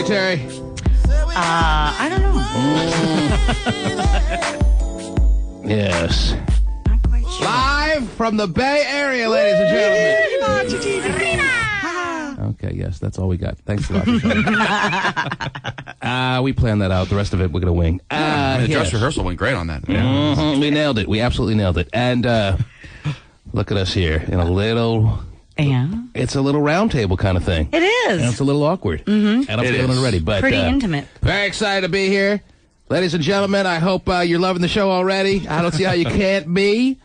we, Terry? I don't know. Yes. Not quite sure. Live from the Bay Area, ladies and gentlemen. Okay, yes, that's all we got. Thanks a lot for showing up. We planned that out. The rest of it, we're going to wing. The dress rehearsal went great on that. We nailed it. We absolutely nailed it. And look at us here in a little... Yeah. It's a little round table kind of thing. It is. And it's a little awkward. Mm-hmm. And I'm feeling it already. But, pretty intimate. Very excited to be here. Ladies and gentlemen, I hope you're loving the show already. I don't see how you can't be.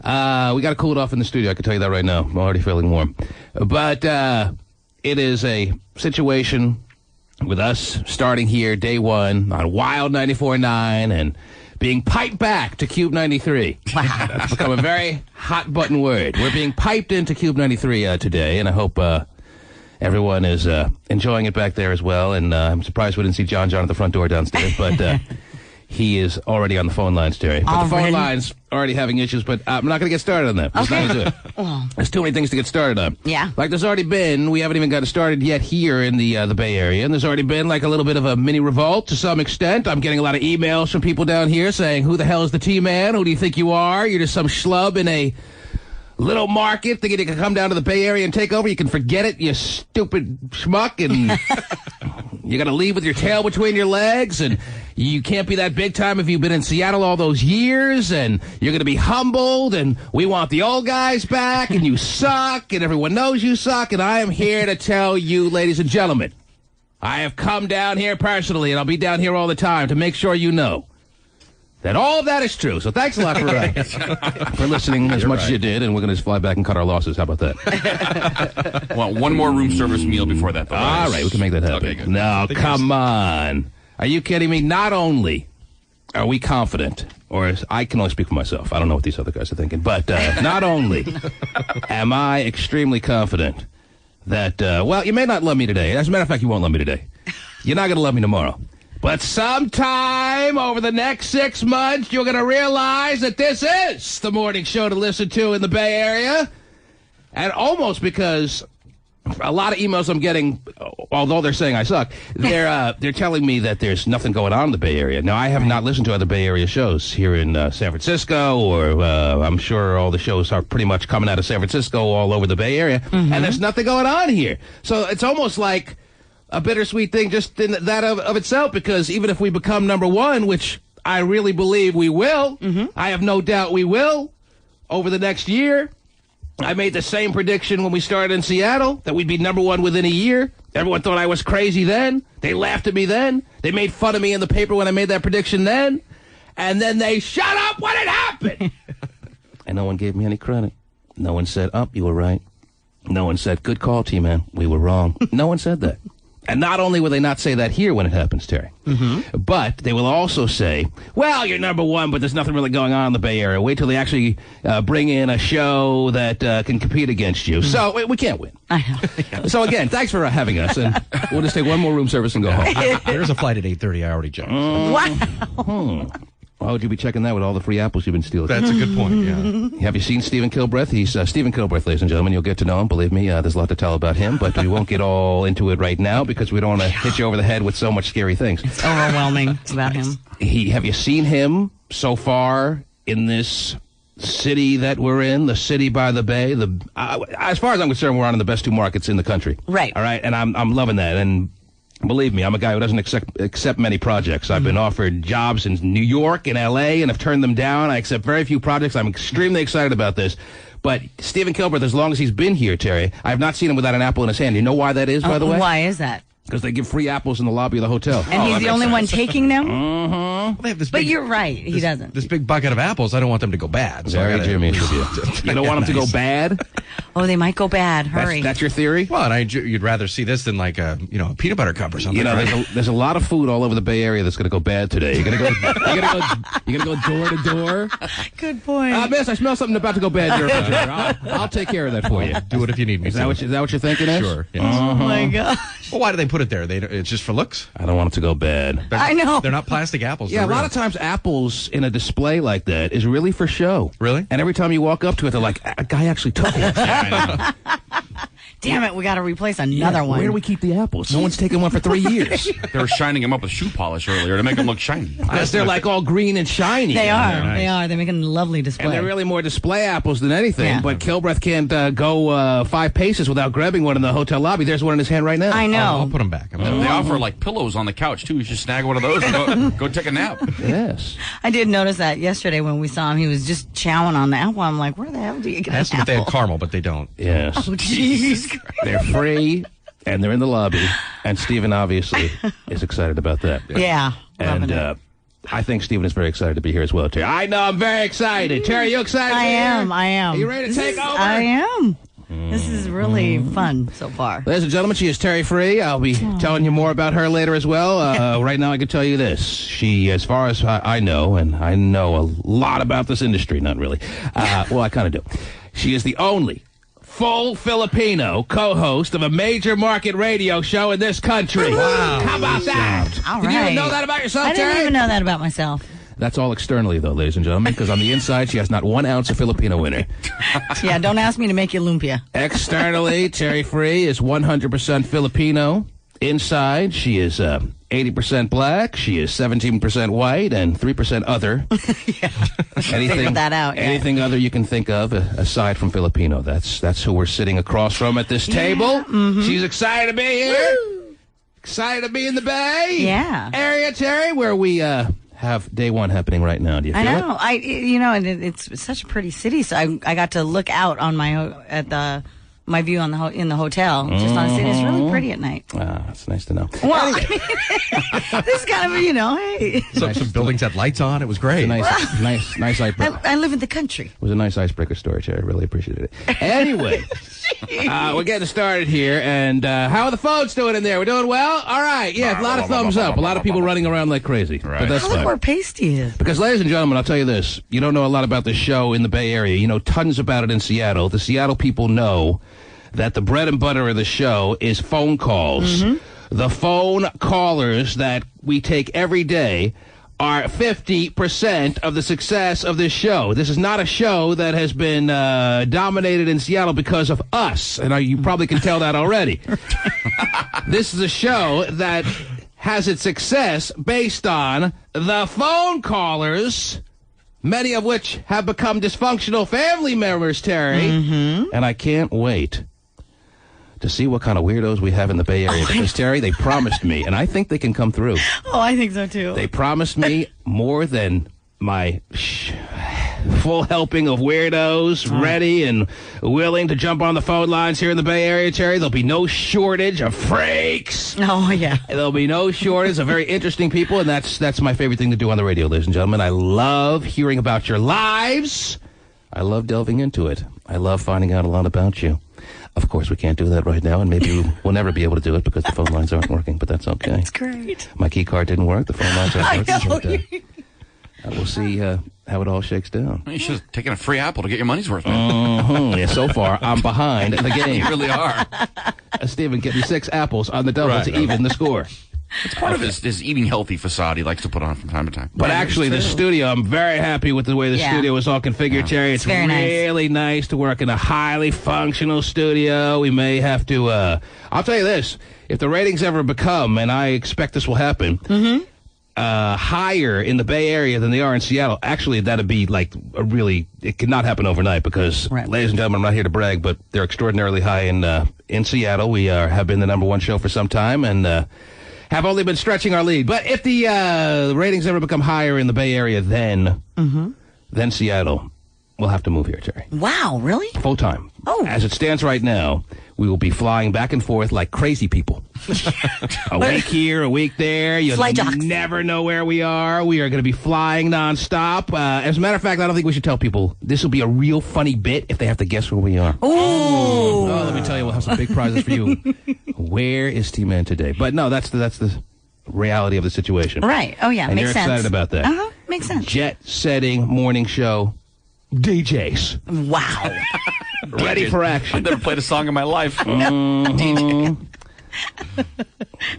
We got to cool it off in the studio. I can tell you that right now. I'm already feeling warm. But it is a situation with us starting here day one on Wild 94.9 and being piped back to Cube 93. Wow. That's become a very hot button word. We're being piped into Cube 93 today, and I hope everyone is enjoying it back there as well. And I'm surprised we didn't see John at the front door downstairs, but he is already on the phone lines, Terry. But the phone lines already having issues, but I'm not going to get started on that. Okay. There's too many things to get started on. Yeah. Like there's already been, we haven't even gotten started yet here in the Bay Area, and there's already been like a little bit of a mini revolt to some extent. I'm getting a lot of emails from people down here saying, who the hell is the T-Man? Who do you think you are? You're just some schlub in a little market thinking you can come down to the Bay Area and take over. You can forget it, you stupid schmuck, and you got to leave with your tail between your legs, and you can't be that big time if you've been in Seattle all those years, and you're going to be humbled, and we want the old guys back, and you suck, and everyone knows you suck, and I am here to tell you, ladies and gentlemen, I have come down here personally, and I'll be down here all the time to make sure you know that all of that is true. So thanks a lot for listening as much as you did, and we're going to just fly back and cut our losses. How about that? Well, one more room service meal before that, though. All right, we can make that happen. Okay, good. No, come on. Are you kidding me? Not only are we confident, or I can only speak for myself. I don't know what these other guys are thinking, but not only am I extremely confident that, well, you may not love me today. As a matter of fact, you won't love me today. You're not going to love me tomorrow. But sometime over the next 6 months, you're going to realize that this is the morning show to listen to in the Bay Area. And almost because a lot of emails I'm getting, although they're saying I suck, they're telling me that there's nothing going on in the Bay Area. Now, I have not listened to other Bay Area shows here in San Francisco, or I'm sure all the shows are pretty much coming out of San Francisco all over the Bay Area. Mm-hmm. And there's nothing going on here. So it's almost like a bittersweet thing just in that of itself, because even if we become number one, which I really believe we will, I have no doubt we will, over the next year. I made the same prediction when we started in Seattle, that we'd be number one within a year. Everyone thought I was crazy then. They laughed at me then. They made fun of me in the paper when I made that prediction then. And then they shut up when it happened. And no one gave me any credit. No one said, you were right. No one said, good call, T-Man. We were wrong. No one said that. And not only will they not say that here when it happens, Terry, but they will also say, well, you're number one, but there's nothing really going on in the Bay Area. Wait till they actually bring in a show that can compete against you. So we can't win. I know. So again, thanks for having us. And we'll just take one more room service and go home. There's a flight at 8:30. I already checked. Wow. Why would you be checking that with all the free apples you've been stealing? That's a good point, yeah. Have you seen Stephen Kilbreth? He's Stephen Kilbreth, ladies and gentlemen. You'll get to know him. Believe me, there's a lot to tell about him, but we won't get all into it right now because we don't want to hit you over the head with so much scary things. It's overwhelming about him. Have you seen him so far in this city that we're in, the city by the bay? As far as I'm concerned, we're on the best two markets in the country. Right. All right, and I'm loving that. And believe me, I'm a guy who doesn't accept many projects. I've been offered jobs in New York and L.A. and have turned them down. I accept very few projects. I'm extremely excited about this. But Stephen Kilbreth, as long as he's been here, Terry, I have not seen him without an apple in his hand. You know why that is, by the way? Why is that? Because they give free apples in the lobby of the hotel. And he's the only one taking them? Well, they have this But big, you're right. He doesn't. This big bucket of apples. I don't want them to go bad. So Very Jimmy of you. You don't want them to go bad? Oh, they might go bad. Hurry. That's your theory? Well, and you'd rather see this than like a peanut butter cup or something. You know, right? there's a lot of food all over the Bay Area that's going to go bad today. You're gonna go door to door. Good point. Miss, I smell something about to go bad in your refrigerator. I'll take care of that for you. Do it if you need me. Is that what you're thinking? Is? Sure. Yes. Oh my gosh. Well, why do they put it there? It's just for looks. I don't want it to go bad. I know. They're not plastic apples. Yeah, a they're lot real. of times apples in a display like that is really for show. Really? And every time you walk up to it, they're like, a guy actually took it. Damn it, we got to replace another one. Where do we keep the apples? No one's taken one for 3 years. They were shining them up with shoe polish earlier to make them look shiny. Because they're like all green and shiny. They are. Nice. They are. They're making a lovely display. And they're really more display apples than anything. Yeah. But Kilbreath can't go 5 paces without grabbing one in the hotel lobby. There's one in his hand right now. I know. I'll put them back. They offer like pillows on the couch too. You should snag one of those and go take a nap. Yes. I did notice that yesterday when we saw him. He was just chowing on the apple. I'm like, where the hell do you get Ask an them if they have apple? caramel, but they don't. Yes. Oh, jeez. They're free, and they're in the lobby. And Stephen obviously is excited about that. Yeah. And loving it. I think Stephen is very excited to be here as well, Terry. I know, I'm very excited. Terry, you excited? I to be am. here? I am. Are you ready to take over? I am. This is really fun so far. Ladies and gentlemen, she is Terry Free. I'll be telling you more about her later as well. Right now, I can tell you this. She, as far as I know, and I know a lot about this industry, not really. Well, I kind of do. She is the only full Filipino co-host of a major market radio show in this country. Wow. How about that? All Did you even right. know that about yourself, I Terry? didn't even know that about myself. That's all externally, though, ladies and gentlemen, because on the inside, she has not 1 ounce of Filipino in her. Yeah, don't ask me to make you lumpia. Externally, Terry Free is 100% Filipino. Inside, she is 80% black, she is 17% white, and 3% other. Figured that out, yeah. Anything other you can think of aside from Filipino. That's who we're sitting across from at this table. She's excited to be here. Excited to be in the Bay. Yeah. Area, Terry, where we have day one happening right now. Do you feel I it? know. And it's such a pretty city. So I got to look out on my view on in the hotel, just on the city. It's really pretty at night. Ah, that's nice to know. Well, this kind of, hey. Some buildings had lights on. It was great. Nice icebreaker. I live in the country. It was a nice icebreaker story, Terry. I really appreciated it. Anyway, we're getting started here, and how are the phones doing in there? We're doing well? All right, yeah, a lot of thumbs up. A lot of people running around like crazy. Right. But that's Look fine. where pasty is. Because, ladies and gentlemen, I'll tell you this. You don't know a lot about this show in the Bay Area. You know tons about it in Seattle. The Seattle people know that the bread and butter of the show is phone calls. The phone callers that we take every day are 50% of the success of this show. This is not a show that has been dominated in Seattle because of us, and you probably can tell that already. This is a show that has its success based on the phone callers, many of which have become dysfunctional family members, Terry. And I can't wait to see what kind of weirdos we have in the Bay Area. Because, Terry, they promised me, and I think they can come through. Oh, I think so, too. They promised me more than my full helping of weirdos ready and willing to jump on the phone lines here in the Bay Area, Terry. There'll be no shortage of freaks. Oh, yeah. There'll be no shortage of very interesting people, and that's my favorite thing to do on the radio, ladies and gentlemen. I love hearing about your lives. I love delving into it. I love finding out a lot about you. Of course, we can't do that right now, and maybe we'll never be able to do it because the phone lines aren't working, but that's okay. That's great. My key card didn't work. The phone lines aren't working. I know. But, we'll see how it all shakes down. You should have taken a free apple to get your money's worth, man. Yeah, so far, I'm behind the game. You really are. Stephen, get me 6 apples on the double to even the score. It's part of his eating healthy facade he likes to put on from time to time. But actually, the studio, I'm very happy with the way the studio is all configured, Terry. It's very really nice to work in a highly functional studio. We may have to, I'll tell you this, if the ratings ever become, and I expect this will happen, higher in the Bay Area than they are in Seattle, actually, that'd be like it could not happen overnight because, ladies and gentlemen, I'm not here to brag, but they're extraordinarily high in Seattle. We have been the #1 show for some time, and have only been stretching our lead. But if the ratings ever become higher in the Bay Area than Seattle, we'll have to move here, Terry. Wow, really? Full time. Oh. As it stands right now, we will be flying back and forth like crazy people. A week here, a week there. You'll never know where we are. We are going to be flying nonstop. As a matter of fact, I don't think we should tell people. This will be a real funny bit if they have to guess where we are. Ooh. Oh, let me tell you, we'll have some big prizes for you. Where is T-Man today? But no, that's the reality of the situation. Right. Oh, yeah. And makes you're sense. excited about that. Uh-huh. Makes sense. Jet-setting morning show DJs. Wow. Ready for action. I've never played a song in my life. Wild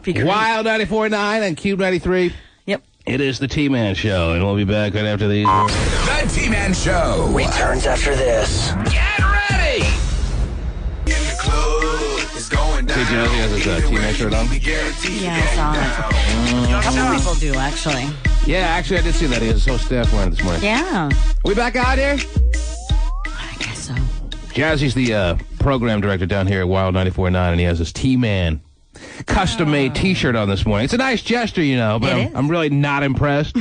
94.9 and Cube 93. Yep. It is the T-Man Show, and we'll be back right after these. The T-Man Show returns after this. Get ready! in the club. see Jazzy has his T-Man shirt on? Yeah, I saw it. A couple people do, actually. Yeah, actually, I did see that. He has his whole staff wearing it this morning. Yeah. We back out here? I guess so. Jazzy's the program director down here at Wild 94.9, and he has his T-Man custom-made T-shirt on this morning. It's a nice gesture, you know, but I'm really not impressed.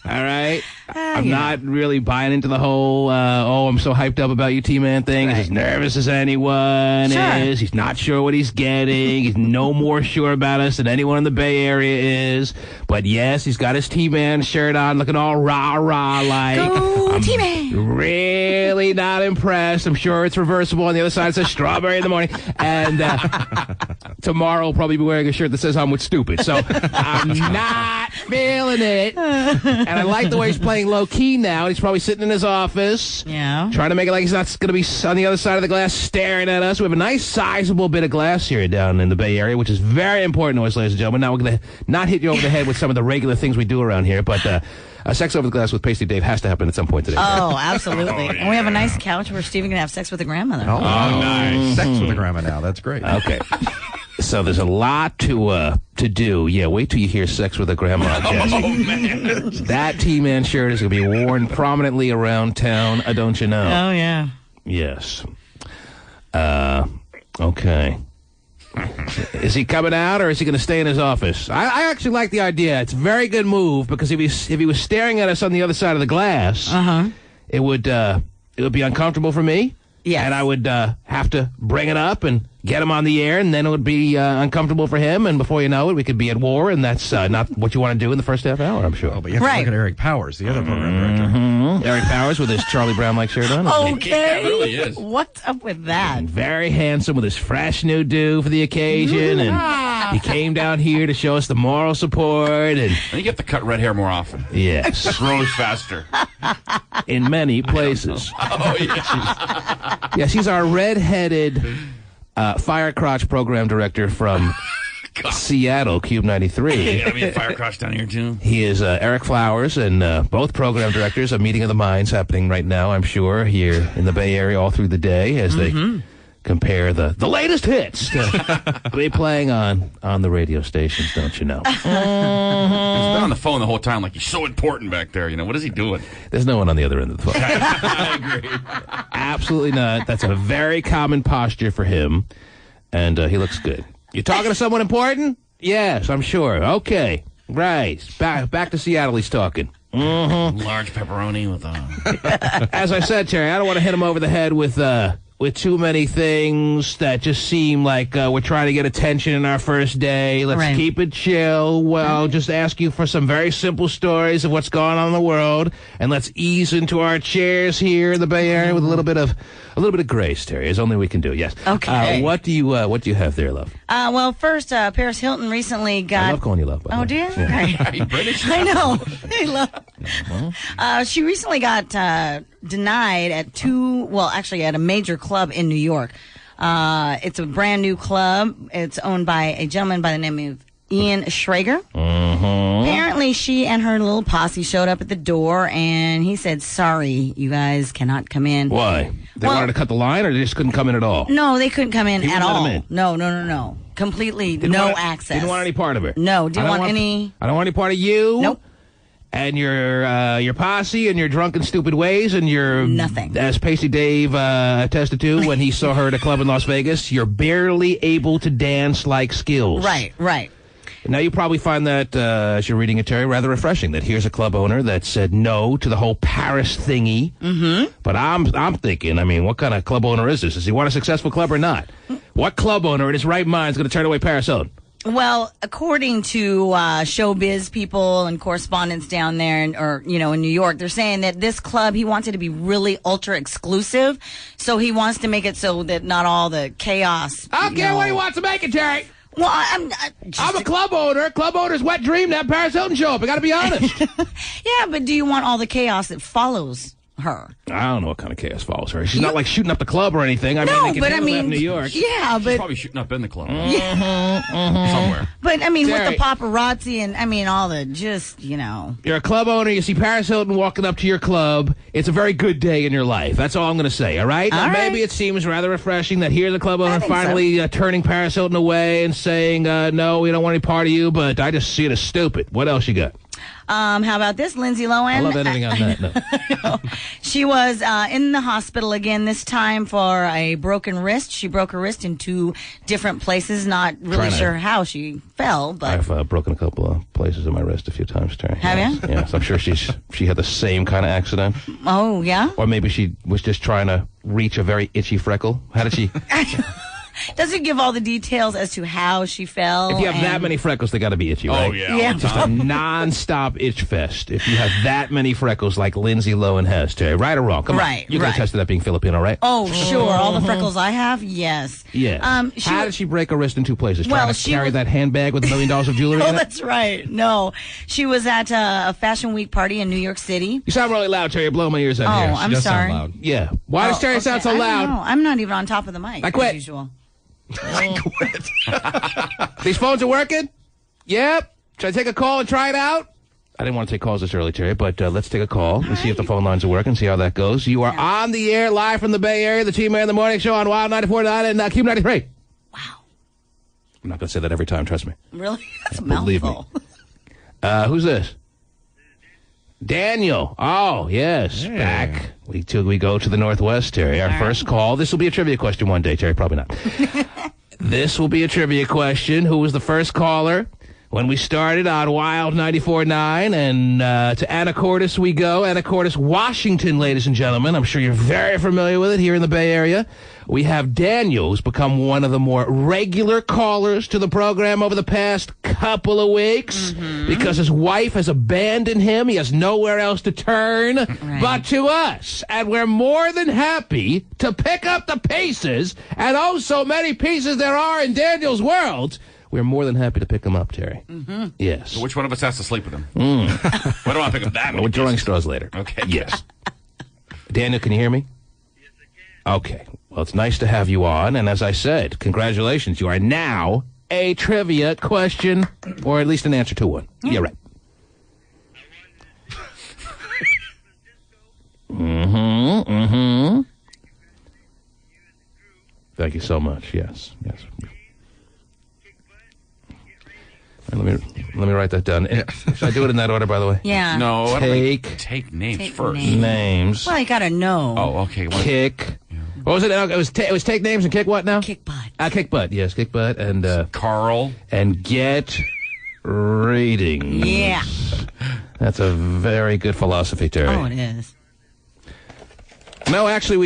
All right? I'm not really buying into the whole, I'm so hyped up about you, T-Man thing. He's as nervous as anyone is. He's not sure what he's getting. He's no more sure about us than anyone in the Bay Area is. But, yes, he's got his T-Man shirt on, looking all rah-rah like. Go, T-Man! Really not impressed. I'm sure it's reversible. On the other side, it says strawberry in the morning. And tomorrow, I'll probably be wearing a shirt that says I'm with stupid. So I'm not feeling it. And I like the way he's playing low-key now. He's probably sitting in his office. Yeah. Trying to make it like he's not going to be on the other side of the glass staring at us. We have a nice, sizable bit of glass here down in the Bay Area, which is very important to us, ladies and gentlemen. Now, we're going to not hit you over the head with some of the regular things we do around here, but sex over the glass with Pasty Dave has to happen at some point today. Oh, absolutely. And we have a nice couch where Steven can have sex with a grandmother. Oh, nice. Sex with a grandma now. That's great. Okay. So there's a lot to do. Yeah, wait till you hear Sex with a Grandma, Jesse. Oh, man. That T-Man shirt is going to be worn prominently around town, don't you know? Oh, yeah. Yes. Okay. Is he coming out, or is he going to stay in his office? I actually like the idea. It's a very good move, because if he was staring at us on the other side of the glass, it would be uncomfortable for me. Yes. And I would have to bring it up and get him on the air, and then it would be uncomfortable for him, and before you know it, we could be at war, and that's not what you want to do in the first half hour, I'm sure. Oh, but you have to look at Eric Powers, the other program director. Eric Powers with his Charlie Brown-like shirt on. Okay. Yeah, it really is. What's up with that? And very handsome with his fresh new do for the occasion, and he came down here to show us the moral support, and And you have to cut red hair more often. yes, It grows faster. in many places. Oh, yeah. Yes, he's our red-headed fire crotch program director from Seattle, Cube 93. Gotta be a fire crotch down here, too. He is Eric Flowers, and both program directors. A meeting of the minds happening right now, I'm sure, here in the Bay Area all through the day as they compare the latest hits to be playing on the radio stations, don't you know? He's been on the phone the whole time like he's so important back there. You know, what is he doing? There's no one on the other end of the phone. I agree. Absolutely not. That's a very common posture for him, and he looks good. You talking to someone important? Yes, I'm sure. Okay, right. Back to Seattle he's talking. Large pepperoni with As I said, Terry, I don't want to hit him over the head with too many things that just seem like we're trying to get attention in our first day. Let's keep it chill. Well, just ask you for some very simple stories of what's going on in the world, and let's ease into our chairs here in the Bay Area with a little bit of grace, Terry. As only we can do. Yes. Okay. What do you have there, love? Well, first, Paris Hilton recently got... I love calling you love. By the way. do you? Yeah. Okay. Are you British? I know. I love. She recently got denied at at a major club in New York. It's a brand new club. It's owned by a gentleman by the name of Ian Schrager. Apparently, she and her little posse showed up at the door, and he said, "Sorry, you guys cannot come in." Why? They wanted to cut the line, or they just couldn't come in at all? No, they couldn't come in He at wouldn't let all. them in? No. Completely access. Didn't want any part of her. No, I didn't want any. I don't want any part of you. Nope. And your posse and your drunken, stupid ways and your... Nothing. As Pacey Dave attested to when he saw her at a club in Las Vegas, you're barely able to dance like skills. Right. Now, you probably find that, as you're reading it, Terry, rather refreshing, that here's a club owner that said no to the whole Paris thingy. But I'm thinking, what kind of club owner is this? Does he want a successful club or not? What club owner in his right mind is going to turn away Paris Hilton? Well, according to showbiz people and correspondents down there, in New York, they're saying that this club, he wants it to be really ultra exclusive. So he wants to make it so that not all the chaos. I don't care what he wants to make it, Terry. Well, I'm a club owner. Club owner's wet dream to have Paris Hilton show up. I got to be honest. Yeah, but do you want all the chaos that follows her. I don't know what kind of chaos follows her. She's not like shooting up the club or anything. I mean, No, they can but I handle that mean, in New York. yeah, She's but probably shooting up in the club. Somewhere. but I mean, Terry. with the paparazzi and I mean all the just You're a club owner. You see Paris Hilton walking up to your club. It's a very good day in your life. That's all I'm going to say. All right. Now, All right. maybe it seems rather refreshing that here's the club owner think so. finally turning Paris Hilton away and saying, "No, we don't want any part of you." But I just see it as stupid. What else you got? How about this, Lindsay Lohan? I love editing on that. No. She was in the hospital again, this time for a broken wrist. She broke her wrist in 2 different places. Not really Trying to- sure how she fell, but I've broken a couple of places in my wrist a few times, Terry. Have yes. you? Yes, I'm sure she had the same kind of accident. oh yeah. Or maybe she was just trying to reach a very itchy freckle. How did she? Doesn't give all the details as to how she fell. If you have that and- many freckles, they got to be itchy, right? Oh, yeah. Yeah. All the Just a time. non-stop itch fest. If you have that many freckles like Lindsay Lohan has, Terry, right or wrong? Come Right, on, you can right. attest to that being Filipino, right? Oh sure, all the freckles I have, yes. Yeah. She How wa- did she break her wrist in 2 places? Well, Trying to she carry was- that handbag with $1 million of jewelry Oh, in it? that's right. No, she was at a Fashion Week party in New York City. You sound really loud, Terry. You're blowing my ears out Oh, here. I'm does sound sorry. loud. Yeah. Why does Oh, Terry okay. sound so I don't loud? know. I'm not even on top of the mic I quit. as usual. These phones are working? Yep. Should I take a call and try it out? I didn't want to take calls this early, Terry, but let's take a call and see if the phone lines are working, see how that goes. You are on the air, live from the Bay Area, the Team Air in the Morning Show on Wild 94.9 and Cube 93. Wow. I'm not going to say that every time, trust me. Really? That's a Believe me. mouthful. Who's this? Daniel. Oh, yes. Yeah. Back. We go to the Northwest, Terry. Our first call. This will be a trivia question one day, Terry. Probably not. This will be a trivia question. Who was the first caller when we started on Wild 94.9? And to Anacortes we go. Anacortes, Washington, ladies and gentlemen. I'm sure you're very familiar with it here in the Bay Area. We have Daniel, who's become one of the more regular callers to the program over the past couple of weeks because his wife has abandoned him. He has nowhere else to turn but to us. And we're more than happy to pick up the pieces, and oh, so many pieces there are in Daniel's world. We're more than happy to pick them up, Terry. Yes. So which one of us has to sleep with him? Why don't I pick up that We're many drawing pieces? straws later. Okay. Yes. Daniel, can you hear me? Yes, I can. Okay. Well, it's nice to have you on. And as I said, congratulations. You are now a trivia question, or at least an answer to one. Yeah, right. Thank you so much. Yes. Yes. And let me write that down. Should I do it in that order, by the way? Yeah. No, I don't think- Take take names Take first. names. names. Well, you gotta know. Oh, okay. Well, Kick. What was it? It was take names and kick what now? Kick butt. Kick butt. Yes, kick butt Carl. and get ratings. Yeah. That's a very good philosophy, Terry. Oh, it is. No, actually,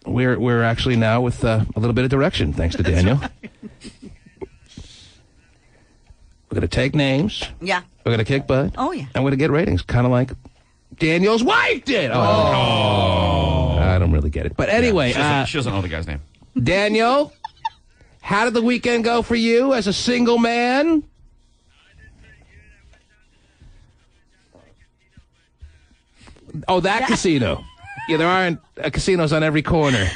we're actually now with a little bit of direction, thanks to Daniel. We're gonna take names. Yeah. We're gonna kick butt. Oh, yeah. And we're gonna get ratings, kind of like Daniel's wife did. I don't really get it, but anyway, She doesn't know the guy's name. Daniel, how did the weekend go for you as a single man? Oh, that casino. Yeah, there aren't casinos on every corner.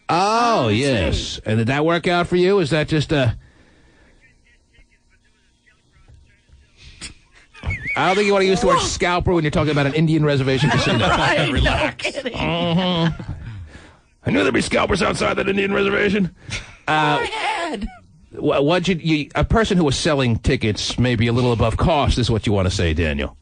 Oh, yes. And did that work out for you? Is that just a... I don't think you want to use the word scalper when you're talking about an Indian reservation casino. Relax. I knew there'd be scalpers outside that Indian reservation. What you a person who was selling tickets maybe a little above cost is what you want to say, Daniel.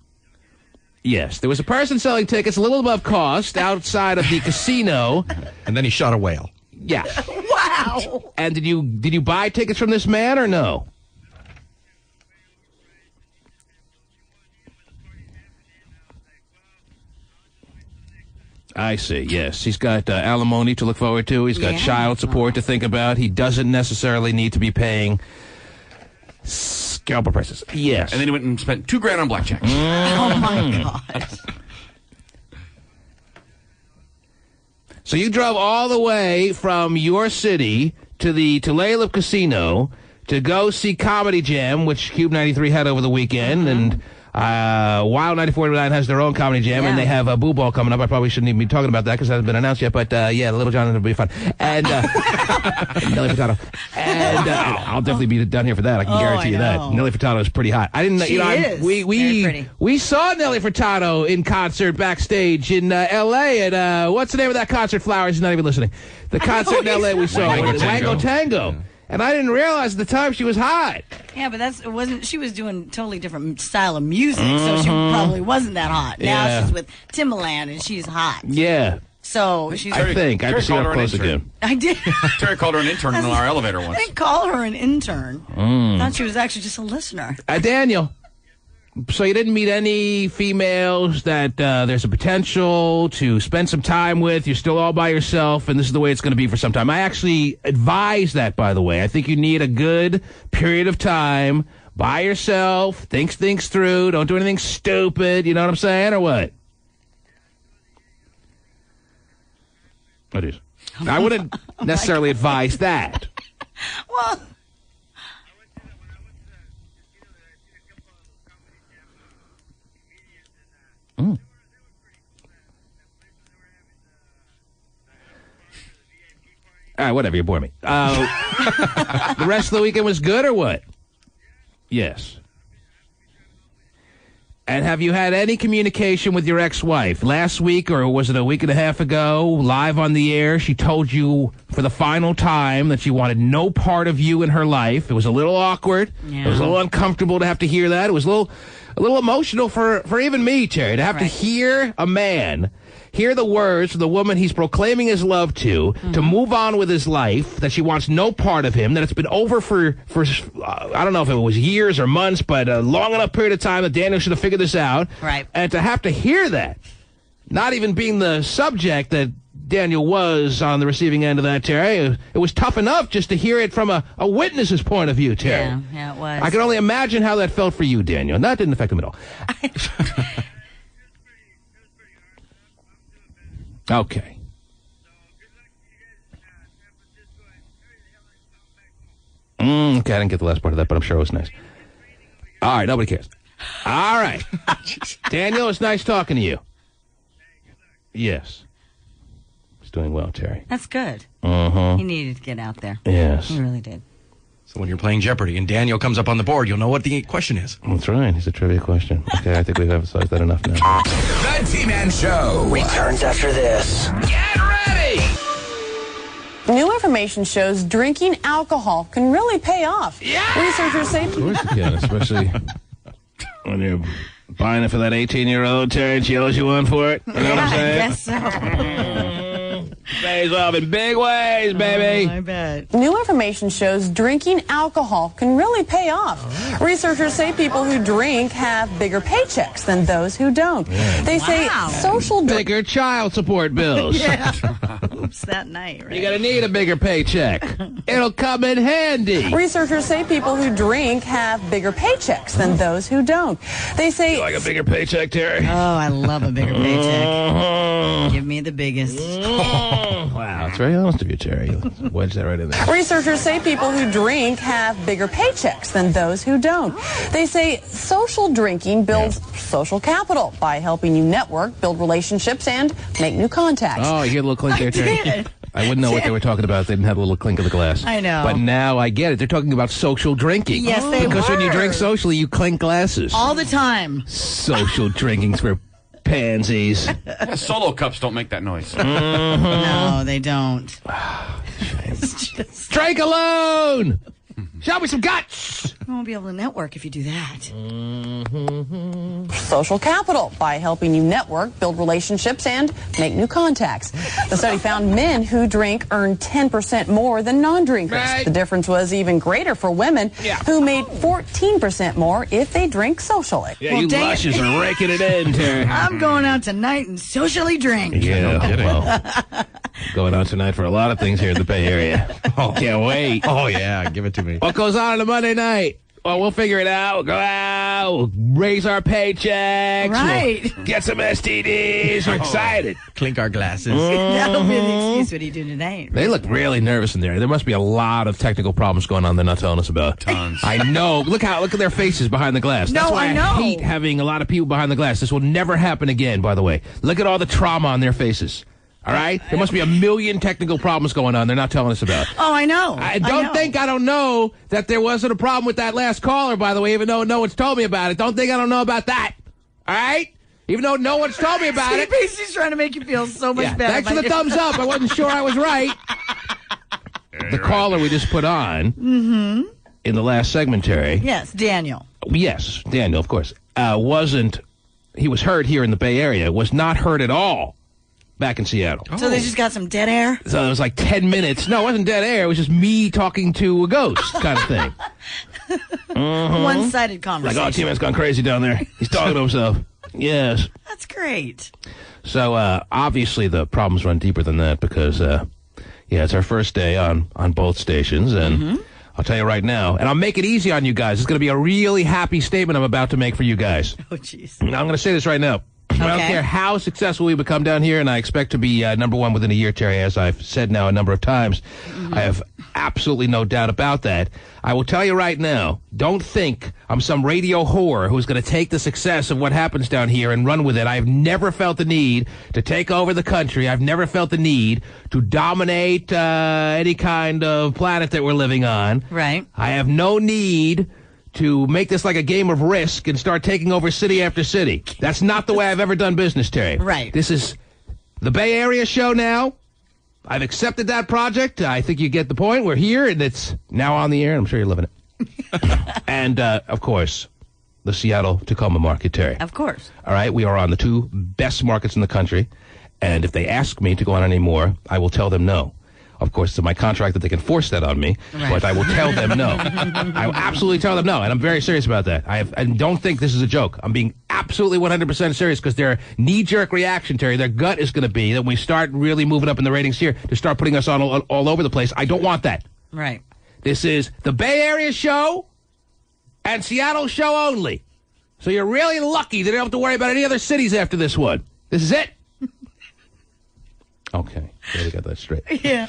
Yes, there was a person selling tickets a little above cost outside of the casino. And then he shot a whale. Yeah. Wow. And did you buy tickets from this man or no? I see, yes. He's got alimony to look forward to. He's got Yeah. child support to think about. He doesn't necessarily need to be paying scalper prices. Yes. And then he went and spent $2,000 on blackjack. Oh, my God. So you drove all the way from your city to the Tulalip Casino to go see Comedy Jam, which Cube 93 had over the weekend, and Wild 94.9 has their own comedy jam, and they have a Boo Ball coming up. I probably shouldn't even be talking about that because it hasn't been announced yet. But yeah, Little John will be fun, and Nelly Furtado, and I'll definitely be down here for that. I can guarantee you that. Nelly Furtado is pretty hot. I didn't know. She is. Very pretty. We saw Nelly Furtado in concert backstage in L.A. at what's the name of that concert? Flowers. He's not even listening. The concert in L.A. we saw Wango Tango. Yeah. And I didn't realize at the time she was hot. Yeah, but she was doing totally different style of music, so she probably wasn't that hot. Now she's with Timbaland and she's hot. Yeah. So she's. I think I can see her up close again. I did. Terry called her an intern in our elevator once. I didn't call her an intern. I thought she was actually just a listener. Daniel. So you didn't meet any females that there's a potential to spend some time with. You're still all by yourself, and this is the way it's going to be for some time. I actually advise that, by the way. I think you need a good period of time by yourself. Think things through. Don't do anything stupid. You know what I'm saying, or what? What is? I wouldn't necessarily advise that. Well. All right, whatever, you bore me. The rest of the weekend was good or what? Yes. And have you had any communication with your ex-wife? Last week, or was it a week and a half ago, live on the air, she told you for the final time that she wanted no part of you in her life. It was a little awkward. Yeah. It was a little uncomfortable to have to hear that. It was a little emotional for even me, Terry, to have to hear a man hear the words of the woman he's proclaiming his love to move on with his life, that she wants no part of him, that it's been over for I don't know if it was years or months, but a long enough period of time that Daniel should have figured this out. Right. And to have to hear that, not even being the subject that Daniel was on the receiving end of that, Terry, it was tough enough just to hear it from a witness's point of view, Terry. Yeah, it was. I can only imagine how that felt for you, Daniel. And that didn't affect him at all. Okay. Okay, I didn't get the last part of that, but I'm sure it was nice. All right, nobody cares. All right. Daniel, it's nice talking to you. Yes. He's doing well, Terry. That's good. He needed to get out there. Yes. He really did. So when you're playing Jeopardy and Daniel comes up on the board, you'll know what the question is. That's right. It's a trivia question. Okay, I think we've emphasized that enough now. The T-Man Show returns after this. Get ready! New information shows drinking alcohol can really pay off. Yeah! Researchers say... Of course you can, especially when you're buying it for that 18-year-old, Terry, and she owes you one for it. You know what I'm saying? I guess so. Pays off in big ways, baby. I bet. New information shows drinking alcohol can really pay off. Researchers say people who drink have bigger paychecks than those who don't. They say social... Bigger child support bills. Oops, that night, right? You're going to need a bigger paycheck. It'll come in handy. Researchers say people who drink have bigger paychecks than those who don't. They say... You like a bigger paycheck, Terry? Oh, I love a bigger paycheck. Give me the biggest. Wow, it's very honest of you, Terry. Wedge that right in there. Researchers say people who drink have bigger paychecks than those who don't. They say social drinking builds social capital by helping you network, build relationships, and make new contacts. Oh, you hear a little clink there, Terry? I wouldn't know what they were talking about if they didn't have a little clink of the glass. I know. But now I get it. They're talking about social drinking. Yes, they Because when you were. drink socially, you clink glasses. All the time. Social drinking's for pansies. Yeah, solo cups don't make that noise. No, they don't. Drink alone! Show me some guts! You won't be able to network if you do that. Social capital by helping you network, build relationships, and make new contacts. The study found men who drink earn 10% more than non-drinkers. Right. The difference was even greater for women, who made 14% more if they drink socially. Yeah, you lushes are raking it in, Terry. I'm going out tonight and socially drink. Yeah, well, going on tonight for a lot of things here in the Bay Area. Can't wait. Oh, yeah, give it to me. What goes on a Monday night? Well, we'll figure it out. We'll go out. We'll raise our paychecks. Right. We'll get some STDs. We're excited. Clink our glasses. That'll be the excuse what he do tonight. They look really nervous in there. There must be a lot of technical problems going on they're not telling us about. Tons. I know. Look at their faces behind the glass. That's No, why I know. hate having a lot of people behind the glass. This will never happen again, by the way. Look at all the trauma on their faces. All right? There must be a million technical problems going on they're not telling us about. Oh, I know. I don't know that there wasn't a problem with that last caller, by the way, even though no one's told me about it. Don't think I don't know about that. All right? Even though no one's told me about it. Basic's trying to make you feel so much better. Thanks for the thumbs up. I wasn't sure I was right. The caller we just put on in the last segment, Terry. Yes, Daniel. Yes, Daniel, of course. He was heard here in the Bay Area, was not heard at all back in Seattle. So they just got some dead air? So it was like 10 minutes. No, it wasn't dead air. It was just me talking to a ghost kind of thing. One-sided Like, conversation. oh, T-Man's gone crazy down there. He's talking to himself. Yes. That's great. So, obviously the problems run deeper than that because, it's our first day on both stations, and I'll tell you right now, and I'll make it easy on you guys. It's going to be a really happy statement I'm about to make for you guys. Oh, jeez. I'm going to say this right now. I don't care how successful we become down here, and I expect to be number one within a year, Terry, as I've said now a number of times. I have absolutely no doubt about that. I will tell you right now, don't think I'm some radio whore who's going to take the success of what happens down here and run with it. I've never felt the need to take over the country. I've never felt the need to dominate any kind of planet that we're living on. Right. I have no need to make this like a game of Risk and start taking over city after city. That's not the way I've ever done business, Terry. Right. This is the Bay Area show now. I've accepted that project. I think you get the point. We're here, and it's now on the air, and I'm sure you're loving it. And, of course, the Seattle-Tacoma market, Terry. Of course. All right? We are on the two best markets in the country, and if they ask me to go on any more, I will tell them no. Of course, it's in my contract that they can force that on me, but I will tell them no. I will absolutely tell them no, and I'm very serious about that. And don't think this is a joke. I'm being absolutely 100% serious because their knee-jerk reaction, Terry, their gut is going to be that when we start really moving up in the ratings here to start putting us on all over the place. I don't want that. Right. This is the Bay Area show and Seattle show only. So you're really lucky that you don't have to worry about any other cities after this one. This is it. Okay, we got that straight. Yeah.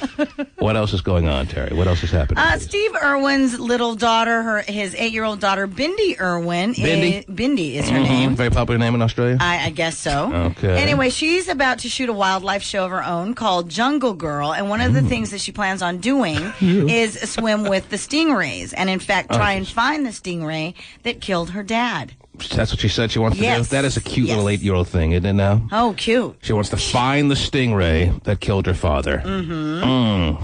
What else is going on, Terry? What else is happening? Steve Irwin's little daughter, his 8-year-old daughter, Bindi Irwin. Bindi is her name. Very popular name in Australia? I guess so. Okay. Anyway, she's about to shoot a wildlife show of her own called Jungle Girl, and one of the things that she plans on doing is swim with the stingrays, and in fact try and find the stingray that killed her dad. That's what she said she wants to do? Yes. That is a cute little Yes. 8-year-old thing, isn't it now? Oh, cute. She wants to find the stingray that killed her father.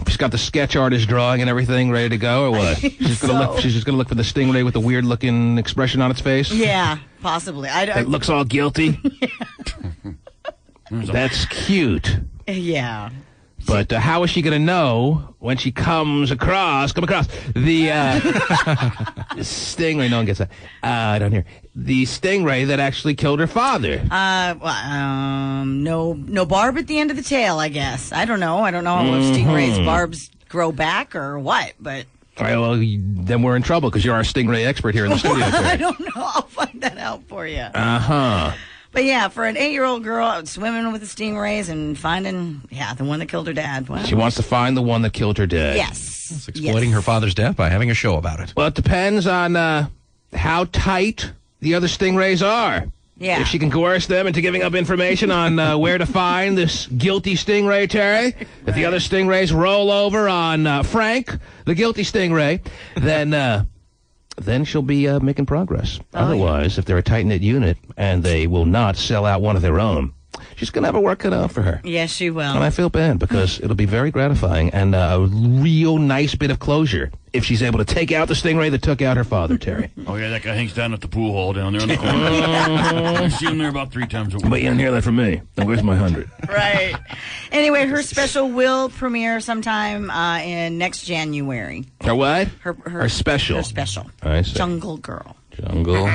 She's got the sketch artist drawing and everything ready to go, or what? She's just gonna look for the stingray with the weird looking expression on its face. Yeah, possibly. It looks all guilty. That's cute. Yeah. But how is she going to know when she comes across the stingray? No one gets that down here. The stingray that actually killed her father. No barb at the end of the tail, I guess. I don't know if stingrays' barbs grow back or what, but... All right, well, then we're in trouble because you're our stingray expert here in the studio. I don't know. I'll find that out for you. Uh-huh. But yeah, for an 8-year-old girl swimming with the stingrays and finding, the one that killed her dad. Well, She wants to find the one that killed her dad. yes. It's exploiting her father's death by having a show about it. Well, it depends on how tight the other stingrays are. Yeah. If she can coerce them into giving up information on where to find this guilty stingray, Terry, if the other stingrays roll over on Frank, the guilty stingray, then she'll be making progress. Otherwise, if they're a tight-knit unit and they will not sell out one of their own, she's going to have her work cut out for her. Yes, she will. And I feel bad because it'll be very gratifying and a real nice bit of closure if she's able to take out the stingray that took out her father, Terry. Oh, yeah, that guy hangs down at the pool hall down there in the corner. I see him there about 3 times a week. But you didn't hear that from me. Now, where's my 100? Right. Anyway, her special will premiere sometime in next January. Her what? Her special. Her special. I see. Jungle Girl. Jungle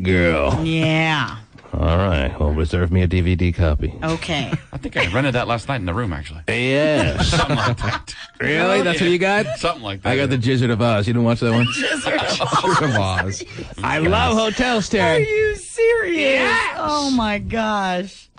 Girl. Yeah. All right. Well, reserve me a DVD copy. Okay. I think I rented that last night in the room, actually. Yes. Something like that. Really? That's what you got? Something like that. I got the Jizzard of Oz. You didn't watch that one? Wizard of Oz. I love hotels, Are Terry. you serious? Yes. Oh my gosh.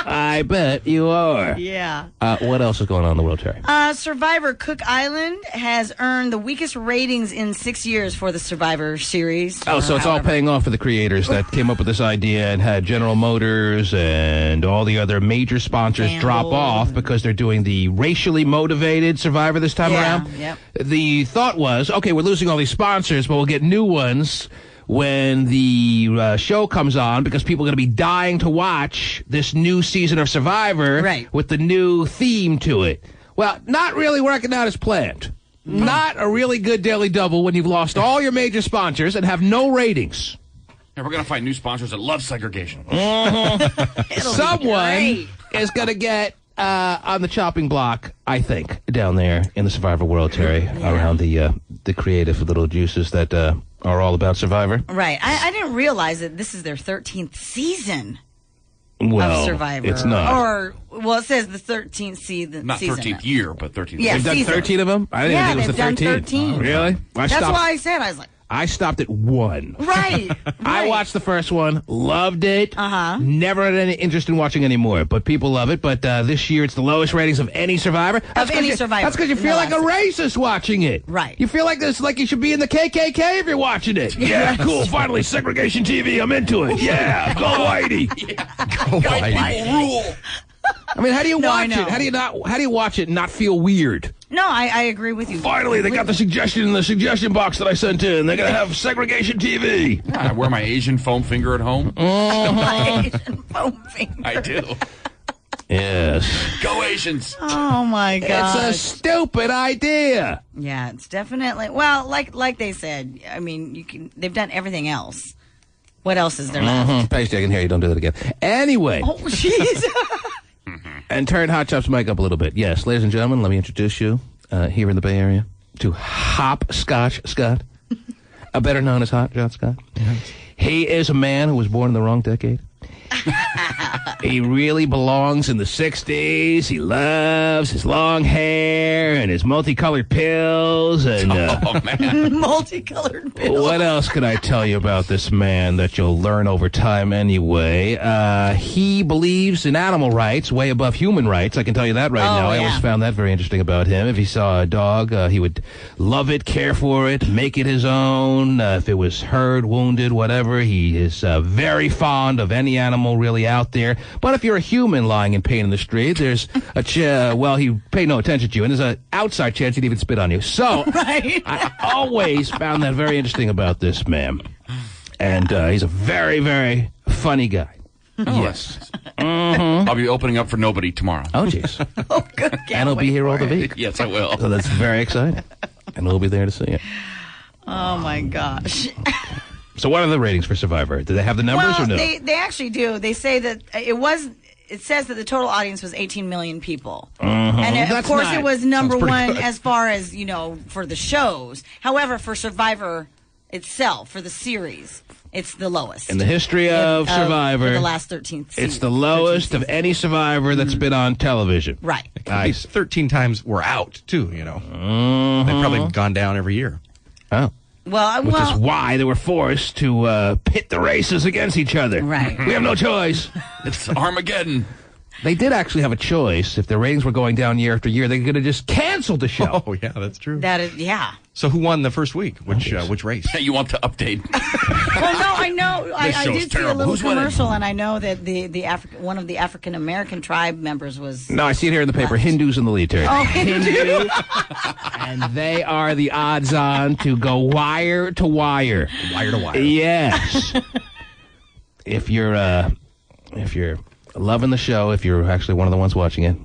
I bet you are. Yeah. What else is going on in the world, Terry? Survivor Cook Island has earned the weakest ratings in 6 years for the Survivor series. Oh, so it's all paying off for the creators that came up with this idea and had General Motors and all the other major sponsors drop off because they're doing the racially motivated Survivor this time around. Yep. The thought was, okay, we're losing all these sponsors, but we'll get new ones when the show comes on because people are going to be dying to watch this new season of Survivor with the new theme to it. Well, not really working out as planned. Not a really good daily double when you've lost all your major sponsors and have no ratings. Yeah, we're going to find new sponsors that love segregation. Someone is going to get on the chopping block, I think, down there in the Survivor world, Terry, around the creative little juices that are all about Survivor. Right. I didn't realize that this is their 13th season Well, of Survivor. it's not. Or, well, it says the 13th season. Not 13th year, but 13th Yeah, They've done season. 13 of them? I didn't think it was the they've 13th. done 13. Really? That's why I said, I was like, I stopped at 1. right. I watched the first one, loved it. Never had any interest in watching any more, but people love it. But this year, it's the lowest ratings of any Survivor. Of any Survivor. That's because you feel like a racist watching it. Right. You feel like this, like you should be in the KKK if you're watching it. Yeah, cool. Finally, segregation TV. I'm into it. Yeah, go Whitey. Go Whitey. People rule. I mean, how do you No, I watch know. it? How do you watch it and not feel weird? No, I agree with you. Finally, they got the suggestion in the suggestion box that I sent in. They're going to have segregation TV. I wear my Asian foam finger at home. Foam finger. I do. Yes. Go Asians. Oh my god. It's a stupid idea. Yeah, it's definitely like they said. I mean, they've done everything else. What else is there left? Pasty, I can hear you. Don't do that again. Anyway. Oh, jeez. And turn Hot Chop's mic up a little bit. Yes, ladies and gentlemen, let me introduce you here in the Bay Area to Hopscotch Scott, better known as Hot Shot Scott. He is a man who was born in the wrong decade. He really belongs in the 60s. He loves his long hair and his multicolored pills. And Oh, man. Multicolored pills. what else could I tell you about this man that you'll learn over time anyway? He believes in animal rights way above human rights. I can tell you that right now. I yeah. always found that very interesting about him. If he saw a dog, he would love it, care for it, make it his own. If it was hurt, wounded, whatever, he is very fond of any animal really out there. But if you're a human lying in pain in the street, there's he paid no attention to you, and there's an outside chance he'd even spit on you. So Right. I always found that very interesting about this man. And he's a very, very funny guy. Yes. I'll be opening up for nobody tomorrow. Oh, jeez. Oh, good. And he'll be here all the week. Yes, I will. So that's very exciting. And we'll be there to see it. Oh my gosh. So what are the ratings for Survivor? Do they have the numbers Well, or no? they actually do. They say that it says that the total audience was 18 million people. And of That's course not- it was number pretty one good. as far as, for the shows. However, for Survivor itself, for the series, it's the lowest. In the history of Survivor, for the last 13th season. it's the lowest 13th of any Survivor that's been on television. Right. Nice. 13 times we're out, too, They've probably gone down every year. Oh. Which is why they were forced to pit the races against each other. Right. We have no choice. It's Armageddon. They did actually have a choice. If their ratings were going down year after year, they could have just canceled the show. Oh, yeah, that's true. that is, yeah. So who won the first week? Which race? You want to update? Well, no, I know. I show's did see a terrible. little Who's winning? commercial, and I know that one of the African American tribe members was. No, I see it here in the paper. Hindus in the lead, Terry. Oh, Hindu. And they are the odds-on to go wire to wire. Wire to wire. Yes. If you're loving the show, if you're actually one of the ones watching it,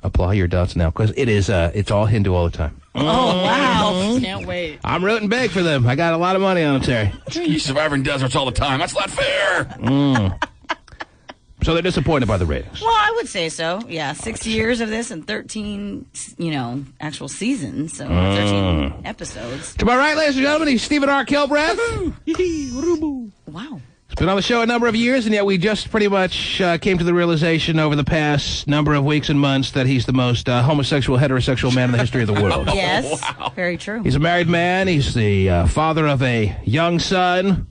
apply your dots now, because it's all Hindu all the time. Oh, wow. Can't wait. I'm rooting big for them. I got a lot of money on them, Terry. You survive in deserts all the time. That's not fair. So they're disappointed by the ratings. Well, I would say so. Yeah, 6 years of this and 13, actual seasons. So 13 episodes. To my right, ladies and gentlemen, he's Stephen R. Kilbreth. Wow. He's been on the show a number of years, and yet we just pretty much came to the realization over the past number of weeks and months that he's the most homosexual, heterosexual man in the history of the world. Yes, very true. He's a married man. He's the father of a young son.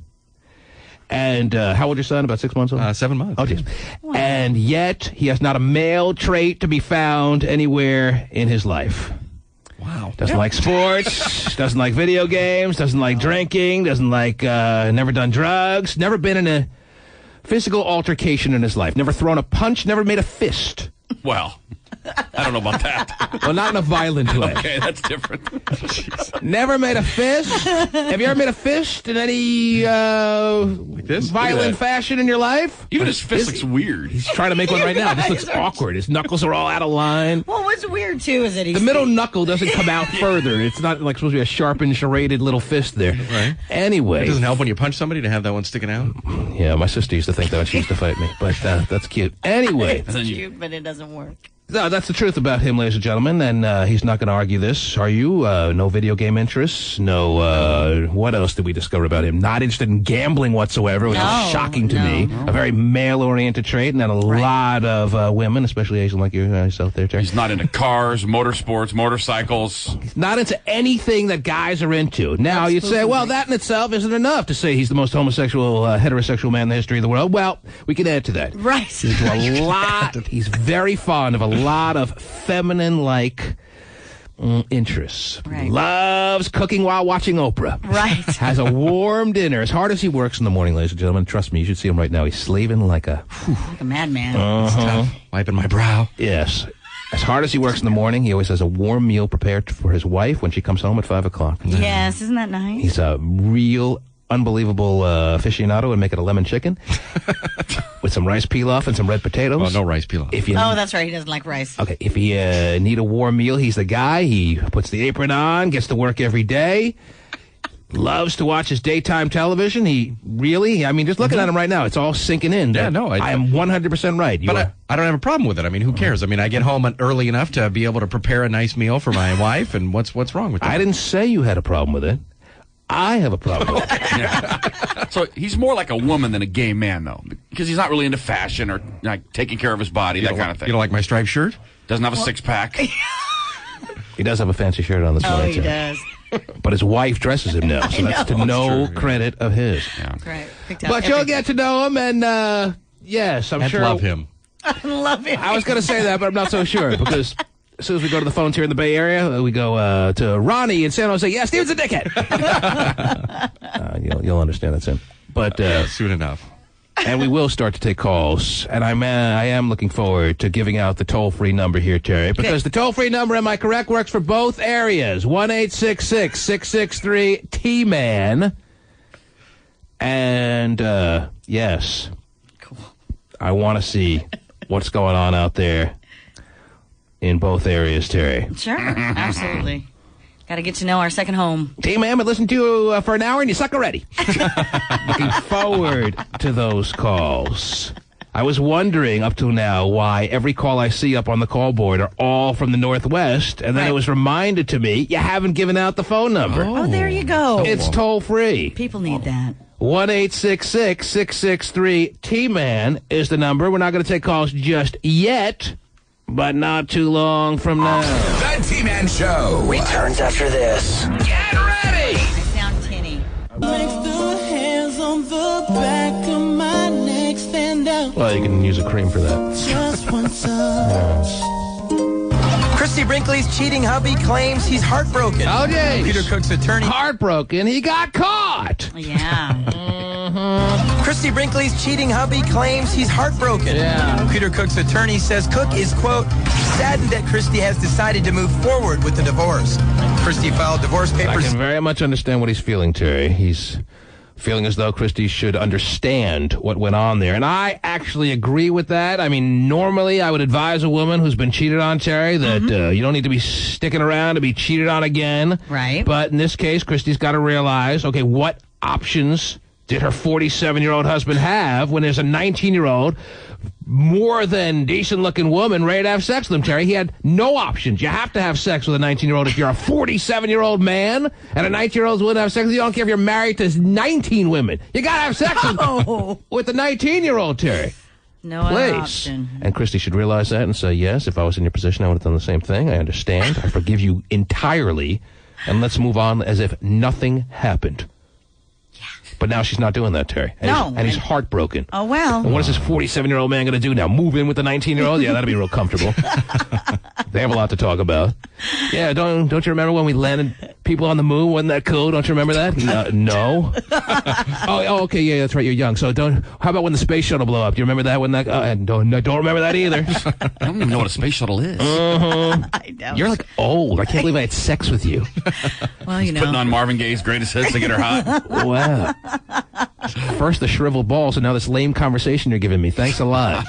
And how old is your son? About 6 months old? 7 months. Oh, geez. Wow. And yet, he has not a male trait to be found anywhere in his life. Wow. Doesn't like sports, doesn't like video games, doesn't like drinking, doesn't like, never done drugs, never been in a physical altercation in his life, never thrown a punch, never made a fist. Well, I don't know about that. Well, not in a violent way. Okay, that's different. Never made a fist? Have you ever made a fist in any violent fashion in your life? Even his fist looks weird. He's trying to make one right now. This looks awkward. His knuckles are all out of line. Well, what's weird, too, is that The middle knuckle doesn't come out further. It's not like supposed to be a sharpened, serrated little fist there. Right. Anyway. It doesn't help when you punch somebody to have that one sticking out. Yeah, my sister used to think that when she used to fight me. But that's cute. Anyway. It's cute, but it doesn't work. No, that's the truth about him, ladies and gentlemen, and he's not going to argue this. Are you? No video game interests? No, what else did we discover about him? Not interested in gambling whatsoever, which is shocking to me. A very male-oriented trait, and then a lot of women, especially Asian like yourself there, Terry. He's not into cars, motorsports, motorcycles. He's not into anything that guys are into. Now, you'd say, well, that in itself isn't enough to say he's the most homosexual, heterosexual man in the history of the world. Well, we can add to that. Right. He's into a lot. He's very fond of a lot of feminine-like interests. Right. Loves cooking while watching Oprah. Right. Has a warm dinner. As hard as he works in the morning, ladies and gentlemen, trust me, you should see him right now. He's slaving like a... Like a madman. It's tough. Wiping my brow. Yes. As hard as he works in the morning, he always has a warm meal prepared for his wife when she comes home at 5 o'clock. Yes, isn't that nice? He's a real... unbelievable aficionado and make it a lemon chicken with some rice pilaf and some red potatoes. Oh, no rice pilaf. That's right. He doesn't like rice. Okay, if you need a warm meal, he's the guy. He puts the apron on, gets to work every day, loves to watch his daytime television. Just looking at him right now, it's all sinking in. Yeah, no, I am 100% right. But I don't have a problem with it. I mean, who cares? I mean, I get home early enough to be able to prepare a nice meal for my wife, and what's wrong with that? I didn't say you had a problem with it. I have a problem with it. Yeah. So he's more like a woman than a gay man, though, because he's not really into fashion or like taking care of his body, that kind of thing. You don't like my striped shirt? Doesn't have a six-pack. He does have a fancy shirt on this morning. Oh, he does. But his wife dresses him now, so that's to no credit of his. Yeah. Right. But you'll get to know him, and yes, I'm sure. Love him. I love him. I was going to say that, but I'm not so sure because as soon as we go to the phones here in the Bay Area, we go to Ronnie in San Jose. Yeah, Steven's a dickhead. You'll understand that soon. But soon enough. And we will start to take calls. And I am looking forward to giving out the toll-free number here, Terry, because the toll-free number, am I correct, works for both areas. 1-866-663-T-MAN. And, yes, Cool. I want to see what's going on out there in both areas, Terry. Sure. Absolutely. Got to get to know our second home. T-Man, but listen to you for an hour and you suck already. Looking forward to those calls. I was wondering up to now why every call I see up on the call board are all from the Northwest, and then it was reminded to me, you haven't given out the phone number. Oh, there you go. It's toll-free. People need that. 1-866-663-T-MAN is the number. We're not going to take calls just yet, but not too long from now. The T-Man Show returns after this. Get ready! I sound tinny. Hands on the back of my neck, stand out. Well, you can use a cream for that. Just one touch. Christy Brinkley's cheating hubby claims he's heartbroken. Oh, Jay. Peter Cook's attorney. Heartbroken. He got caught. Yeah. Christy Brinkley's cheating hubby claims he's heartbroken. Yeah. Peter Cook's attorney says Cook is, quote, saddened that Christy has decided to move forward with the divorce. Christy filed divorce I papers. can very much understand what he's feeling, Terry. He's feeling as though Christy should understand what went on there. And I actually agree with that. I mean, normally I would advise a woman who's been cheated on, Terry, that you don't need to be sticking around to be cheated on again. Right. But in this case, Christy's got to realize, okay, what options did her 47-year-old husband have when there's a 19-year-old, more than decent-looking woman ready to have sex with him, Terry? He had no options. You have to have sex with a 19-year-old if you're a 47-year-old man, and a 19-year-old would have sex with you. I don't care if you're married to 19 women. You got to have sex with the 19-year-old, Terry. No other option. And Christy should realize that and say, yes, if I was in your position, I would have done the same thing. I understand. I forgive you entirely. And let's move on as if nothing happened. But now she's not doing that, Terry. And he's heartbroken. Oh, well. And what is this 47-year-old man going to do now? Move in with the 19-year-old? Yeah, that'll be real comfortable. They have a lot to talk about. Yeah, don't you remember when we landed people on the moon? Wasn't that cool? Don't you remember that? No. Oh, okay, yeah, that's right. You're young. So how about when the space shuttle blew up? Do you remember that? Don't remember that either. I don't even know what a space shuttle is. I know. You're like old. I can't believe I had sex with you. Well, you know. Putting on Marvin Gaye's greatest hits to get her hot. Wow. First the shriveled balls, and now this lame conversation you're giving me. Thanks a lot.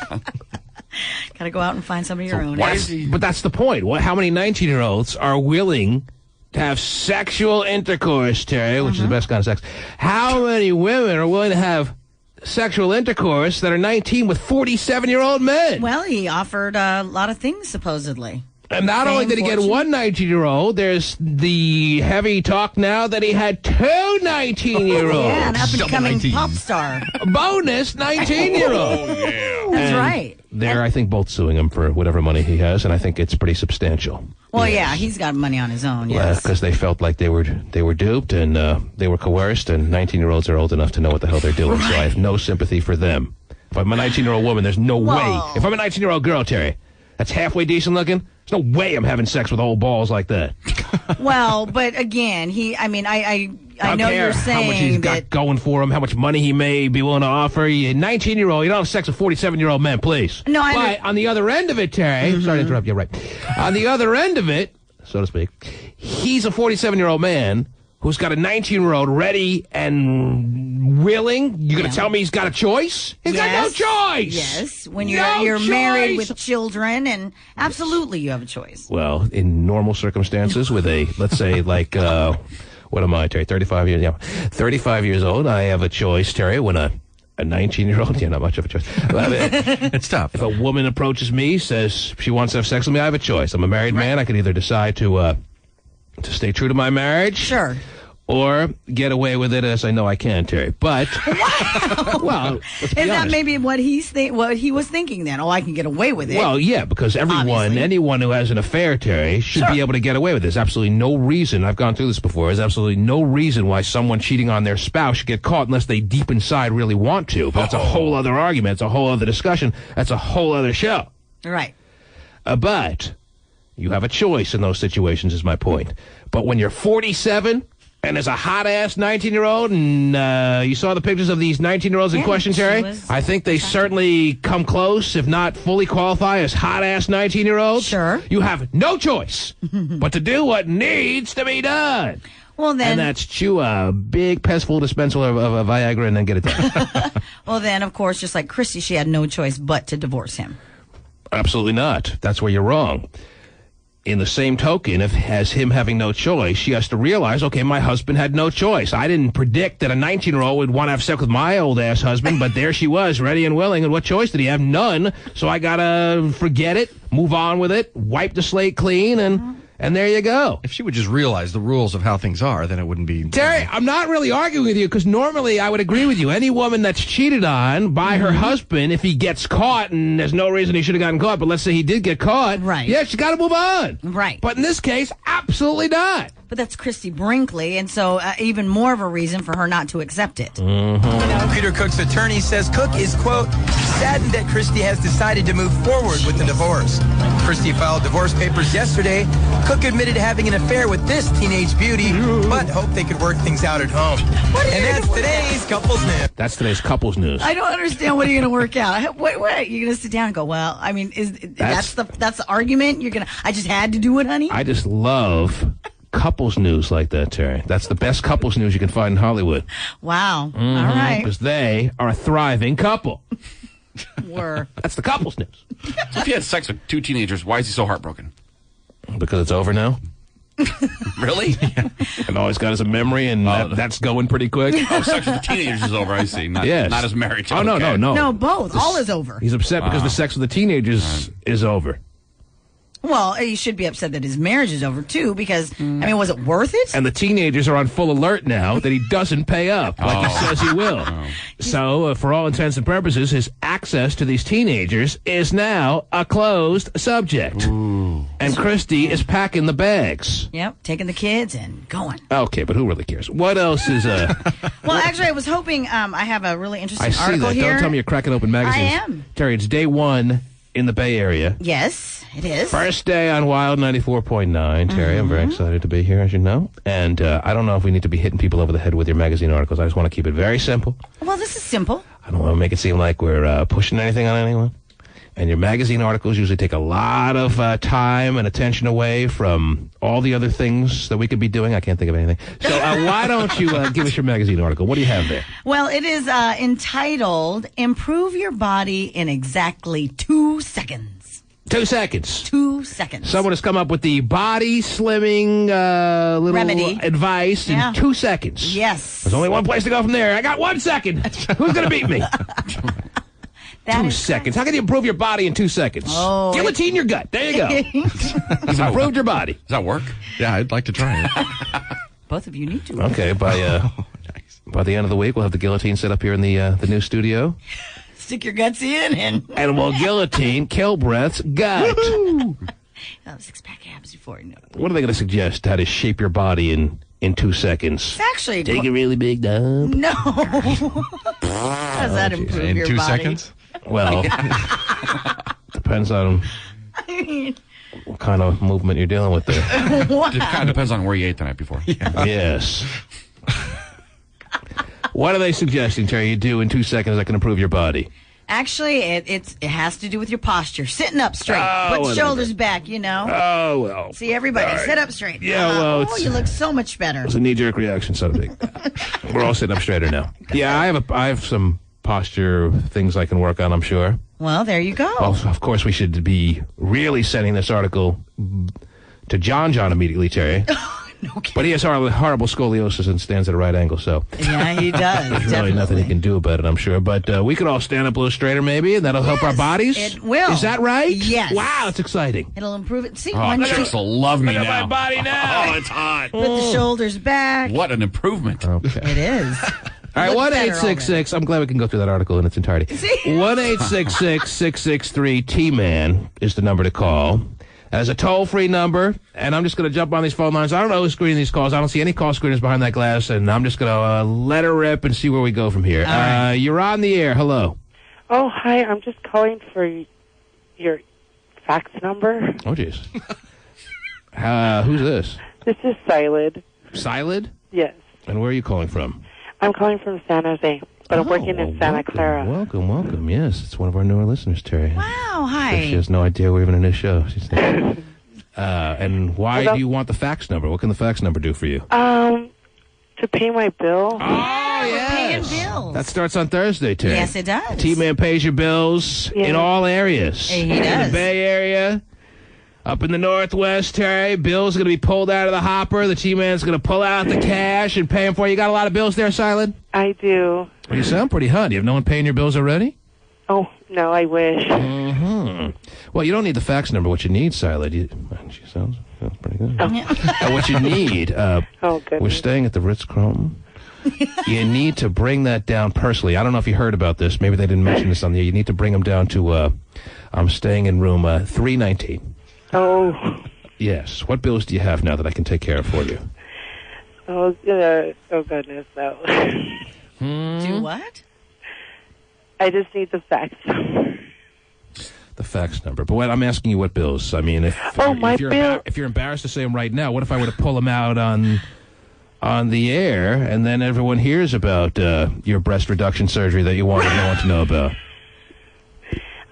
Gotta go out and find somebody of your own. But that's the point. How many 19-year-olds are willing to have sexual intercourse, Terry, which is the best kind of sex? How many women are willing to have sexual intercourse that are 19 with 47-year-old men? Well, he offered a lot of things, supposedly. And not only did he get one 19-year-old, there's the heavy talk now that he had two 19-year-olds. Yeah, an up-and-coming pop star. Bonus 19-year-old. Yeah. That's right. They're, I think, both suing him for whatever money he has, and I think it's pretty substantial. Well, yeah, he's got money on his own, yes. Because they felt like they were duped and they were coerced, and 19-year-olds are old enough to know what the hell they're doing, so I have no sympathy for them. If I'm a 19-year-old woman, there's no way. If I'm a 19-year-old girl, Terry, that's halfway decent looking, there's no way I'm having sex with old balls like that. Well, but again, I know you're saying how much he's got going for him, how much money he may be willing to offer. You 19-year-old, you don't have sex with 47-year-old men, please. No, But on the other end of it, Terry, sorry to interrupt you, right. On the other end of it, so to speak, he's a 47-year-old man who's got a 19-year-old ready and willing. You're going to tell me he's got a choice? He's got no choice. Yes, when you're married with children, and absolutely you have a choice. Well, in normal circumstances with a, let's say, like, what am I, Terry, 35 years? Yeah, 35 years old, I have a choice, Terry, when a 19-year-old, not much of a choice. It's tough. If a woman approaches me, says she wants to have sex with me, I have a choice. I'm a married man. I can either decide to stay true to my marriage. Sure. Or get away with it as I know I can, Terry. But, well, let's be Is that honest. maybe what he was thinking then? Oh, I can get away with it. Well, yeah, because anyone who has an affair, Terry, should be able to get away with this. Absolutely no reason, I've gone through this before, there's absolutely no reason why someone cheating on their spouse should get caught unless they deep inside really want to. But that's a whole other argument. It's a whole other discussion. That's a whole other show. Right. But you have a choice in those situations, is my point. But when you're 47... and there's a hot-ass 19-year-old, and you saw the pictures of these 19-year-olds in question, Terry? I think they certainly come close, if not fully qualify as hot-ass 19-year-olds. Sure. You have no choice but to do what needs to be done. Well, then... And that's chew a big pestful dispensal of Viagra and then get it done. Well, then, of course, just like Christy, she had no choice but to divorce him. Absolutely not. That's where you're wrong. In the same token, as him having no choice, she has to realize, okay, my husband had no choice. I didn't predict that a 19-year-old would want to have sex with my old-ass husband, but there she was, ready and willing, and what choice did he have? None. So I gotta forget it, move on with it, wipe the slate clean, and there you go. If she would just realize the rules of how things are, then it wouldn't be... Terry, I'm not really arguing with you, because normally I would agree with you. Any woman that's cheated on by her husband, if he gets caught, and there's no reason he should have gotten caught, but let's say he did get caught, right? Yeah, she's got to move on. Right. But in this case, absolutely not. But that's Christy Brinkley, and so even more of a reason for her not to accept it. Peter Cook's attorney says Cook is, quote, saddened that Christy has decided to move forward with the divorce. Christy filed divorce papers yesterday. Cook admitted having an affair with this teenage beauty, but hoped they could work things out at home. And that's today's couples news. That's today's couples news. I don't understand. What are you going to work out? What? You're going to sit down and go, well, I mean, that's the argument? You're going to, I just had to do it, honey? I just love couples news like that, Terry. That's the best couples news you can find in Hollywood. Wow. All right. Because they are a thriving couple. That's the couples news. So if he had sex with two teenagers, why is he so heartbroken? Because it's over now? Really? And all he's got is a memory, and that's going pretty quick. Oh, sex with the teenagers is over, I see. Not his marriage. Oh, no. No, both. All is over. He's upset because the sex with the teenagers is over. Well, he should be upset that his marriage is over, too, because, was it worth it? And the teenagers are on full alert now that he doesn't pay up like he says he will. So, for all intents and purposes, his access to these teenagers is now a closed subject. Ooh. And Christy is packing the bags. Yep, taking the kids and going. Okay, but who really cares? What else is... Well, actually, I was hoping I have a really interesting I see article that. here. Don't tell me you're cracking open magazines. I am. Terry, it's day one in the Bay Area. Yes, it is. First day on Wild 94.9. Terry, I'm very excited to be here, as you know. And I don't know if we need to be hitting people over the head with your magazine articles. I just want to keep it very simple. Well, this is simple. I don't want to make it seem like we're pushing anything on anyone. And your magazine articles usually take a lot of time and attention away from all the other things that we could be doing. I can't think of anything. So why don't you give us your magazine article? What do you have there? Well, it is entitled, Improve Your Body in Exactly 2 Seconds. 2 seconds. 2 seconds. Someone has come up with the body slimming little remedy advice in 2 seconds. Yes. There's only one place to go from there. I got 1 second. Who's going to beat me? 2 seconds. How can you improve your body in 2 seconds? Oh, Guillotine your gut. There you go. You've improved your body. Does that work? Yeah, I'd like to try it. Both of you need to. Okay, by the end of the week, we'll have the guillotine set up here in the new studio. Stick your guts in and we'll guillotine Kilbreath's gut. 6-pack abs before you know it. What are they going to suggest? How to shape your body in 2 seconds? It's actually take a really big dump. No. How does that improve in your 2 body? seconds? Well, depends on what kind of movement you're dealing with there. Wow. It kind of depends on where you ate the night before. Yes. What are they suggesting, Terry, you do in 2 seconds that can improve your body? Actually, it has to do with your posture. Sitting up straight. Put the shoulders back, Oh, well. See, everybody, All right. sit up straight. Yeah, well, you look so much better. It's a knee-jerk reaction, so to speak. We're all sitting up straighter now. Yeah, I have some posture things I can work on, I'm sure. Well, there you go. Well, of course, we should be really sending this article to John immediately, Terry. No kidding. But he has horrible scoliosis and stands at a right angle, so Yeah, he does. there's really nothing he can do about it, I'm sure. But we could all stand up a little straighter, maybe, and that'll help our bodies. It will. Is that right? Yes. Wow, it's exciting. It'll improve it. See, Oh, one chicks will love me Look now. at my body now. Oh, it's hot. put the shoulders back. What an improvement. Okay. It is. All right, Looks better 1-866. I'm glad we can go through that article in its entirety. 1-866-663-T-MAN is the number to call. As a toll-free number, and I'm just going to jump on these phone lines. I don't know who's screening these calls. I don't see any call screeners behind that glass, and I'm just going to let her rip and see where we go from here. right. You're on the air. Hello. Oh, hi. I'm just calling for your fax number. Oh, jeez. Who's this? This is Silid. Silid? Yes. And where are you calling from? I'm calling from San Jose, but I'm working in Santa Clara. Welcome. Yes, it's one of our newer listeners, Terry. Wow, hi. She has no idea we're even a new show. She's and why do you want the fax number? What can the fax number do for you? To pay my bill. We're paying bills. That starts on Thursday, Terry. Yes, it does. T-Man pays your bills in all areas. He In does. the Bay Area, up in the Northwest, Terry, bills going to be pulled out of the hopper. The T-Man's going to pull out the cash and pay them for you. You got a lot of bills there, Silent? I do. Well, you sound pretty hot. Do you have no one paying your bills already? Oh, no, I wish. Mm-hmm. Well, you don't need the fax number. What you need, Silent, she sounds pretty good. What you need, goodness. we're staying at the Ritz-Carlton. You need to bring that down personally. I don't know if you heard about this. Maybe they didn't mention this on the air. You need to bring them down to, I'm staying in room 319. Oh. Yes. What bills do you have now that I can take care of for you? Oh, goodness, no. Do what? I just need the fax number. The fax number. But I'm asking you what bills. I mean, if you're embarrassed to say them right now, what if I were to pull them out on the air and then everyone hears about your breast reduction surgery that you wanted no one to know about?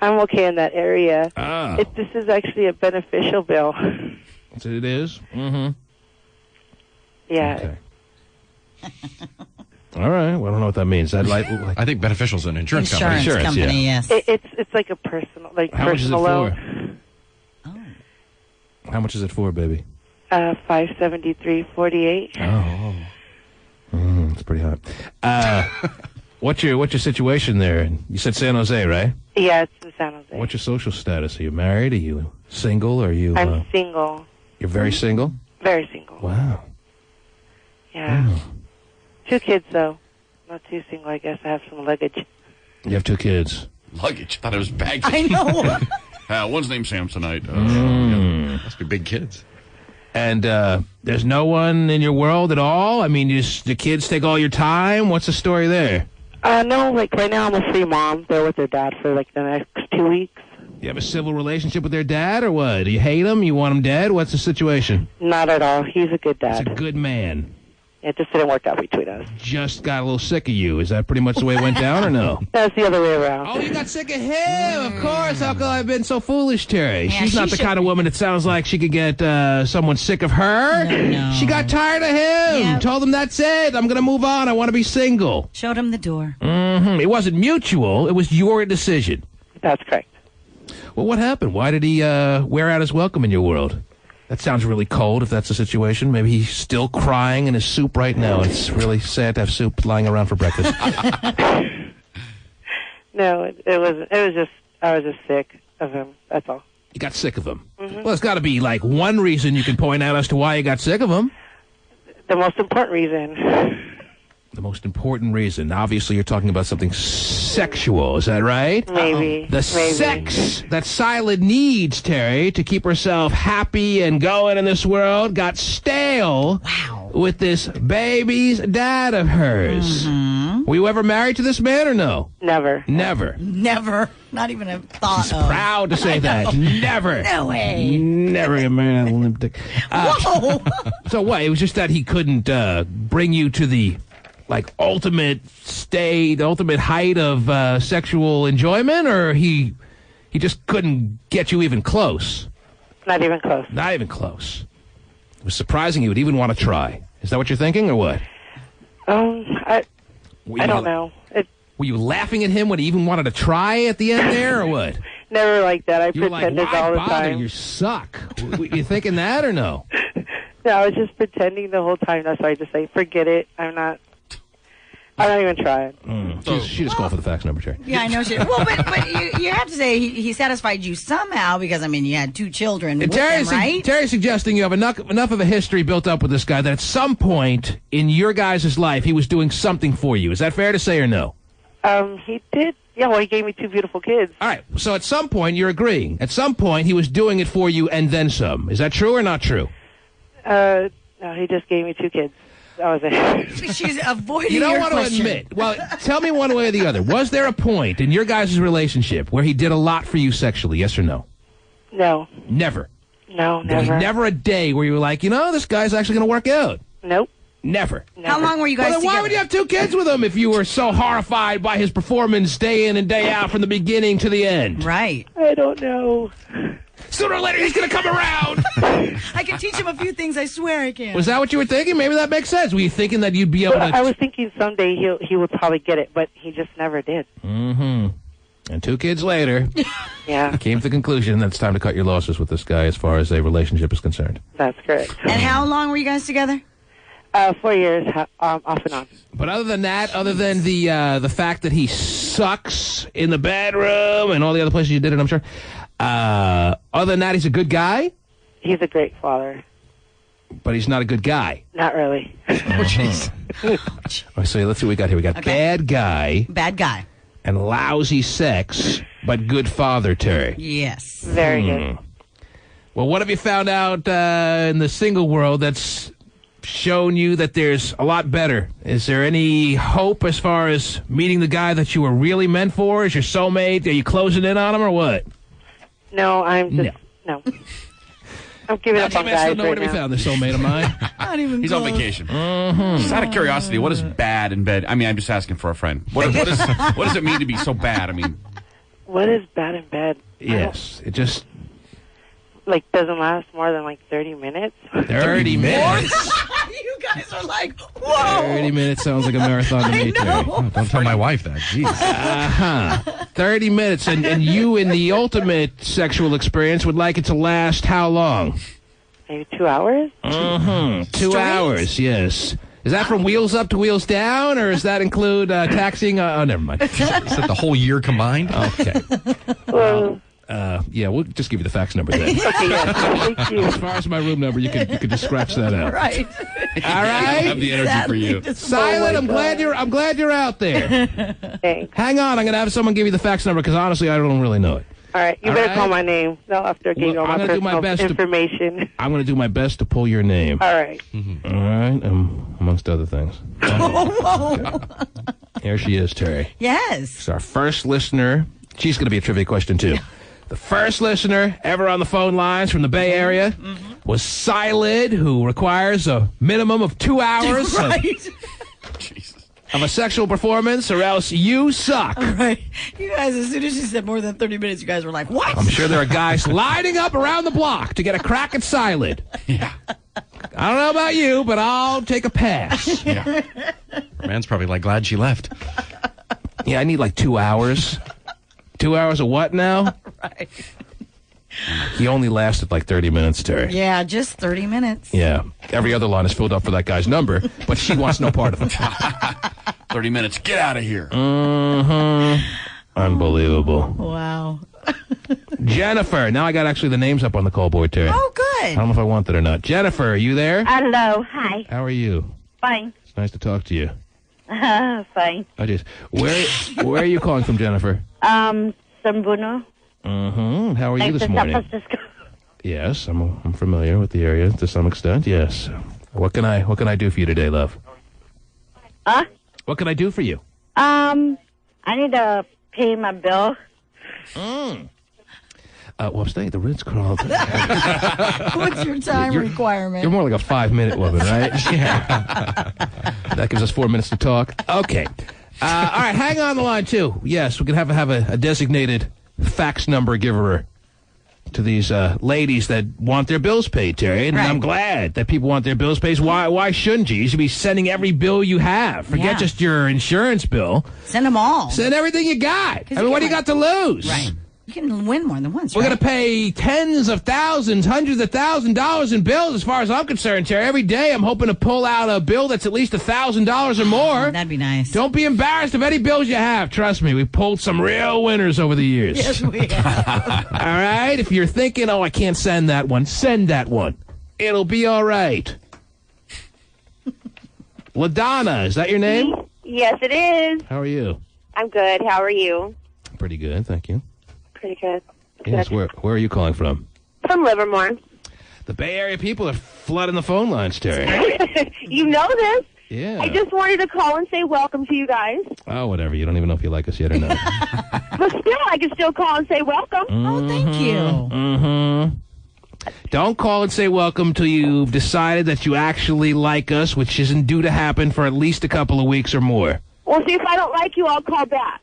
I'm okay in that area. This is actually a beneficial bill. It is? Mm-hmm. Yeah. Okay. All right. Well, I don't know what that means. I think beneficial's an insurance company. Insurance company, yeah. yes. It's like a personal, How much is it personal for? loan. How much is it for, baby? 5'73", 48. That's pretty hot. What's your situation there? You said San Jose, right? Yeah, it's in San Jose. What's your social status? Are you married? Are you single? Are you? I'm single. You're very single? Very single. Wow. Yeah. 2 kids, though. Not too single, I guess. I have some luggage. You have 2 kids. Luggage. Thought it was baggage. I know. One's named Samsonite. Must be big kids. And there's no one in your world at all? I mean, the kids take all your time? What's the story there? No, like right now I'm a free mom. They're with their dad for like the next 2 weeks. You have a civil relationship with their dad or what? Do you hate him? You want him dead? What's the situation? Not at all. He's a good dad. He's a good man. It just didn't work out between us. Just got a little sick of you. Is that pretty much the way it went down or no? That's the other way around. Oh, you got sick of him. Of course. How come I've been so foolish, Terry? Yeah, She's not the kind of woman that sounds like she could get someone sick of her. No. She got tired of him. Yep. Told him that's it. I'm going to move on. I want to be single. Showed him the door. It wasn't mutual. It was your decision. That's correct. Well, what happened? Why did he wear out his welcome in your world? That sounds really cold if that's the situation. Maybe he's still crying in his soup right now. It's really sad to have soup lying around for breakfast. No, it wasn't. It was just, I was just sick of him. That's all. You got sick of him. Well, there's got to be like one reason you can point out as to why you got sick of him. The most important reason. The most important reason. Obviously, you're talking about something sexual. Is that right? Maybe. The sex that Sila needs, Terry, to keep herself happy and going in this world got stale with this baby's dad of hers. Were you ever married to this man or no? Never. Never. Never. Not even a thought She's of. proud to say that. Never. No way. Never get married to a limp dick. Whoa. So what? It was just that he couldn't bring you to the ultimate state, ultimate height of sexual enjoyment, or he just couldn't get you even close? Not even close. Not even close. It was surprising he would even want to try. Is that what you're thinking, or what? I don't know. Were you laughing at him when he even wanted to try at the end there, or what? Never like that. I You were like, pretended why all the bother? time. You suck. Were you thinking that or no? No, I was just pretending the whole time. That's why I just say, forget it. I don't even try it. She just called for the fax number, Terry. Yeah, I know. Well, but you have to say he satisfied you somehow because, I mean, you had 2 children with him, right? Terry's suggesting you have enough of a history built up with this guy that at some point in your guys' life he was doing something for you. Is that fair to say or no? He did. Yeah, well, he gave me 2 beautiful kids. All right, so at some point you're agreeing. At some point he was doing it for you and then some. Is that true or not true? No, he just gave me 2 kids. That was it. She's avoiding You don't your want question. to admit. Well, tell me one way or the other. Was there a point in your guys' relationship where he did a lot for you sexually, yes or no? No. Never. No, There was never. never a day where you were like, this guy's actually going to work out. Nope. Never. How long were you guys Well, then why together? would you have 2 kids with him if you were so horrified by his performance day in and day out from the beginning to the end? Right. I don't know. Sooner or later, he's going to come around. I can teach him a few things. I swear I can. Was that what you were thinking? Maybe that makes sense. Were you thinking that you'd be able But to... I was thinking someday he would probably get it, but he just never did. Mm-hmm. And 2 kids later, Yeah, came to the conclusion that it's time to cut your losses with this guy as far as a relationship is concerned. that's correct. And how long were you guys together? 4 years, off and on. But other than that, other than the fact that he sucks in the bedroom and all the other places you did it, I'm sure, other than that, he's a good guy, He's a great father. but he's not a good guy. Not really. Oh, jeez. So let's see what we got here. We got bad guy Bad guy. and lousy sex, but good father, Terry. Yes. Very good. Well, what have you found out in the single world that's shown you that there's a lot better? Is there any hope as far as meeting the guy that you were really meant for? Is your soulmate? Are you closing in on him or what? No, I'm just no. I'm giving up on guys nowhere right to be now. found. The soulmate of mine. Not even He's on close. vacation. Just out of curiosity, what is bad in bed? I mean, I'm just asking for a friend. What does it mean to be so bad? I mean, What is bad in bed? Yes, it just Doesn't last more than 30 minutes. 30 minutes. You guys are like, whoa. 30 minutes sounds like a marathon to me, Terry. Oh, don't tell my wife that. Jeez. 30 minutes, and you in the ultimate sexual experience would like it to last how long? Maybe 2 hours? Mm-hmm. 2 hours, yes. Is that from Wheels Up to Wheels Down, or does that include taxiing? Oh, never mind. Is that the whole year combined? Okay. Well, Yeah, we'll just give you the fax number then. okay, yeah. Thank you. As far as my room number, you could just scratch that out. Right. All I right. have the energy for you. Silent, I'm glad you're out there. Thanks. Hang on, I'm gonna have someone give you the fax number because honestly, I don't really know it. All right, you All better right. call my name. No, after I gave you all I'm my gonna do my personal best to- information. I'm gonna do my best to pull your name. All right. All right, amongst other things. Here she is, Terry. Yes. It's our first listener. She's going to be a trivia question, too. The first listener ever on the phone lines from the Bay Area was Silid, who requires a minimum of 2 hours of a sexual performance, or else you suck. Right. You guys, as soon as she said more than 30 minutes, you guys were like, what? I'm sure there are guys lining up around the block to get a crack at Silid. Yeah. I don't know about you, but I'll take a pass. Yeah. Her man's probably like glad she left. Yeah, I need like 2 hours. 2 hours of what now? Right. He only lasted like 30 minutes, Terry. Yeah, just 30 minutes. Yeah. Every other line is filled up for that guy's number, but she wants no part of it. 30 minutes. Get out of here. Mm-hmm. Unbelievable. Wow. Jennifer. Now I got actually the names up on the call board, Terry. Oh, I good. don't know if I want that or not. Jennifer, are you there? Hello, hi. How are you? Fine. It's nice to talk to you. Fine. Where are you calling from, Jennifer? San Bruno. Mm-hmm. How are you Next this to San morning? Francisco. Yes, I'm familiar with the area to some extent. Yes. What can I do for you today, love? Huh? What can I do for you? I need to pay my bill. Well, I'm staying at the Ritz-Carlton. What's your time requirement? You're more like a 5-minute woman, right? Yeah. That gives us 4 minutes to talk. Okay. All right, hang on the line, too. Yes, we can have a designated fax number giver to these ladies that want their bills paid, Terry. And Right. I'm glad that people want their bills paid. Why shouldn't you? You should be sending every bill you have. Forget Yeah. just your insurance bill. Send them all. Send everything you got. I mean, you what do you can- got to lose? Right. You can win more than once, We're right? going to pay tens of thousands, hundreds of $1,000s in bills as far as I'm concerned, Terry. Every day I'm hoping to pull out a bill that's at least $1,000 or more. That'd be nice. Don't be embarrassed of any bills you have. Trust me, we've pulled some real winners over the years. Yes, we have. All right? If you're thinking, oh, I can't send that one, send that one. It'll be all right. LaDonna, is that your name? Yes, it is. How are you? I'm good. How are you? Pretty good, thank you. Pretty good. Yes, where are you calling from? From Livermore. The Bay Area people are flooding the phone lines, Terry. You know this. Yeah. I just wanted to call and say welcome to you guys. Oh, whatever. You don't even know if you like us yet or not. But still, I can still call and say welcome. Oh, thank you. Mm-hmm. Don't call and say welcome till you've decided that you actually like us, which isn't due to happen for at least a couple of weeks or more. Well, see, if I don't like you, I'll call back.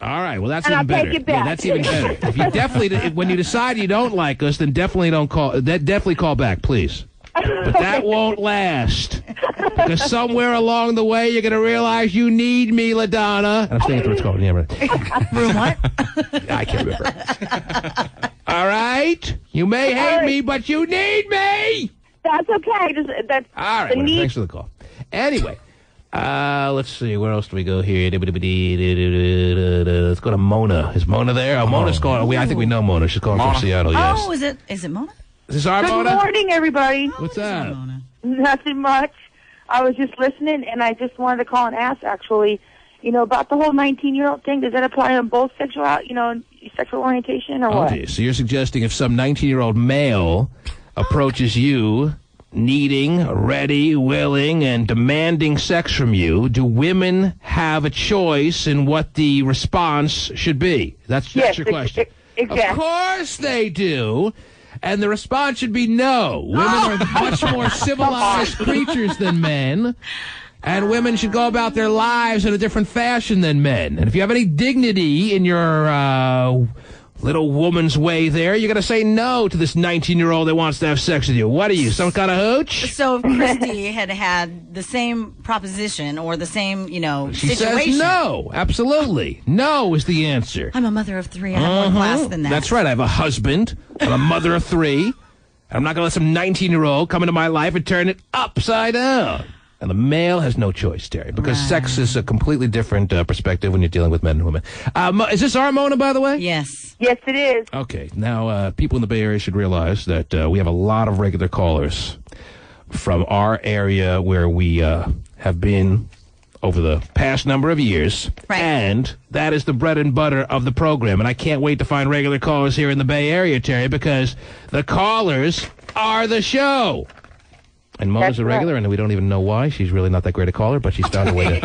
All right. Well, that's And even I'll better. take it back. Yeah, that's even better. If you definitely, when you decide you don't like us, then definitely don't call. Definitely call back, please. But that won't last. Because somewhere along the way, you're going to realize you need me, LaDonna. And I'm staying at the Ritz-Carlton. Yeah, right. Room what? I can't remember. All right? You may hate me, but you need me! That's okay. That's All right, the well, need. thanks for the call. Anyway, let's see. Where else do we go here? Let's go to Mona. Is Mona there? Oh, Mona's calling. I think we know Mona. She's calling from Seattle, yes. Oh, is it Mona? Is this our Good Mona? morning, everybody. What's up? Nothing much. I was just listening, and I just wanted to call and ask, actually, about the whole 19-year-old thing. Does that apply on both sexual orientation or what? Okay, so you're suggesting if some 19-year-old male approaches you needing, ready, willing, and demanding sex from you, do women have a choice in what the response should be? That's your question. Exactly. Of course they do. And the response should be no. Women are much more civilized creatures than men. And women should go about their lives in a different fashion than men. And if you have any dignity in your little woman's way there, you're going to say no to this 19-year-old that wants to have sex with you. What are you, some kind of hooch? So if Christy had the same proposition or the same, She situation. says no. Absolutely. No is the answer. I'm a mother of 3. I have more class than that. That's right. I have a husband. I'm a mother of 3. I'm not going to let some 19-year-old come into my life and turn it upside down. And the male has no choice, Terry, because sex is a completely different perspective when you're dealing with men and women. Is this our Mona, by the way? Yes. Yes, it is. Okay. Now, people in the Bay Area should realize that we have a lot of regular callers from our area where we have been over the past number of years. Right. And that is the bread and butter of the program. And I can't wait to find regular callers here in the Bay Area, Terry, because the callers are the show. And Mona's That's a regular, and we don't even know why. She's really not that great a caller, but she's found a way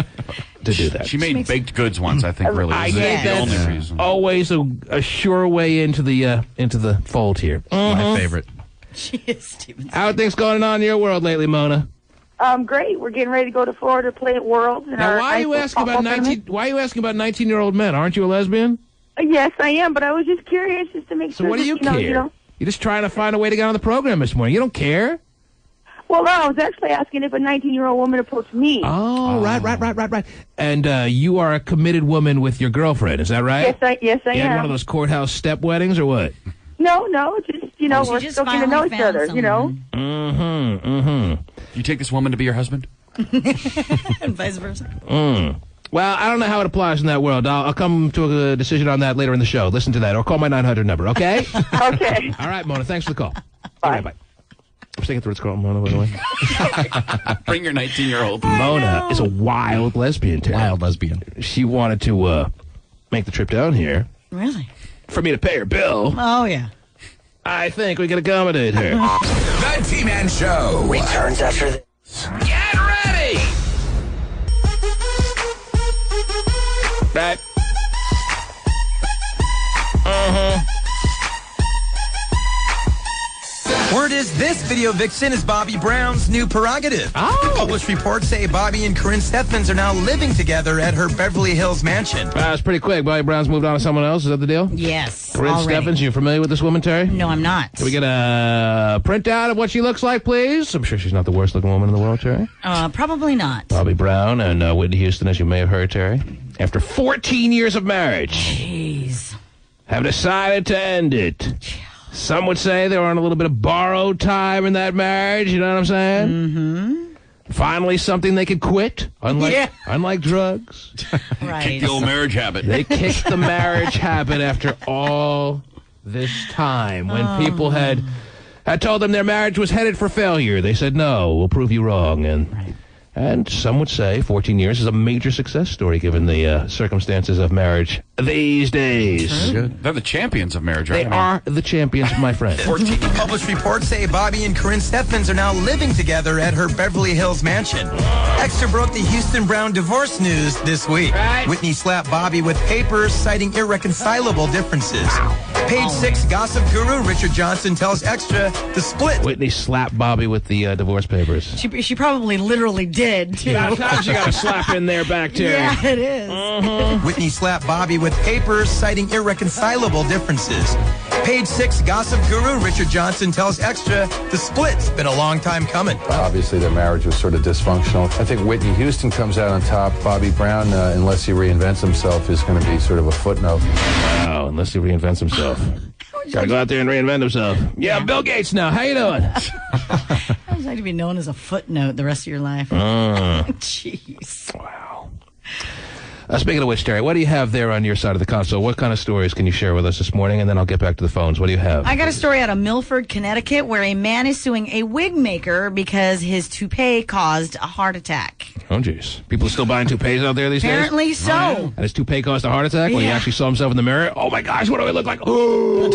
to do that. She made baked goods once, I think, really. I Is think the that's only reason. always a sure way into the fold here. My favorite. She is Stevenson. How are things going on in your world lately, Mona? Great. We're getting ready to go to Florida to play at Worlds. Now, why are you asking about 19-year-old men? Aren't you a lesbian? Yes, I am, but I was just curious just to make So sure. what do you that, care? You know, You're just trying to find a way to get on the program this morning. You don't care. well, no, I was actually asking if a 19-year-old woman approached me. Oh, right. And you are a committed woman with your girlfriend, is that right? Yes, I You had am. one of those courthouse step weddings or what? No, just we're just still getting to know finally each other. found You know. You take this woman to be your husband? And vice versa. Well, I don't know how it applies in that world. I'll come to a decision on that later in the show. Listen to that, or call my 900 number, okay? Okay. All right, Mona, thanks for the call. All right, bye. I'm sticking to Ritz-Carlton, Mona, by the way. Bring your 19-year-old. Mona is a wild lesbian, Terry. Wild lesbian. She wanted to make the trip down here Really? for me to pay her bill. Oh, yeah. I think we can accommodate her. The T-Man Show returns after this. Get ready! Right. Word is this video vixen is Bobby Brown's new prerogative. Published reports say Bobby and Corinne Steffens are now living together at her Beverly Hills mansion. It's pretty quick. Bobby Brown's moved on to someone else. Is that the deal? Yes. Corinne already. Steffens, you familiar with this woman, Terry? No, I'm not. Can we get a printout of what she looks like, please? I'm sure she's not the worst-looking woman in the world, Terry. Probably not. Bobby Brown and Whitney Houston, as you may have heard, Terry, after 14 years of marriage, Jeez. have decided to end it. Some would say they were on a little bit of borrowed time in that marriage, you know what I'm saying? Mm-hmm. Finally something they could quit, unlike drugs. Right. Kick the old marriage habit. They kicked the marriage habit after all this time. When people had told them their marriage was headed for failure, they said, no, we'll prove you wrong. And some would say 14 years is a major success story given the circumstances of marriage these days. They're the champions of marriage, right? They are the champions, my friend. 14 published reports say Bobby and Corinne Steffens are now living together at her Beverly Hills mansion. Extra broke the Houston Brown divorce news this week. Right. Whitney slapped Bobby with papers citing irreconcilable differences. Page 6 gossip guru Richard Johnson tells Extra the split. Whitney slapped Bobby with the divorce papers. She probably literally did, too. Sometimes you got to slap in there back, Terry. Yeah, it is. Whitney slapped Bobby with papers citing irreconcilable differences. Page 6 gossip guru Richard Johnson tells Extra the split's been a long time coming. Obviously, their marriage was sort of dysfunctional. I think Whitney Houston comes out on top. Bobby Brown, unless he reinvents himself, is going to be sort of a footnote. Wow, unless he reinvents himself. Gotta go out there and reinvent himself. Yeah, Bill Gates now. How you doing? How would like to be known as a footnote the rest of your life? Jeez. Wow. Speaking of which, Terry, what do you have there on your side of the console? What kind of stories can you share with us this morning? And then I'll get back to the phones. What do you have? I got a story out of Milford, Connecticut, where a man is suing a wig maker because his toupee caused a heart attack. Oh, jeez. People are still buying toupees out there these Apparently days? so. And his toupee caused a heart attack when he Yeah. actually saw himself in the mirror? Oh, my gosh, what do I look like? Oh.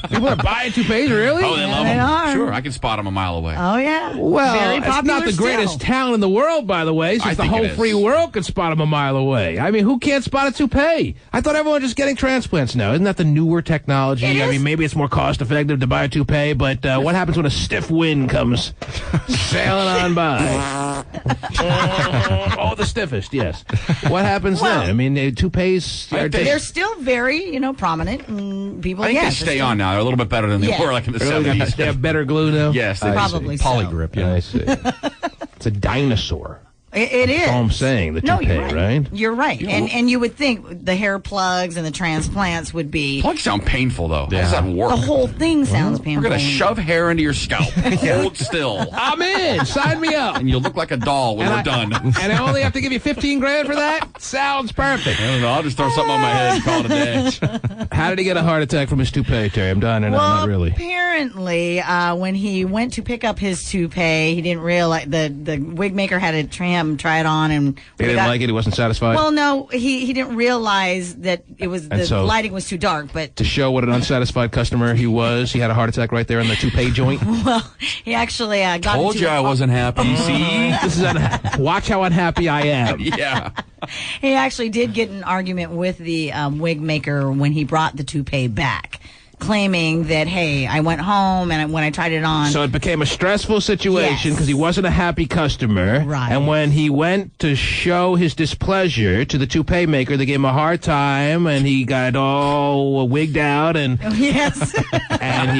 People are buying toupees, really? Oh, they love they them. are. Sure, I can spot them a mile away. Oh, yeah. Well, Very it's popular not the still. greatest talent in the world, by the way, I since the think whole it is. free world can spot him a mile away. I mean, who can't spot a toupee? I thought everyone was just getting transplants now. Isn't that the newer technology? It I is. mean, maybe it's more cost-effective to buy a toupee, but what happens when a stiff wind comes sailing on by? Oh, the stiffest, yes. What happens Well, then? I mean, toupees are They're still very, prominent, and people, I think yes, they stay on now. They're a little bit better than they Yeah. were like in the Really? 70s. They have better glue now? Yes, they Probably so. Polygrip, yeah. I see. It's a dinosaur. It is. That's all I'm saying. The toupee, you're right. right? You're right. And you would think the hair plugs and the transplants would be... Plugs sound painful, though. How does that work? The whole thing sounds We're painful. going to shove hair into your scalp. Hold still. I'm in. Sign me up. And you'll look like a doll when we're done. And I only have to give you $15,000 for that? Sounds perfect. I don't know. I'll just throw something on my head and call it a day. How did he get a heart attack from his toupee, Terry? I'm done. Well, Not really. apparently, when he went to pick up his toupee, he didn't realize the wig maker had to try it on, and He didn't like it? He wasn't satisfied? Well, no, he didn't realize that it was the lighting was too dark. But to show what an unsatisfied customer he was, he had a heart attack right there in the toupee joint. Well, he actually got. Told you I wasn't happy. See, this is watch how unhappy I am. Yeah. He actually did get an argument with the wig maker when he brought the toupee back, claiming that, hey, I went home and when I tried it on... So it became a stressful situation because he wasn't a happy customer. Right. And when he went to show his displeasure to the toupee maker, they gave him a hard time, and he got all wigged out, and yes, and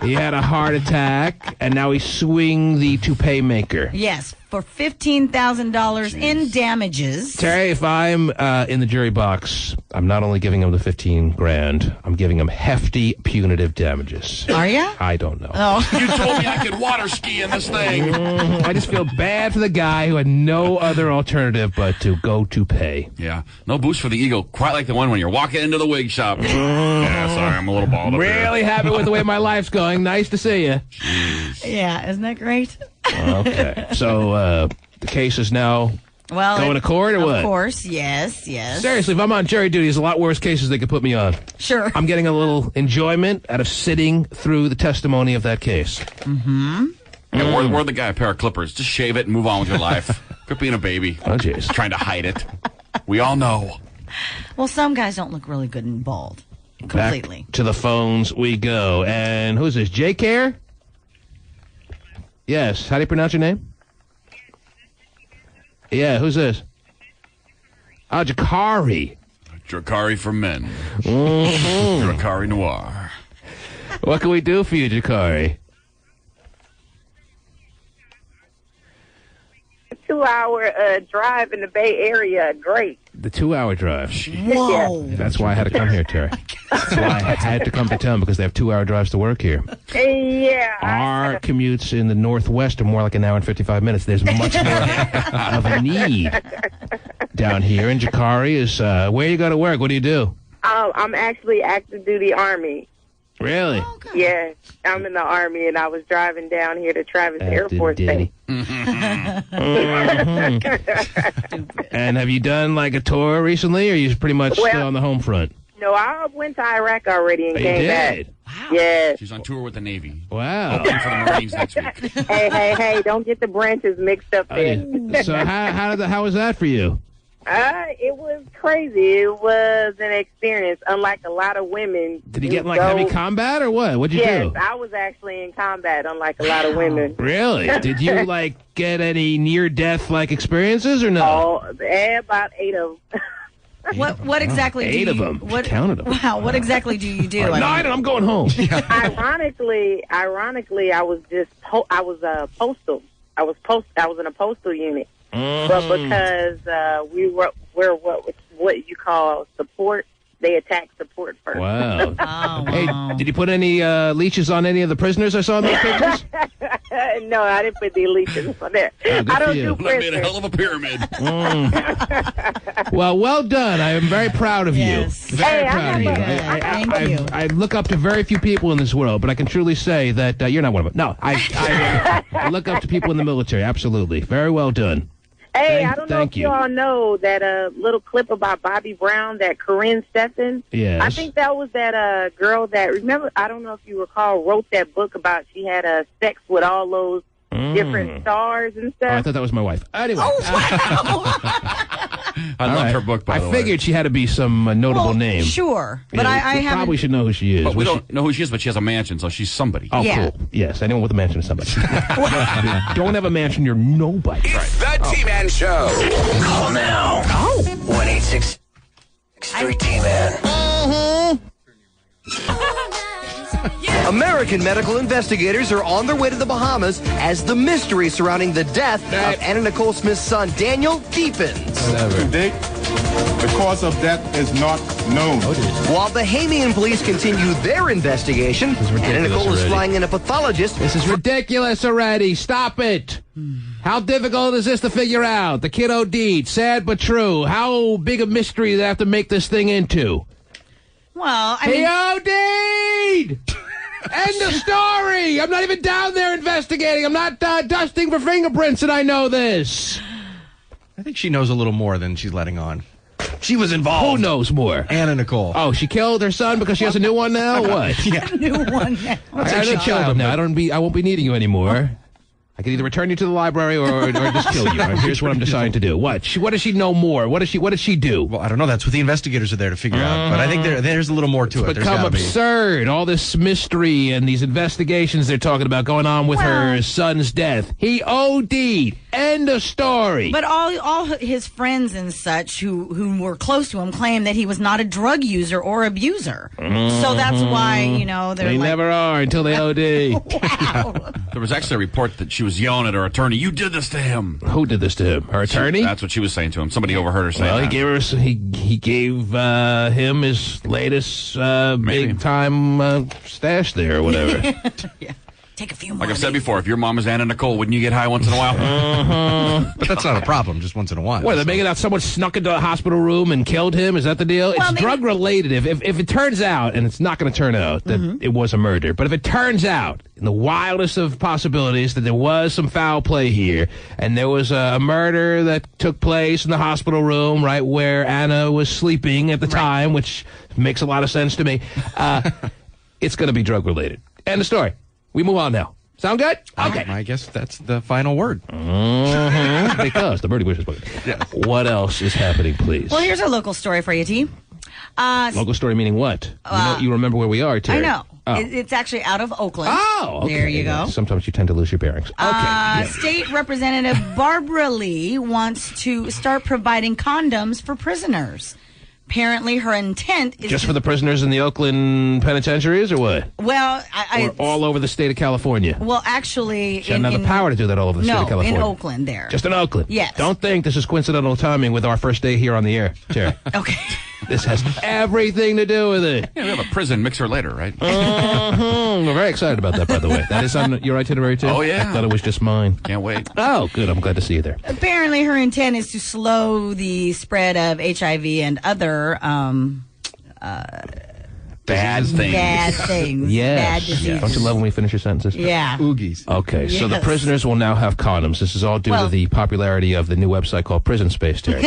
he had a heart attack, and now he's suing the toupee maker. Yes, for $15,000 in damages. Terry, if I'm in the jury box, I'm not only giving him the $15,000, I'm giving him hefty punitive damages. Are you? I don't know. Oh. You told me I could water ski in this thing. I just feel bad for the guy who had no other alternative but to go to pay. Yeah. No boost for the ego, quite like the one when you're walking into the wig shop. Yeah, sorry, I'm a little balled up Really here. happy with the way my life's going. Nice to see you. Yeah, isn't that great? Okay. So the case is now going to court or what? Of course, yes. Seriously, if I'm on jury duty, there's a lot worse cases they could put me on. Sure. I'm getting a little enjoyment out of sitting through the testimony of that case. Mm-hmm. Yeah, we're the guy a pair of clippers. Just shave it and move on with your life. Quit being a baby. Oh, jeez. Trying to hide it. We all know. Well, some guys don't look really good and bald. Completely. Back to the phones we go. And who's this? J-Care? Yes. How do you pronounce your name? Yeah, who's this? Oh, Jakari. Drakari for men. Mm-hmm. Drakari Noir. What can we do for you, Jakari? A 2-hour drive in the Bay Area. Great. The 2-hour drive. Whoa. That's why I had to come here, Terry. That's why I had to come to town, because they have 2-hour drives to work here. Yeah. Our commutes in the Northwest are more like an hour and 55 minutes. There's much more of a need down here. And Jakari is, where you go to work? What do you do? I'm actually active duty Army. Really? Oh, okay. Yeah, I'm in the Army, and I was driving down here to Travis Air Force Base. And have you done like a tour recently, or are you pretty much still on the home front? No, I went to Iraq already and You came did? back. Wow. Yeah. She's on tour with the Navy. Wow. Hoping for the Marines next week. Hey, don't get the branches mixed up there. So how was that for you? It was crazy. It was an experience, unlike a lot of women. Did you get in like heavy combat or what? What'd you do? Yes, I was actually in combat, unlike a lot of women. Really? Did you like get any near-death like experiences or no? Oh, about 8 of them. What exactly do you... 8 of them. What, Counted them. Wow, what exactly do you do? 9 and I'm going home. Ironically, I was just I was postal. I was in a postal unit. But because we're what you call support, they attacked support first. Wow. Oh, Hey, did you put any leashes on any of the prisoners I saw in those pictures? No, I didn't put the leashes on there. Oh, good I don't for you. do That made a prisoners. hell of a pyramid. Well done. I am very proud of Yes. you. Very Hey, proud of you. Thank you. I look up to very few people in this world, but I can truly say that you're not one of them. No, I look up to people in the military. Absolutely. Very well done. Hey, I don't know thank if you. you all know that little clip about Bobby Brown, that Corinne Stephan. Yes. I think that was that girl that, remember, I don't know if you recall, wrote that book about she had sex with all those different stars and Oh, I stuff. thought that was my wife. Anyway. I love her book, by the way. I figured she had to be some notable Well, name. Sure, but Yeah, I we haven't... probably should know who she is. But we Was don't know who she is, but she has a mansion, so she's somebody. Oh, Yeah. cool. Yes, anyone with a mansion is somebody. Don't have a mansion, you're nobody. It's the T-Man Show. Call now. 1-866-3-T-Man. American medical investigators are on their way to the Bahamas as the mystery surrounding the death of Anna Nicole Smith's son, Daniel, deepens. To date, the cause of death is not known. While the Bahamian police continue their investigation, Anna Nicole is flying in a pathologist. This is ridiculous already. Stop it. How difficult is this to figure out? The kid OD'd. Sad but true. How big a mystery do they have to make this thing into? Well, He OD'd! End of story! I'm not even down there investigating. I'm not dusting for fingerprints, and I know this. I think she knows a little more than she's letting on. She was involved. Who knows more? Anna Nicole. Oh, she killed her son because she has a new one now? What? Yeah. New one now. I she killed him now. I won't be needing you anymore. I can either return you to the library or just kill you. Here's what I'm deciding to do. What does she know more? What does she do? Well, I don't know. That's what the investigators are there to figure out. But I think there's a little more to it. It's become absurd. All this mystery and these investigations they're talking about going on with her son's death. He OD'd. End of story. But all his friends and such who were close to him claim that he was not a drug user or abuser. So that's why, they're They like... never are until they OD. Wow. There was actually a report that she was yelling at her attorney, "You did this to him." Who did this to him? Her attorney? That's what she was saying to him. Somebody overheard her saying Well, that. he gave him his latest big time stash there or whatever. Yeah. Take a few more. Like I've said before, if your mom is Anna Nicole, wouldn't you get high once in a while? But that's not a problem, just once in a while. What, they're making out someone snuck into a hospital room and killed him? Is that the deal? Well, it's drug related. If it turns out, and it's not going to turn out, that it was a murder, but if it turns out, in the wildest of possibilities, that there was some foul play here, and there was a murder that took place in the hospital room, right where Anna was sleeping at the time, which makes a lot of sense to me, it's going to be drug related. End of story. We move on now. Sound good? Okay. I guess that's the final word. Because the birdie wishes spoken. What else is happening, please? Well, here's a local story for you, T. Local story meaning what? You remember where we are, Terry. I know. Oh. It's actually out of Oakland. Oh, okay. There you go. Sometimes you tend to lose your bearings. Okay. State Representative Barbara Lee wants to start providing condoms for prisoners. Apparently, her intent is just for the prisoners in the Oakland penitentiaries, or what? Well, or all over the state of California. Well, actually, she doesn't have the power to do that all over the state of California. in Oakland, there. Just in Oakland. Yes. Don't think this is coincidental timing with our first day here on the air, Terry. Okay. This has everything to do with it. Yeah, we have a prison mixer later, right? We're very excited about that, by the way. That is on your itinerary, too? Oh, yeah. I thought it was just mine. Can't wait. Oh, good. I'm glad to see you there. Apparently, her intent is to slow the spread of HIV and other bad things. Bad things. Yes. Bad diseases. Don't you love when we finish your sentences? Yeah. Oogies. Okay, so the Yes. prisoners will now have condoms. This is all due to the popularity of the new website called Prison Space, Terry.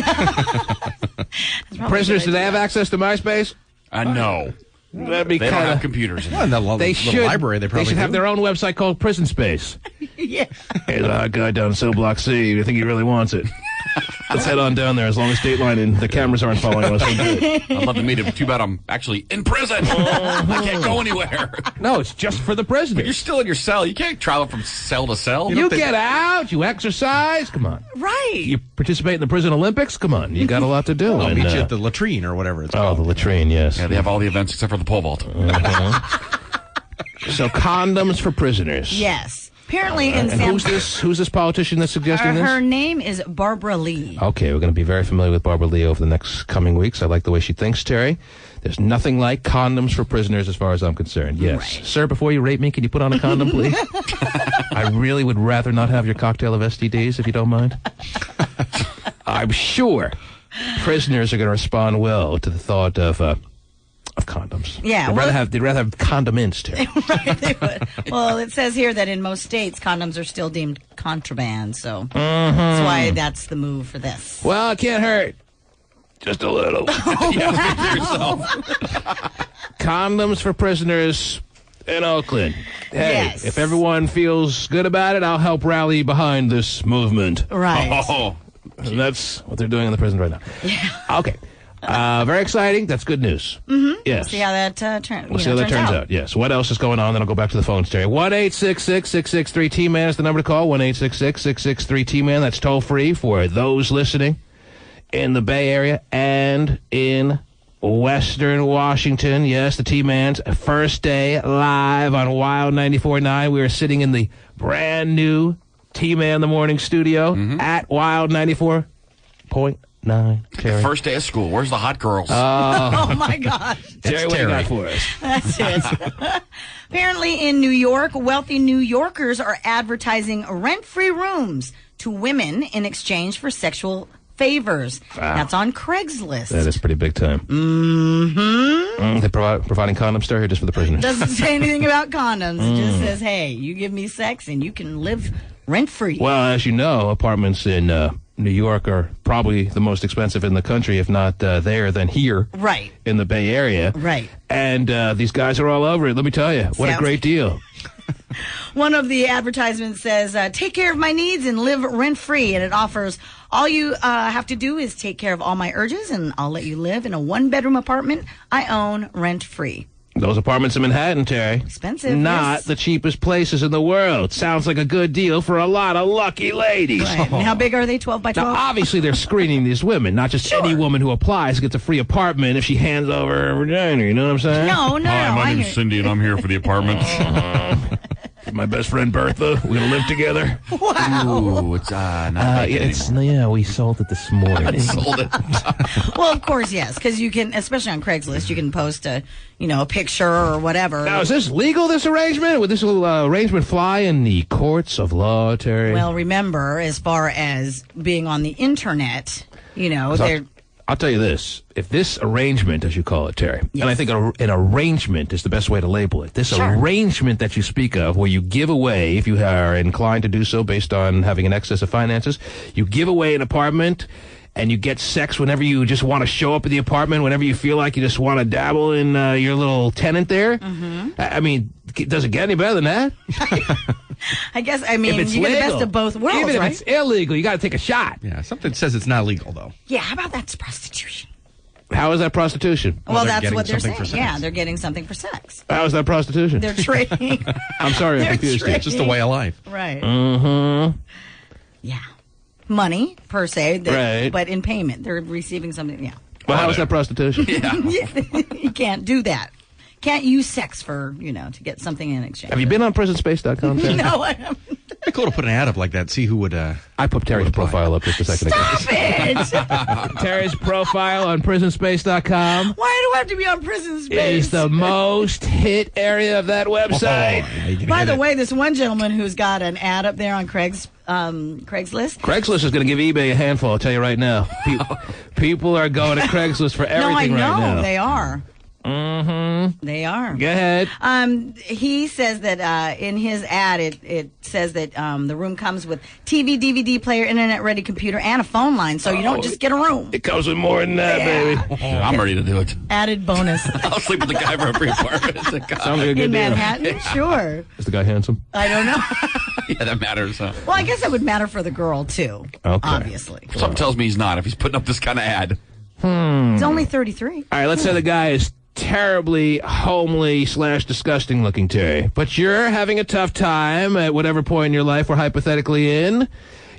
Prisoners, do they have access to MySpace? No. That'd be They don't kind have of computers. Well, in the they little should. library, they probably should have do. their own website called Prison Space. Yeah. Hey, the guy down in Cell Block C. I think he really wants it. Let's head on down there as long as Dateline and the cameras aren't following us. I'd love to meet him. Too bad I'm actually in prison. I can't go anywhere. No, it's just for the prisoners. You're still in your cell. You can't travel from cell to cell. You get out. You exercise. Come on. Right. You participate in the Prison Olympics. Come on. You got a lot to do. I'll And, meet you at the latrine or whatever it's called. the latrine, yes. Yeah, they have all the events except for the pole vault. So condoms for prisoners. Yes. Apparently, in And San who's this politician that's suggesting this? her name is Barbara Lee. Okay, we're going to be very familiar with Barbara Lee over the next coming weeks. I like the way she thinks, Terry. There's nothing like condoms for prisoners as far as I'm concerned. Yes. Right. Sir, before you rape me, can you put on a condom, please? I really would rather not have your cocktail of STDs, if you don't mind. I'm sure prisoners are going to respond well to the thought of condoms. Yeah, They'd rather have condiments, Terry. Right, they would. Well, it says here that in most states, condoms are still deemed contraband, so that's why that's the move for this. Well, it can't hurt. Just a little. Condoms for prisoners in Oakland. Hey, Yes. if everyone feels good about it, I'll help rally behind this movement. Right. Oh, And that's what they're doing in the prison right now. Yeah. Okay. Very exciting. That's good news. Mm-hmm. Yes. See how that We'll see how that turns out. Yes. What else is going on? Then I'll go back to the phones, Terry. 1-866-663-T-MAN is the number to call. 1-866-663-T-MAN. That's toll free for those listening in the Bay Area and in Western Washington. Yes, the T-Man's first day live on Wild 94.9. We are sitting in the brand new T-Man the Morning studio at Wild 94.9. Terry. First day of school. Where's the hot girls? Oh, my gosh. Terry, what do you got for us? That's it. Apparently in New York, wealthy New Yorkers are advertising rent-free rooms to women in exchange for sexual favors. Wow. That's on Craigslist. That is pretty big time. They're providing condoms there, or just for the prisoners? Doesn't say anything about condoms. It just says, hey, you give me sex and you can live rent-free. Well, as you know, apartments in New York are probably the most expensive in the country, if not there, then here. Right. In the Bay Area. Right. And these guys are all over it. Let me tell you, what a great deal. One of the advertisements says, take care of my needs and live rent-free. And it offers, all you have to do is take care of all my urges, and I'll let you live in a one-bedroom apartment I own rent-free. Those apartments in Manhattan, Terry. Expensive. Not the cheapest places in the world. Sounds like a good deal for a lot of lucky ladies. Right. And how big are they, 12 by 12? Now, obviously, they're screening these women. Not just any woman who applies gets a free apartment if she hands over her vagina. You know what I'm saying? No. Hi, my name's Cindy, and I'm here for the apartment. My best friend Bertha. We're gonna live together. Wow. Ooh, it's not we sold it this morning. sold it. Well, of course, yes, because you can, especially on Craigslist, you can post a picture or whatever. Now, is this legal, this arrangement? Would this arrangement fly in the courts of law, Terry? Well, remember, as far as being on the internet, they're... I'll tell you this. If this arrangement, as you call it, Terry, and I think an arrangement is the best way to label it. This arrangement that you speak of, where you give away, if you are inclined to do so based on having an excess of finances, you give away an apartment and you get sex whenever you just want to show up at the apartment, whenever you feel like you just want to dabble in your little tenant there. I mean, does it get any better than that? I guess, you get the best of both worlds, even right? if it's illegal, you got to take a shot. Yeah, something says it's not legal, though. Yeah, how about that's prostitution? How is that prostitution? Well, that's what they're saying. Yeah, they're getting something for sex. How is that prostitution? They're trading. I'm sorry, I'm confused. It's just a way of life. Right. Mm-hmm. Yeah. Money, per se, right. But in payment. They're receiving something, yeah. Well, how is that prostitution? You can't do that. Can't use sex for, to get something in exchange. Have you been on prisonspace.com? No, I haven't. It'd be cool to put an ad up like that, see who would... I put Terry's profile up just a second ago. Stop it! Terry's profile on prisonspace.com. Why do I have to be on Prison Space? Is the most hit area of that website. By the way, this one gentleman who's got an ad up there on Craigslist. Craigslist is going to give eBay a handful, I'll tell you right now. People are going to Craigslist for everything right now. No, I know they are. Mm-hmm. They are. Go ahead. He says that in his ad, it says that the room comes with TV, DVD player, internet-ready computer, and a phone line, so you don't just get a room. It comes with more than that, baby. I'm ready to do it. Added bonus. I'll sleep with the guy for a free apartment. Sounds like a good in deal. Manhattan? Sure. Is the guy handsome? I don't know. Yeah, that matters. Huh? Well, I guess that would matter for the girl, too. Okay. Obviously. Something tells me he's not if he's putting up this kind of ad. He's only 33. All right, let's say the guy is terribly homely / disgusting looking, Terry, but you're having a tough time at whatever point in your life we're hypothetically in.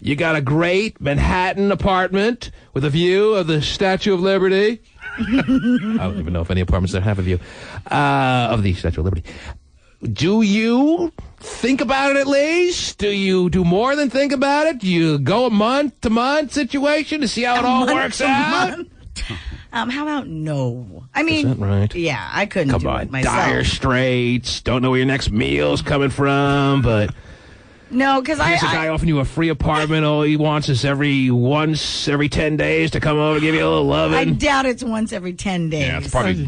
You got a great Manhattan apartment with a view of the Statue of Liberty. I don't even know if any apartments there have a view of the Statue of Liberty. Do you think about it at least? Do you do more than think about it? Do you go a month-to-month situation to see how it all works out? How about no? I mean, is that right? Yeah, I couldn't do it myself. Dire straits. Don't know where your next meal's coming from, but no, because here's a guy offering you a free apartment. All he wants is every 10 days to come over and give you a little loving. I doubt it's once every 10 days. Yeah,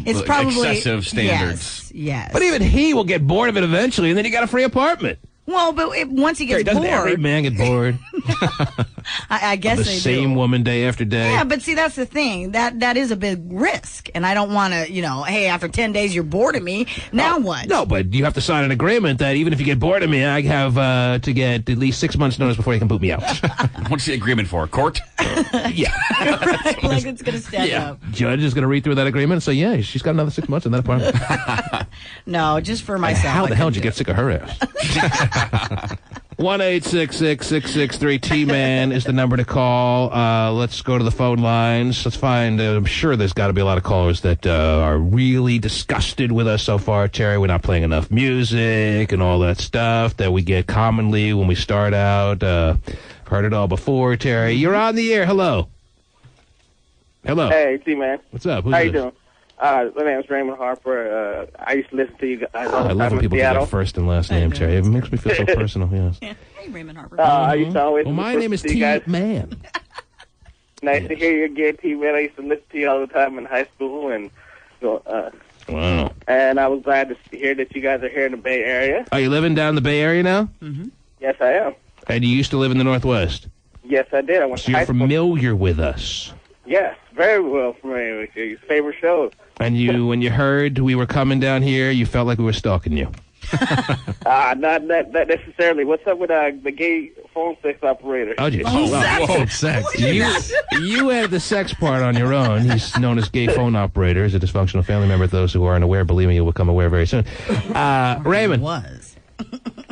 it's probably excessive standards. Yes. But even he will get bored of it eventually, and then you got a free apartment. Well, but once he gets doesn't bored, every man get bored? I guess the they same do. woman day after day. Yeah, but see, that's the thing. That is a big risk, and I don't want to. Hey, after 10 days you're bored of me. Now what? No, but you have to sign an agreement that even if you get bored of me, I have to get at least 6 months' notice before you can boot me out. What's the agreement for? Court? Yeah. Right, like it's going to stand up. Judge is going to read through that agreement and say, yeah, she's got another 6 months in that apartment. No, just for myself. How the hell did you get sick of her ass? 1-866-663-T-MAN is the number to call. Let's go to the phone lines. Let's find, I'm sure there's got to be a lot of callers that are really disgusted with us so far, Terry. We're not playing enough music and all that stuff that we get commonly when we start out. Heard it all before, Terry. You're on the air. Hello. Hello. Hey, T-Man. What's up? Who's How you this? doing? My name is Raymond Harper. I used to listen to you guys all the I love time when in people get Seattle. their first and last name, Terry. It makes me feel so personal, yes. Hey, Raymond Harper. I used to always Well, my listen name is to you guys. T-Man. Nice to hear you again, T-Man. I used to listen to you all the time in high school, and Wow. and I was glad to hear that you guys are here in the Bay Area. Are you living down in the Bay Area now? Mm-hmm. Yes, I am. And you used to live in the Northwest? Yes, I did. I went So to you're high school. familiar with us. Yes, very well familiar with your favorite shows. And you, when you heard we were coming down here, you felt like we were stalking you. Not necessarily. What's up with the gay phone sex operator? Oh, geez. Whoa, sex. You added the sex part on your own. He's known as gay phone operator. He's a dysfunctional family member. Those who aren't aware, believe me, you'll become aware very soon. Raymond. Was.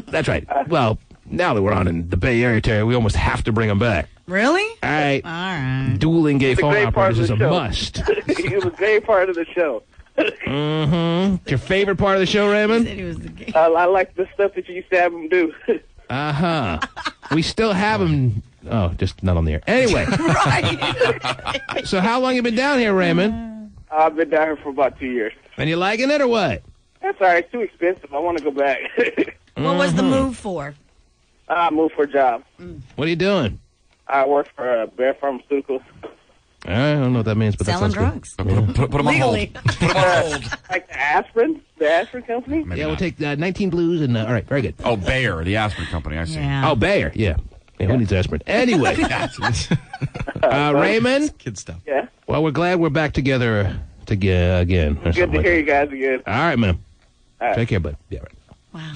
That's right. Well, now that we're on in the Bay Area, Terry, we almost have to bring him back. Really? All right. All right. Dueling gay It's a phone great part operators of is the a show. must. He was a great part of the show. Mm-hmm. It's your favorite part of the show, Raymond? I like the stuff that you used to have him do. Uh-huh. We still have him. Oh, just not on the air. Anyway. Right. So how long you been down here, Raymond? I've been down here for about 2 years. And you liking it or what? That's all right. It's too expensive. I want to go back. What was the move for? I moved for a job. What are you doing? I work for Bear Pharmaceuticals. I don't know what that means, but Selling that sounds drugs. good. Put him on hold. Legally. Put him on hold. Like the aspirin company? Yeah, we'll take 19 blues and, all right, very good. Oh, Bayer, the aspirin company. I see. Yeah. Oh, Bayer, yeah. Who needs aspirin? Anyway, Raymond. Kid stuff. Yeah. Well, we're glad we're back together again. or Good something to like hear that. you guys again. All right, man. All right. Take care, bud. Yeah, right. Wow.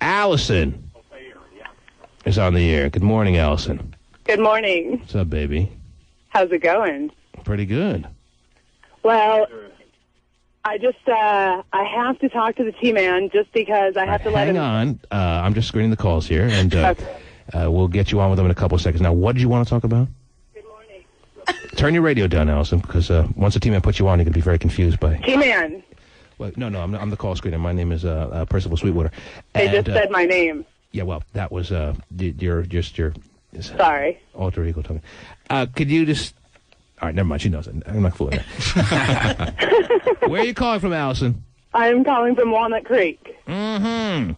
Allison is on the air. Good morning, Allison. Good morning. What's up, baby? How's it going? Pretty good. Well, I just I have to talk to the T-Man just because I have to let Hang him. on. I'm just screening the calls here, and we'll get you on with them in a couple of seconds. Now, what did you want to talk about? Good morning. Turn your radio down, Allison, because once the T-Man puts you on, you're going to be very confused by... T-Man, Well, no, I'm the call screener. My name is Percival Sweetwater. they And, just said my name. Yeah, well, that was your Sorry. alter ego talking. Could you just... All right, never mind. She knows it. I'm not fooling her. Where are you calling from, Allison? I'm calling from Walnut Creek. Mm-hmm.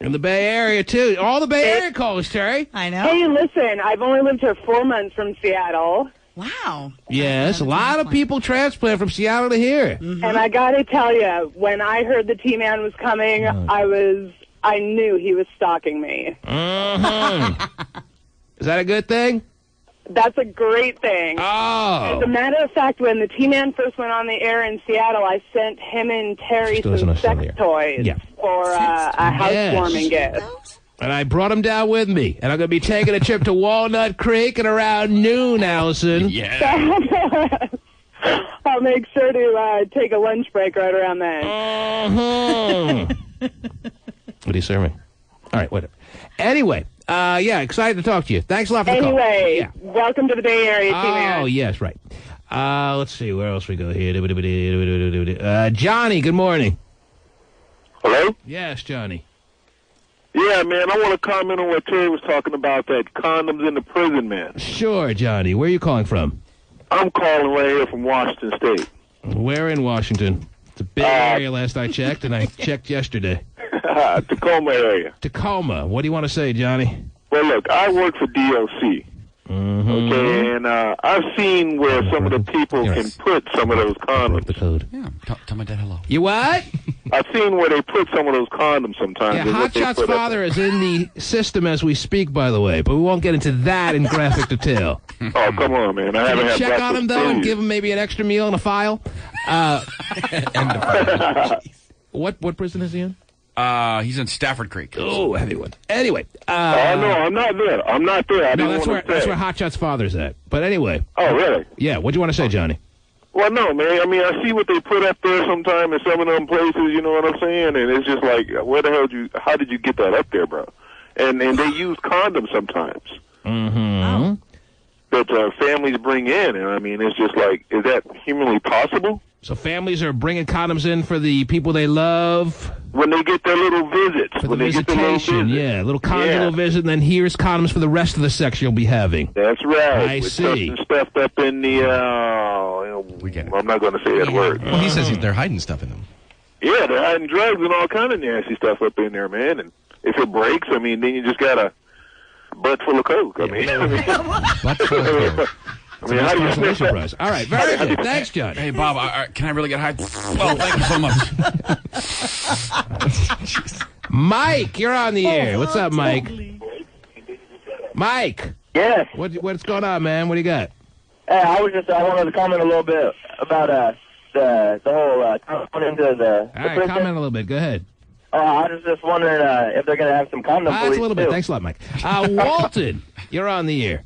In the Bay Area, too. All the Bay Area callers, Terry. I know. Hey, listen, I've only lived here 4 months from Seattle. Wow. Yes, a lot of people transplant from Seattle to here. And I got to tell you, when I heard the T-Man was coming, I knew he was stalking me. Mm-hmm. Is that a good thing? That's a great thing. Oh. As a matter of fact, when the T-Man first went on the air in Seattle, I sent him and Terry Still some isn't on the sex air. toys Yeah. for a housewarming gift. And I brought him down with me. And I'm going to be taking a trip to Walnut Creek at around noon, Allison. Yeah. I'll make sure to take a lunch break right around then. What are you serving? All right, whatever. Anyway, yeah, excited to talk to you. Thanks a lot for the call. Anyway, Yeah. welcome to the Bay Area, T-Man. Oh, yes, right. Let's see, where else we go here? Johnny, good morning. Hello? Yes, Johnny. Yeah, man, I want to comment on what Terry was talking about, that condoms in the prison, man. Sure, Johnny. Where are you calling from? I'm calling right here from Washington State. Where in Washington? It's a big area last I checked, and I checked yesterday. Tacoma area. Tacoma. What do you want to say, Johnny? Well, look, I work for DLC. Mm-hmm. Okay, and I've seen where some of the people can put some of those condoms. The code. Yeah, tell my dad hello. You what? I've seen where they put some of those condoms sometimes. Yeah, and what they Hotshot's put up father is in the system as we speak, by the way, but we won't get into that in graphic detail. there. Oh, come on, man. I Can haven't you had check on breakfast him, though, and in give him maybe an extra meal and a file? What prison is he in? He's in Stafford Creek. Oh, heavy one. Anyway. Oh, no, I'm not there. I'm not there. I No, didn't want to that's say. where Hotshot's father's at. But anyway. Oh, really? Yeah, what do you want to say, Johnny? Well, no, man. I mean, I see what they put up there sometime in some of them places, you know what I'm saying? And it's just like, how did you get that up there, bro? and they use condoms sometimes. Mm-hmm. That families bring in, and I mean, it's just like, is that humanly possible? So families are bringing condoms in for the people they love? When they get their little visits. For the when they get their visitation, little visit. yeah. A little conjugal visit, and then here's condoms for the rest of the sex you'll be having. That's right. I With see. something stuffed up in the, I'm not going to say that word. Well, he says they're hiding stuff in them. Yeah, they're hiding drugs and all kind of nasty stuff up in there, man. And if it breaks, I mean, then you just got a butt full of coke. I mean, butt full of coke. I mean, how do you sniff that? Prize. All right, very good. Thanks, John. Hey, Bob, can I really get high? Well, thank you so much. Mike, you're on the air. What's up, Mike? Mike. Yes. What's going on, man? What do you got? Hey, I wanted to comment a little bit about the whole going into the All right, prison. comment a little bit. Go ahead. I was just wondering if they're going to have some condom That's police a little bit. too. Thanks a lot, Mike. Walton, you're on the air.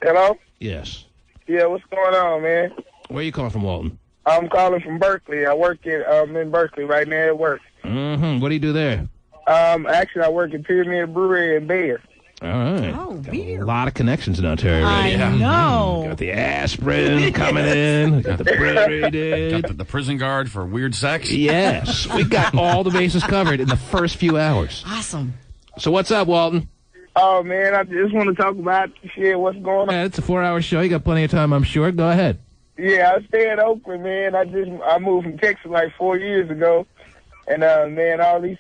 Hello? Yes. Yeah, what's going on, man? Where are you calling from, Walton? I'm calling from Berkeley. I work in Berkeley right now at work. Mm-hmm. What do you do there? Actually, I work at Pyramid Brewery in Bear. All right. Oh, got a lot of connections in Ontario. I know. Got the aspirin coming in. Got the brewery, dude. Got the prison guard for weird sex. Yes. We got all the bases covered in the first few hours. Awesome. So what's up, Walton? Oh, man, I just want to talk about shit, what's going on. Yeah, it's a 4-hour show. You got plenty of time, I'm sure. Go ahead. Yeah, I stay in Oakland, man. I moved from Texas like 4 years ago. And, man, all these...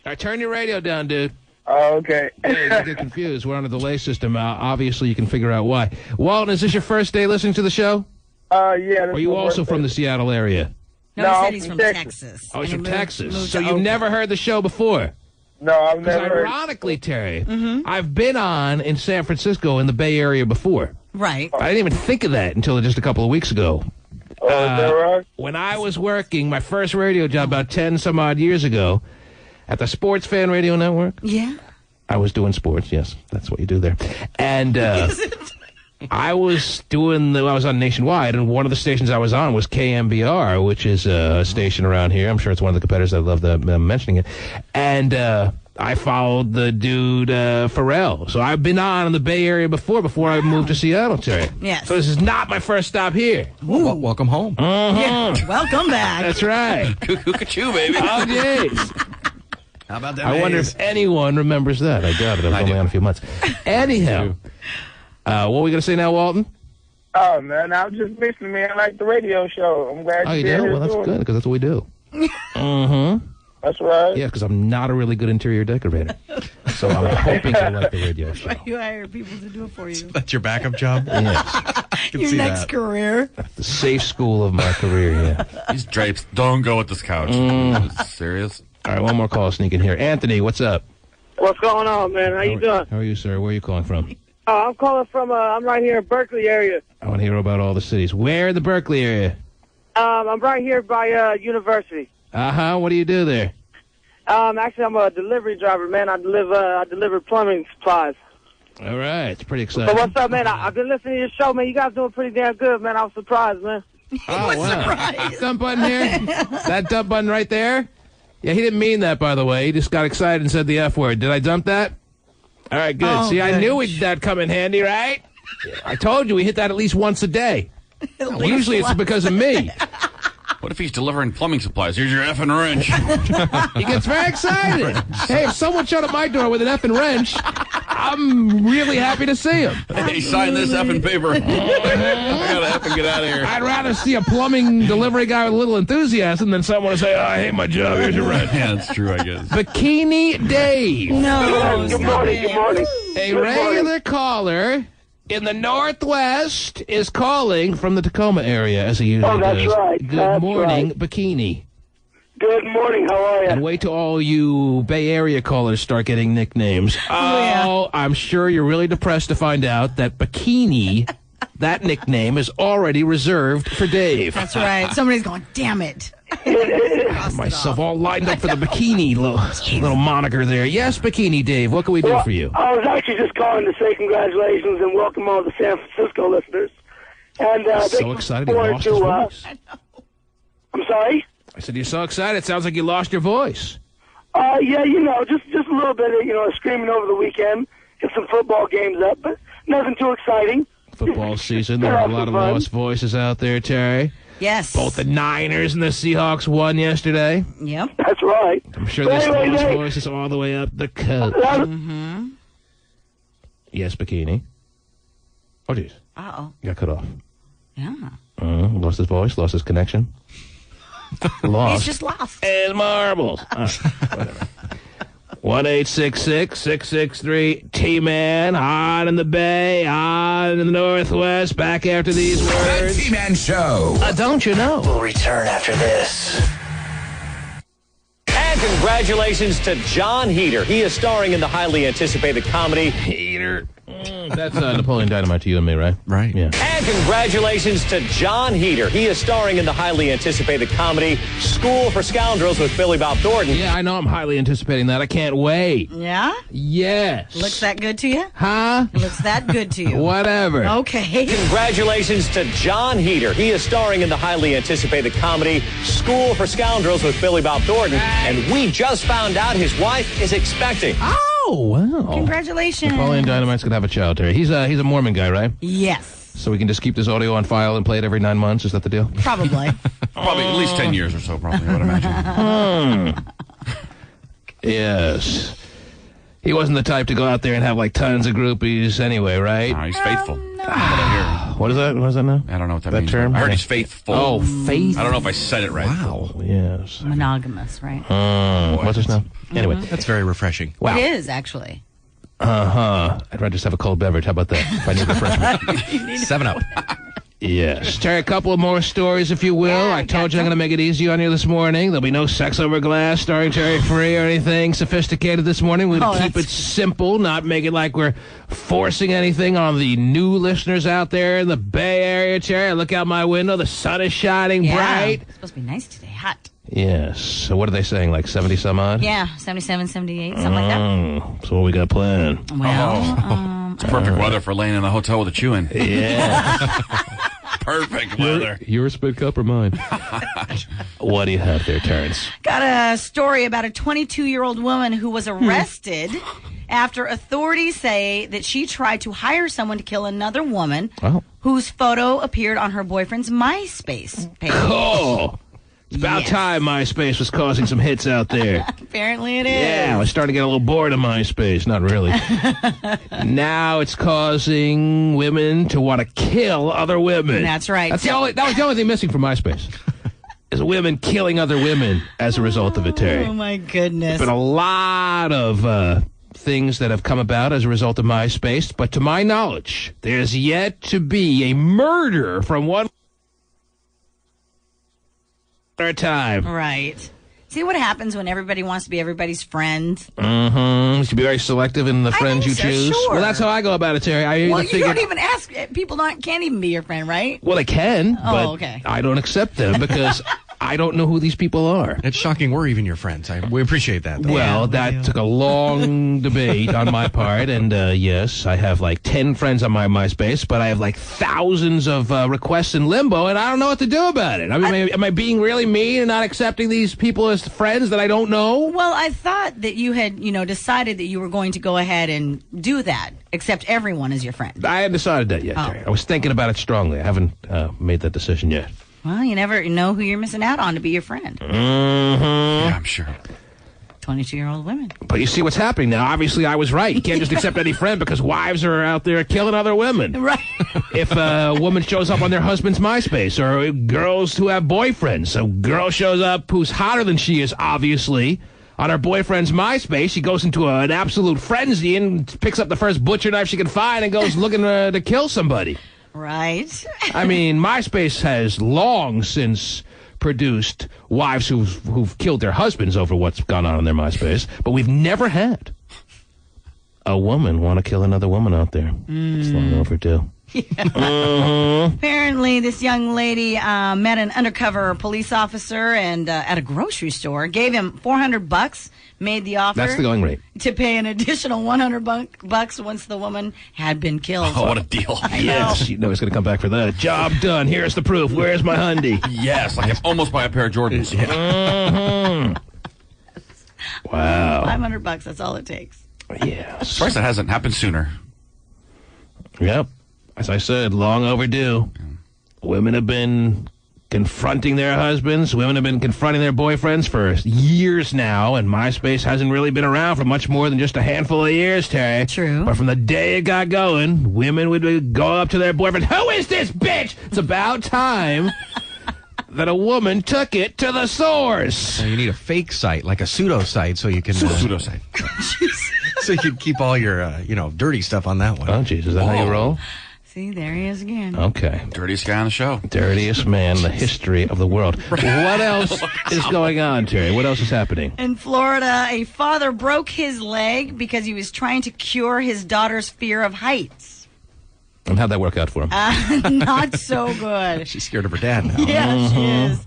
All right, turn your radio down, dude. Oh, okay. Yeah, you get confused. We're on a delay system. Obviously, you can figure out why. Walton, is this your first day listening to the show? Yeah. Or are you also from the Seattle area? No, he said he's from Texas. Oh, he's And from he Texas. moved So to you've Oakland. never heard the show before? No, I've never heard. Ironically, Terry, I've been on in San Francisco in the Bay Area before. Right. I didn't even think of that until just a couple of weeks ago. Oh, is that right? When I was working my first radio job about 10 some odd years ago at the Sports Fan Radio Network. Yeah. I was doing sports, yes. That's what you do there. And I was on Nationwide, and one of the stations I was on was KMBR, which is a station around here. I'm sure it's one of the competitors. I love mentioning it. And I followed the dude Pharrell. So I've been on in the Bay Area before I moved to Seattle, Terry. Yes. So this is not my first stop here. Welcome home. Yeah. Welcome back. That's right. Cuckoo, baby. Oh, jeez. How about that? I wonder if anyone remembers that. I doubt it. I was only on a few months. Anyhow, what were we going to say now, Walton? Oh, man, I was just listening, man. I like the radio show. I'm glad Oh, you you're do? here Well, that's doing good, it. because that's what we do. Mm-hmm. That's right. Yeah, because I'm not a really good interior decorator. So I'm hoping you like the radio show. You hire people to do it for you. That's your backup job? Yes. Your next career. The safe school of my career, yeah. These drapes don't go with this couch. Serious? All right, one more call sneaking here. Anthony, what's up? What's going on, man? How you doing? How are you, sir? Where are you calling from? I'm calling from, I'm right here in Berkeley area. I want to hear about all the cities. Where in the Berkeley area? I'm right here by University. Uh-huh. What do you do there? Actually, I'm a delivery driver, man. I deliver plumbing supplies. All right. It's pretty exciting. So what's up, man? I've been listening to your show, man. You guys doing pretty damn good, man. I was surprised, man. Oh, wow. Dump button here? That dump button right there? Yeah, he didn't mean that, by the way. He just got excited and said the F word. Did I dump that? All right, good. Oh, See, I good. knew that'd come in handy, right? I told you we hit that at least once a day. Usually it's because of me. What if he's delivering plumbing supplies? Here's your effing wrench. He gets very excited. Hey, if someone showed up my door with an effing wrench, I'm really happy to see him. Hey, sign this effing paper. I gotta effing get out of here. I'd rather see a plumbing delivery guy with a little enthusiasm than someone to say, oh, I hate my job, here's your wrench. Yeah, that's true, I guess. Bikini Dave. No. Good morning, good morning. A regular caller in the Northwest is calling from the Tacoma area, as he usually Oh, that's does. right. Good That's morning, right. Bikini. Good morning. How are you? And wait till all you Bay Area callers start getting nicknames. Oh, I'm sure you're really depressed to find out that Bikini, that nickname, is already reserved for Dave. That's right. Somebody's going, damn it. I have myself all lined up for the Bikini little moniker there. Yes, Bikini Dave, what can we do for you? I was actually just calling to say congratulations and welcome all the San Francisco listeners. And So excited he lost his voice. I'm sorry? I said, you're so excited. It sounds like you lost your voice. Yeah, just a little bit of, screaming over the weekend. Get some football games up, but nothing too exciting. Football season. There are a lot of lost voices out there, Terry. Yes. Both the Niners and the Seahawks won yesterday. Yep. That's right. I'm sure there's lost voices all the way up the coast. Mm-hmm. Yes, Bikini. Oh, jeez. Uh-oh. Got cut off. Yeah. Lost his voice, lost his connection. Lost. He's just lost. His marbles. Whatever. 1-866-663-T-Man. On in the Bay, on in the Northwest. Back after these words. The T-Man Show. Don't you know? We'll return after this. And congratulations to John Heder. He is starring in the highly anticipated comedy Heder. That's Napoleon Dynamite to you and me, right? Right. Yeah. And congratulations to John Heder. He is starring in the highly anticipated comedy School for Scoundrels with Billy Bob Thornton. Yeah, I know I'm highly anticipating that. I can't wait. Yeah? Yes. Looks that good to you? Huh? Looks that good to you? Whatever. Okay. Congratulations to John Heder. He is starring in the highly anticipated comedy School for Scoundrels with Billy Bob Thornton. And we just found out his wife is expecting. Oh, wow. Congratulations. Napoleon Dynamite's going to have a child, Terry. He's a Mormon guy, right? Yes. So we can just keep this audio on file and play it every 9 months? Is that the deal? Probably. Probably at least 10 years or so, probably, I would imagine. Yes. He wasn't the type to go out there and have, like, tons of groupies anyway, right? No, he's faithful. No. What is that? What is that now? I don't know what that means. term? I heard he's faithful. Oh, faith. I don't know if I said it right. Wow. Yes. Monogamous, right? What's this now? Anyway. That's very refreshing. Wow. It is, actually. Uh-huh. I'd rather just have a cold beverage. How about that? If I need refreshment. 7-Up. Yes. Terry, a couple of more stories, if you will. I told you I'm going to make it easy on you this morning. There'll be no sex over glass starring Terry Free or anything sophisticated this morning. We're going to keep it simple, not make it like we're forcing anything on the new listeners out there in the Bay Area, Terry. I look out my window. The sun is shining bright. It's supposed to be nice today. Hot. Yes. So what are they saying, like 70 some odd? Yeah, 77, 78, something like that. So what we got planned? Well, it's perfect weather for laying in the hotel with a chew-in. Yeah. Perfect weather. Your spit cup or mine? What do you have there, Terrence? got a story about a 22-year-old woman who was arrested after authorities say that she tried to hire someone to kill another woman whose photo appeared on her boyfriend's MySpace page. Oh, it's about time MySpace was causing some hits out there. Apparently it is. Yeah, I was starting to get a little bored of MySpace. Not really. Now it's causing women to want to kill other women. That's right. That was the only thing missing from MySpace. Is women killing other women as a result of it, Terry. Oh, my goodness. But a lot of things that have come about as a result of MySpace. But to my knowledge, there's yet to be a murder from one at a time. Right. See what happens when everybody wants to be everybody's friend? Mm-hmm. You should be very selective in the friends you choose. Sure. Well, that's how I go about it, Terry. Well, you don't even ask. People can't even be your friend, right? Well, they can, but okay. I don't accept them because I don't know who these people are. It's shocking we're even your friends. We appreciate that, though. Well, that took a long debate on my part, and yes, I have like 10 friends on my MySpace, but I have like thousands of requests in limbo, and I don't know what to do about it. I mean, am I being really mean and not accepting these people as friends that I don't know? Well, I thought that you had, decided that you were going to go ahead and do that, accept everyone as your friend. I hadn't decided that yet, Terry. I was thinking about it strongly. I haven't made that decision yet. Well, you never know who you're missing out on to be your friend. Mm-hmm. Yeah, I'm sure. 22-year-old women. But you see what's happening now. Obviously, I was right. You can't just accept any friend because wives are out there killing other women. Right. If a woman shows up on their husband's MySpace, or girls who have boyfriends. A girl shows up who's hotter than she is, obviously, on her boyfriend's MySpace. She goes into an absolute frenzy and picks up the first butcher knife she can find and goes looking to kill somebody. Right. I mean, MySpace has long since produced wives who've killed their husbands over what's gone on in their MySpace, but we've never had a woman want to kill another woman out there. It's long overdue. Yeah. Apparently, this young lady met an undercover police officer and at a grocery store, gave him $400, made the offer. That's the going rate. To pay an additional $100 once the woman had been killed. Oh, what a deal. Yes, you know he's going to come back for that. Job done. Here's the proof. Where's my Hyundai? Yes, like I almost buy a pair of Jordans. Mm-hmm. Wow. $500, that's all it takes. Yeah. Surprised that hasn't happened sooner. Yep. As I said, long overdue. Women have been confronting their husbands. Women have been confronting their boyfriends for years now, and MySpace hasn't really been around for much more than just a handful of years, Terry. True. But from the day it got going, women would go up to their boyfriends. Who is this bitch? It's about time that a woman took it to the source. So you need a fake site, like a pseudo site, so you can Pseudo site. so you can keep all your dirty stuff on that one. Oh, jeez, is that how you roll? See, there he is again. Okay. Dirtiest guy on the show. Dirtiest man in the history of the world. What else is going on, Terry? What else is happening? In Florida, a father broke his leg because he was trying to cure his daughter's fear of heights. And how'd that work out for him? Not so good. She's scared of her dad now. Yeah, she is.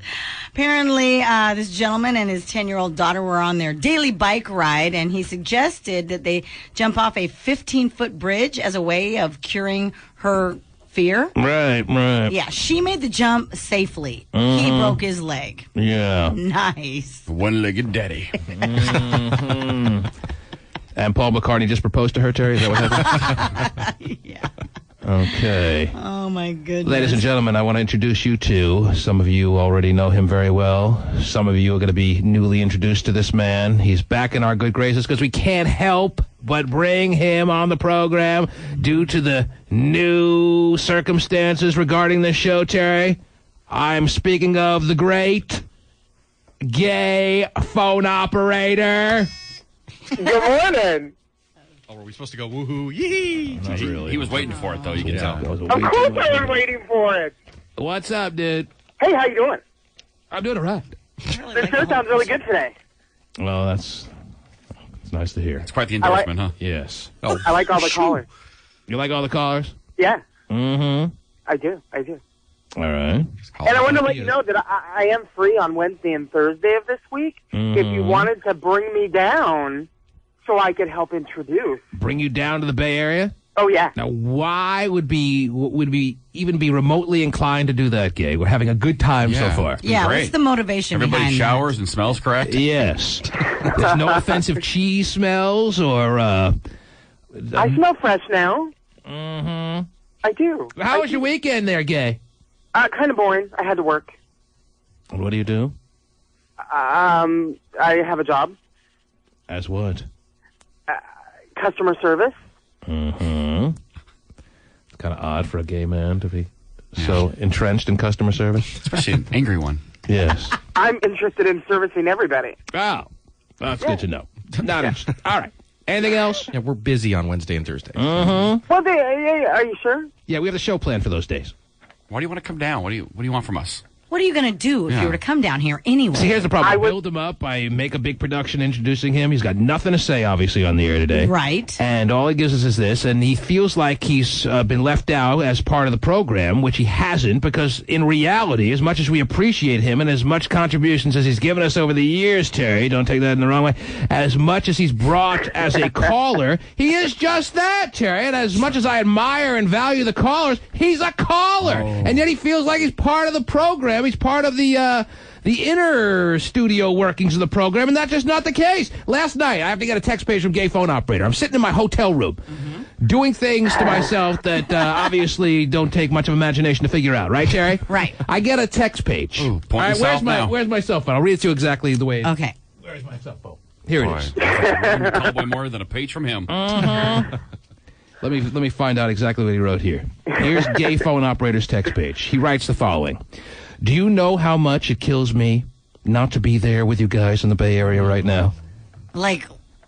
Apparently, this gentleman and his 10-year-old daughter were on their daily bike ride, and he suggested that they jump off a 15-foot bridge as a way of curing her fear. Right. Yeah, she made the jump safely. He broke his leg. Yeah. Nice. One-legged daddy. And Paul McCartney just proposed to her, Terry? Is that what happened? Yeah. Okay. Oh, my goodness. Ladies and gentlemen, I want to introduce you to, some of you already know him very well. Some of you are going to be newly introduced to this man. He's back in our good graces because we can't help but bring him on the program due to the new circumstances regarding this show, Terry. I'm speaking of the great gay phone operator. Good morning. Oh, were we supposed to go woohoo yee? Not really. He was waiting for it, though. You can tell. Of course I was waiting for it. What's up, dude? Hey, how you doing? I'm doing all right. The show sounds really good today. Well, that's nice to hear. It's quite the endorsement, huh? Yes. I like all the callers. You like all the callers? Yeah, Mm-hmm. I do. All right. And I want to let you know that I am free on Wednesday and Thursday of this week. If you wanted to bring me down so I could help introduce. Bring you down to the Bay Area? Oh, yeah. Now, why would we even be remotely inclined to do that, Gay? We're having a good time so far. Yeah, Great. what's the motivation Everybody behind showers and smells correct? Yes. There's no offensive cheese smells or... I smell fresh now. Mm-hmm. I do. How was your weekend there, Gay? Kind of boring. I had to work. And what do you do? I have a job. As what? Customer service. Mm-hmm. It's kind of odd for a gay man to be so entrenched in customer service. Especially an angry one. Yes. I'm interested in servicing everybody. Oh, that's good to know. Not interested. All right. Anything else? Yeah, we're busy on Wednesday and Thursday. Mm-hmm. Well, are you sure? Yeah, we have a show planned for those days. Why do you want to come down? What do you want from us? What are you going to do if you were to come down here anyway? See, here's the problem. I build him up. I make a big production introducing him. He's got nothing to say, obviously, on the air today. Right. And all he gives us is this, and he feels like he's been left out as part of the program, which he hasn't, because in reality, as much as we appreciate him and as much contributions as he's given us over the years, Terry, don't take that in the wrong way, as much as he's brought as a caller, he is just that, Terry. And as much as I admire and value the callers, he's a caller. And yet he feels like he's part of the program. He's part of the inner studio workings of the program, and that's just not the case. Last night, I have to get a text page from Gay Phone Operator. I'm sitting in my hotel room doing things to myself that obviously don't take much of imagination to figure out. Right, Terry? Right. I get a text page. Ooh, point All right, yourself now. where's my cell phone? I'll read it to you exactly the way. Okay. Where's my cell phone? Here it is. Probably more than a page from him. Let me find out exactly what he wrote here. Here's Gay Phone Operator's text page. He writes the following. Do you know how much it kills me not to be there with you guys in the Bay Area right now? Like,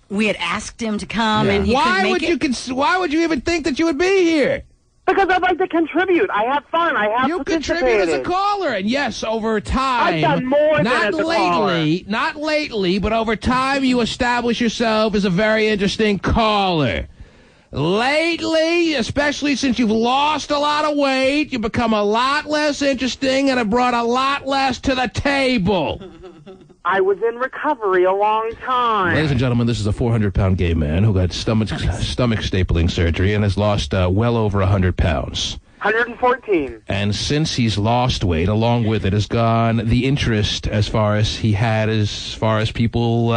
we had asked him to come and he couldn't make it? Why would you even think that you would be here? Because I'd like to contribute. I have fun. I have You contribute as a caller, and yes, over time. I've done more than not as a lately, not lately, but over time, you establish yourself as a very interesting caller. Lately, especially since you've lost a lot of weight, you've become a lot less interesting and have brought a lot less to the table. I was in recovery a long time. Ladies and gentlemen, this is a 400-pound gay man who got stomach stapling surgery and has lost well over 100 pounds. 114. And since he's lost weight, along with it has gone the interest as far as he had, as far as people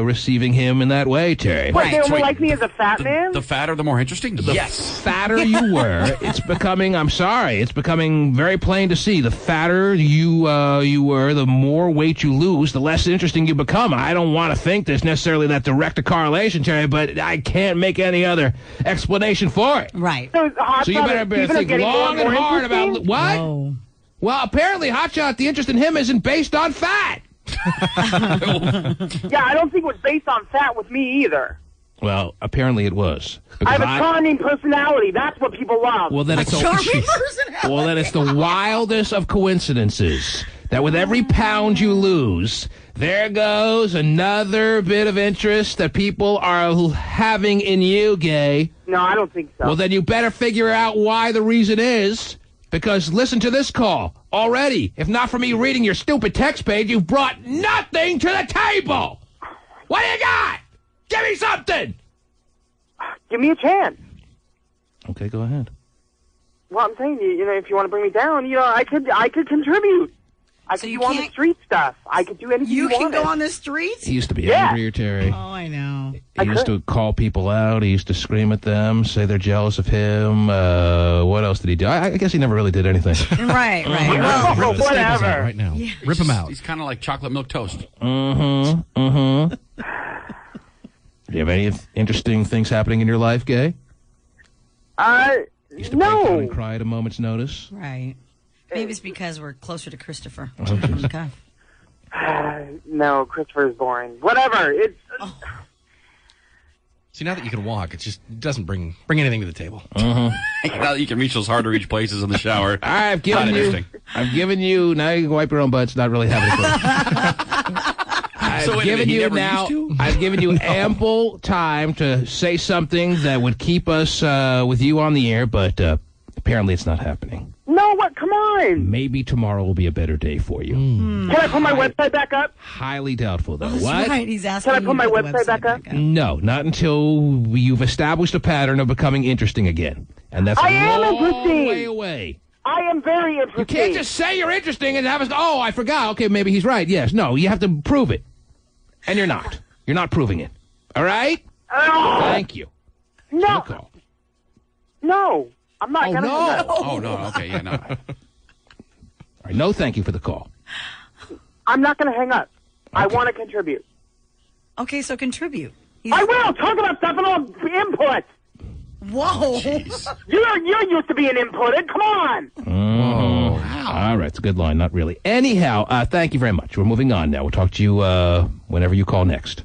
receiving him in that way, Terry. What, they only like me as a fat man? The fatter, the more interesting? The fatter you were, it's becoming very plain to see. The fatter you were, the more weight you lose, the less interesting you become. I don't want to think there's necessarily that direct correlation, Terry, but I can't make any other explanation for it. Right. So you better think long and hard about what? No. Well, apparently, Hotshot, the interest in him isn't based on fat. Yeah, I don't think it was based on fat with me either. Well, apparently it was. I have a charming personality. That's what people love. Well, then it's the wildest of coincidences that with every pound you lose, there goes another bit of interest that people are having in you, Gay. No, I don't think so. Well, then you better figure out why the reason is. Because listen to this call. Already, if not for me reading your stupid text page, you've brought nothing to the table. What do you got? Give me something. Give me a chance. Okay, go ahead. Well, I'm saying, if you want to bring me down, I could contribute. I could do on the street stuff. I could do anything you can wanted. go on the streets? He used to be angrier, Terry. Oh, I know. He used to call people out. He used to scream at them, say they're jealous of him. What else did he do? I guess he never really did anything. Right. Well, rip the staples out right now. Yeah. Rip them out. He's kind of like chocolate milk toast. Do you have any interesting things happening in your life, Gay? Used to break down and cry at a moment's notice. Right. Maybe it's because we're closer to Christopher. Oh, Okay. No, Christopher is boring. Whatever. It's. See, now that you can walk, it doesn't bring anything to the table. Now that you can reach those hard-to-reach places in the shower. I've given you, now you can wipe your own butt. It's not really having fun. I've given you ample time to say something that would keep us with you on the air, but apparently it's not happening. No, what? Come on. Maybe tomorrow will be a better day for you. Can I put my website back up? Highly doubtful, though. That's what? right. He's asking Can I put my website back up? No, not until you've established a pattern of becoming interesting again. And that's I a am long interesting. way away. I am very interesting. You can't just say you're interesting and have us, oh, I forgot. Okay, maybe he's right. Yes. No, you have to prove it. And you're not. You're not proving it. All right? Oh. Thank you. No. No. I'm not going to. No. Oh, no. Okay, yeah, no. All right, no thank you for the call. I'm not going to hang up. Okay. I want to contribute. Okay, so contribute. I will. Talk about stuff and I'll input. Whoa. You're used to being inputted. Come on. Whoa. Wow. All right, it's a good line. Not really. Anyhow, thank you very much. We're moving on now. We'll talk to you whenever you call next.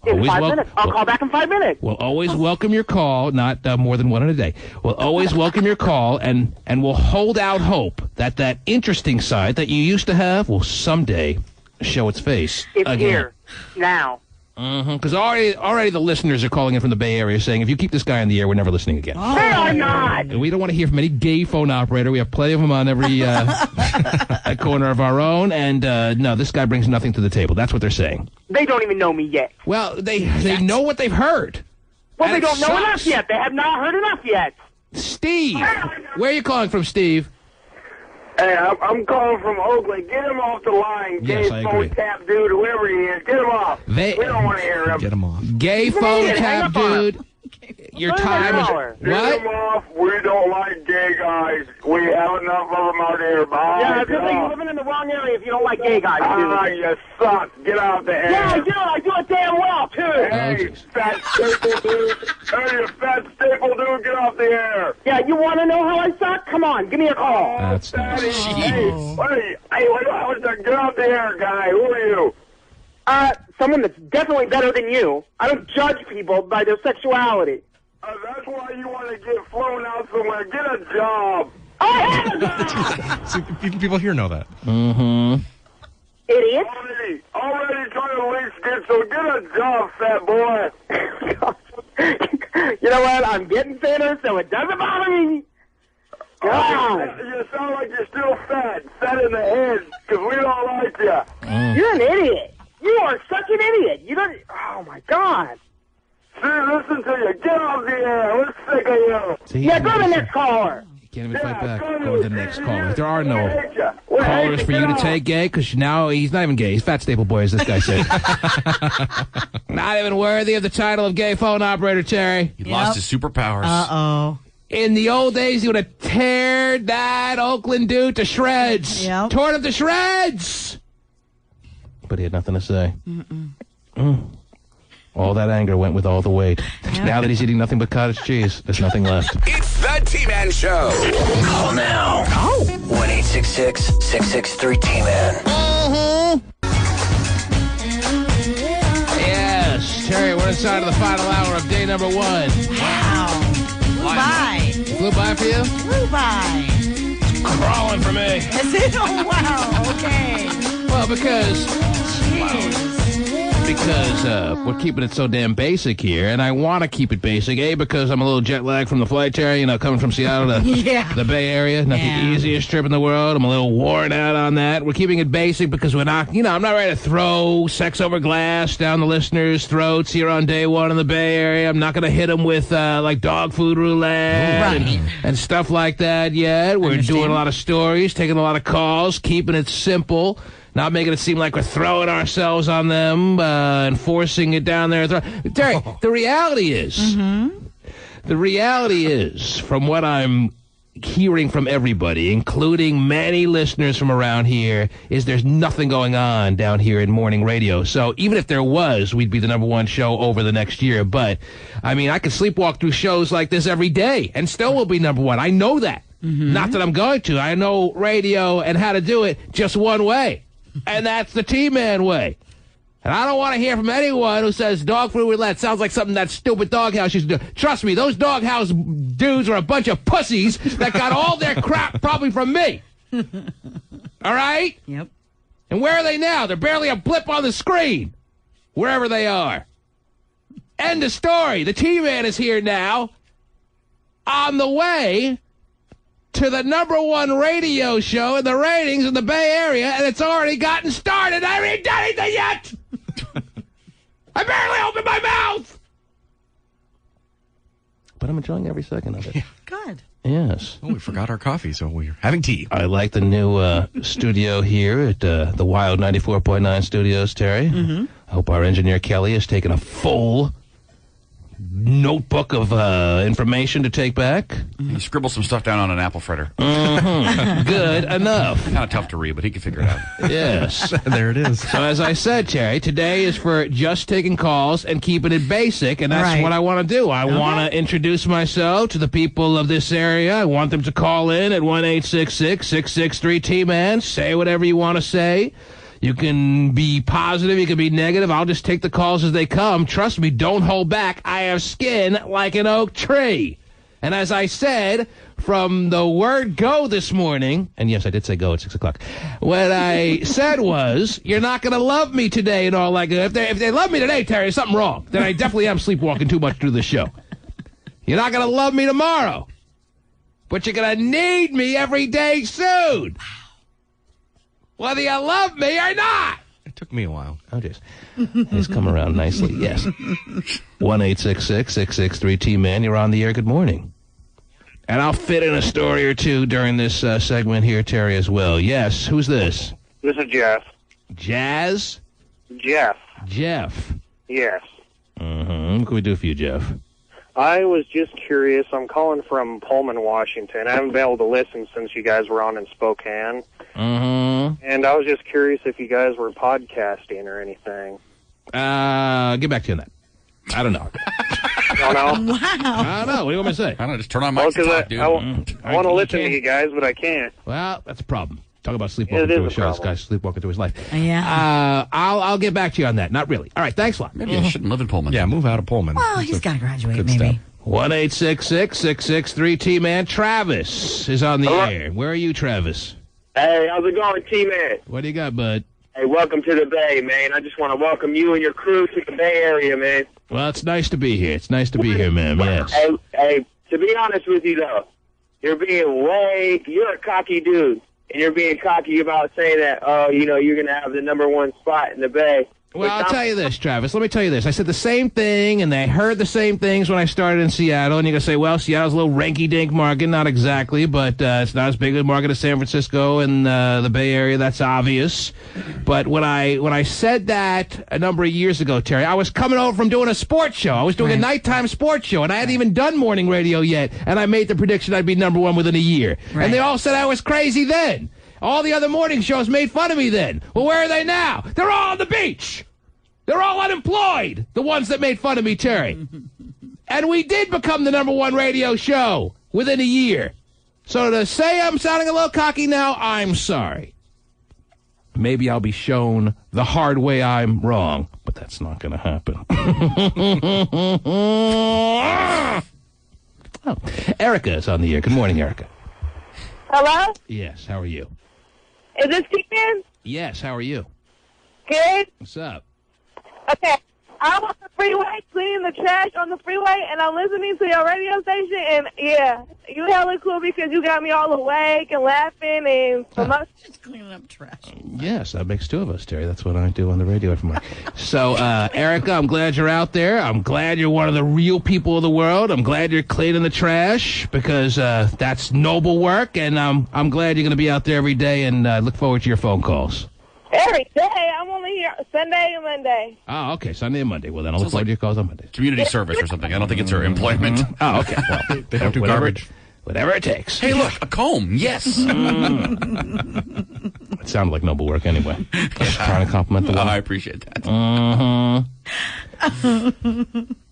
In 5 minutes. I'll call back in 5 minutes. We'll always welcome your call, not more than one in a day. We'll always welcome your call, and we'll hold out hope that interesting side that you used to have will someday show its face It's again. here. Now. Because already the listeners are calling in from the Bay Area saying, if you keep this guy in the air, we're never listening again. Oh. They are not. And we don't want to hear from any gay phone operator. We have plenty of them on every corner of our own. And no, this guy brings nothing to the table. That's what they're saying. They don't even know me yet. Well, they know what they've heard. Well, and they don't know enough yet. They have not heard enough yet. Steve, where are you calling from, Steve? Hey, I'm calling from Oakland. Get him off the line. Yes, Gay I phone agree. tap dude, whoever he is. Get him off. We don't want to hear him. Get him off. Gay phone tap dude. Your time is... Get him off. We don't like gay guys. We have enough of them out here. Bye. Yeah, good thing you're living in the wrong area if you don't like gay guys, dude. You suck. Get out the air. Yeah, I do. I do it damn well, too. Hey, fat staple dude. Hey, you fat staple dude, get off the air. Yeah, you want to know how I suck? Come on, give me a call. That's nice. Hey, get off the air, guy. Who are you? Someone that's definitely better than you. I don't judge people by their sexuality. That's why you want to get flown out somewhere. Get a job. I have a job. See, people here know that. Mm-hmm. Idiot. Already trying to lease get, so get a job, fat boy. You know what? I'm getting thinner, so it doesn't bother me. God. You sound like you're still fat. Fat in the head, because we don't like you. You're an idiot. You are such an idiot. You don't... Oh, my God. See, listen to you. Get off the air. We're sick of you. Yeah, go to the next caller. Can't even fight back. Go to the next caller. There are no callers for you to take, gay, because now he's not even gay. He's Fat Staple Boy, as this guy said. Not even worthy of the title of gay phone operator, Terry. He lost his superpowers. Uh-oh. In the old days, he would have teared that Oakland dude to shreds. Yep. Torn him to shreds. But he had nothing to say. All that anger went with all the weight. Now that he's eating nothing but cottage cheese, there's nothing left. It's the T-Man Show. Call now. 1-866-663-T-Man. Yes, Terry, we're inside of the final hour of day number 1. Wow. Flew by. Flew by for you? Flew by. Crawling for me. Is it? Oh, wow. Okay. Well, because Jeez. we're keeping it so damn basic here, and I want to keep it basic. A, because I'm a little jet lagged from the flight, Terry, coming from Seattle to the Bay Area. Not the easiest trip in the world. I'm a little worn out on that. We're keeping it basic because we're not, I'm not ready to throw sex over glass down the listeners' throats here on day 1 in the Bay Area. I'm not going to hit them with, like, dog food roulette and stuff like that yet. We're doing a lot of stories, taking a lot of calls, keeping it simple. Not making it seem like we're throwing ourselves on them and forcing it down there. Terry, the reality is, from what I'm hearing from everybody, including many listeners from around here, is there's nothing going on down here in morning radio. So even if there was, we'd be the number 1 show over the next year. But, I could sleepwalk through shows like this every day and still will be number 1. I know that. Not that I'm going to. I know radio and how to do it just one way. And that's the T-Man way. And I don't want to hear from anyone who says dog food roulette sounds like something that stupid doghouse used to do. Trust me, those doghouse dudes are a bunch of pussies that got all their crap probably from me. All right? Yep. And where are they now? They're barely a blip on the screen. Wherever they are. End of story. The T-Man is here now. On the way to the number 1 radio show in the ratings in the Bay Area, and it's already gotten started. I haven't even done anything yet. I barely opened my mouth. But I'm enjoying every second of it. Good. Yes. Oh, we forgot our coffee, so we're having tea. I like the new studio here at the Wild 94.9 Studios, Terry. I hope our engineer Kelly has taken a full notebook of information to take back. He scribbled some stuff down on an apple fritter. Good enough. Kind of tough to read, but he can figure it out. Yes. There it is. So as I said, Terry, today is for just taking calls and keeping it basic, and that's what I want to do. I want to introduce myself to the people of this area. I want them to call in at 1-866-663-T-Man. Say whatever you want to say. You can be positive, you can be negative. I'll just take the calls as they come. Trust me, don't hold back. I have skin like an oak tree. And as I said, from the word go this morning, and yes, I did say go at 6 o'clock, what I said was, you're not going to love me today and all like that. If they love me today, Terry, there's something wrong. Then I definitely am sleepwalking too much through the show. You're not going to love me tomorrow. But you're going to need me every day soon. Whether you love me or not. It took me a while. Oh, jeez. He's come around nicely. Yes. 1-866-663-T-Man. You're on the air. Good morning. And I'll fit in a story or two during this segment here, Terry, as well. Yes. Who's this? This is Jeff. Jazz? Jeff. Jeff. Yes. What can we do for you, Jeff? I was just curious. I'm calling from Pullman, Washington. I haven't been able to listen since you guys were on in Spokane. And I was just curious if you guys were podcasting or anything. Get back to you on that. I don't know. don't know. Wow. I don't know. What do you want me to say? I don't know. Just turn on my talk, dude. I want to listen to you guys, but I can't. Well, that's a problem. Talk about sleepwalking through a show. This guy's sleepwalking through his life. Yeah. I'll get back to you on that. Not really. All right. Thanks a lot. Maybe I shouldn't live in Pullman. Yeah, move out of Pullman. Well, he's got to graduate, maybe. 1-866-663-T-Man. Travis is on the air. Where are you, Travis? Hey, how's it going, T-Man? What do you got, bud? Hey, welcome to the Bay, man. I just want to welcome you and your crew to the Bay Area, man. Well, it's nice to be here. It's nice to be here, ma'am. Yes. Hey, to be honest with you, though, you're a cocky dude, and you're being cocky about saying that, you're going to have the #1 spot in the Bay. Well, I'll tell you this, Travis. Let me tell you this. I said the same thing, and they heard the same things when I started in Seattle. And you're going to say, well, Seattle's a little rinky-dink market. Not exactly, but it's not as big a market as San Francisco and the Bay Area. That's obvious. But when I said that a number of years ago, Terry, I was coming over from doing a sports show. I was doing a nighttime sports show, and I hadn't even done morning radio yet. And I made the prediction I'd be number one within a year. Right. And they all said I was crazy then. All the other morning shows made fun of me then. Well, where are they now? They're all on the beach. They're all unemployed, the ones that made fun of me, Terry. And we did become the number one radio show within a year. So to say I'm sounding a little cocky now, I'm sorry. Maybe I'll be shown the hard way I'm wrong, but that's not going to happen. Oh, Erica is on the air. Good morning, Erica. Hello? Yes, how are you? Is this Stephen? Yes, how are you? Good. What's up? Okay. I'm on the freeway cleaning the trash on the freeway, and I'm listening to your radio station, and yeah, you hella cool because you got me all awake and laughing and just cleaning up trash. Yes, that makes two of us, Terry. That's what I do on the radio every morning. So, Erica, I'm glad you're out there. I'm glad you're one of the real people of the world. I'm glad you're cleaning the trash because that's noble work, and I'm glad you're going to be out there every day, and look forward to your phone calls. Every day. I'm only here Sunday and Monday. Oh, okay. Sunday and Monday. Well, then I'll look forward to your calls on Monday. Community service or something. I don't think it's her employment. Oh, okay. Well, they don't do garbage. Whatever it takes. Hey, look, a comb. Yes. It sounded like noble work anyway. Just trying to compliment the woman. I appreciate that.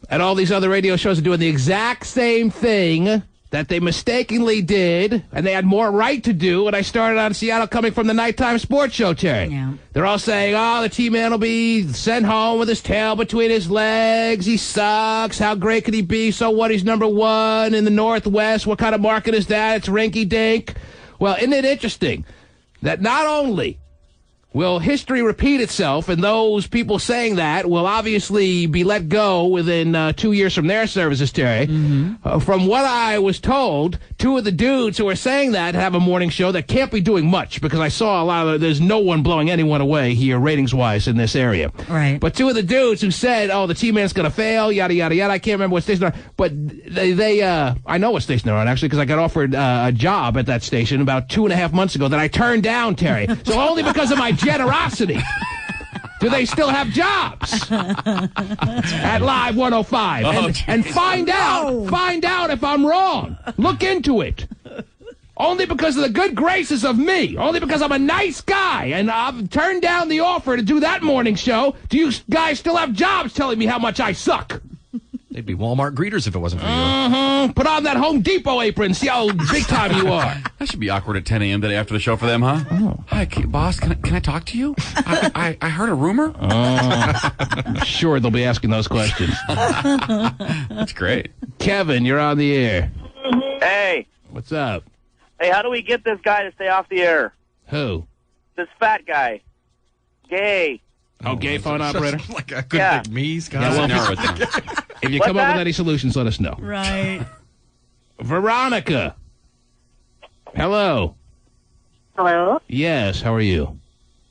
And all these other radio shows are doing the exact same thing that they mistakenly did, and they had more right to do when I started on Seattle coming from the nighttime sports show, Terry. Yeah. They're all saying, oh, the T-Man will be sent home with his tail between his legs. He sucks. How great could he be? So what? He's number one in the Northwest. What kind of market is that? It's rinky-dink. Well, isn't it interesting that not only will history repeat itself, and those people saying that will obviously be let go within 2 years from their services, Terry. From what I was told, two of the dudes who are saying that have a morning show that can't be doing much because I saw a lot of, there's no one blowing anyone away here ratings-wise in this area. Right. But two of the dudes who said, oh, the T-Man's going to fail, yada, yada, yada, I can't remember what station they're on, but I know what station they're on, actually, because I got offered a job at that station about 2.5 months ago that I turned down, Terry. So only because of my generosity. Do they still have jobs at Live 105? And find out if I'm wrong. Look into it. Only because of the good graces of me. Only because I'm a nice guy and I've turned down the offer to do that morning show. Do you guys still have jobs telling me how much I suck? They'd be Walmart greeters if it wasn't for you. Put on that Home Depot apron. See how big time you are. That should be awkward at 10 a.m. today after the show for them, huh? Oh. Hi, boss. Can I talk to you? I heard a rumor. I'm sure they'll be asking those questions. That's great. Kevin, you're on the air. Hey. What's up? Hey, how do we get this guy to stay off the air? Who? This fat guy. Gay. Oh, gay phone operator? Like a good big me, Scott. Yeah, well, if you come up with any solutions, let us know. Right. Veronica. Hello. Hello. Yes, how are you?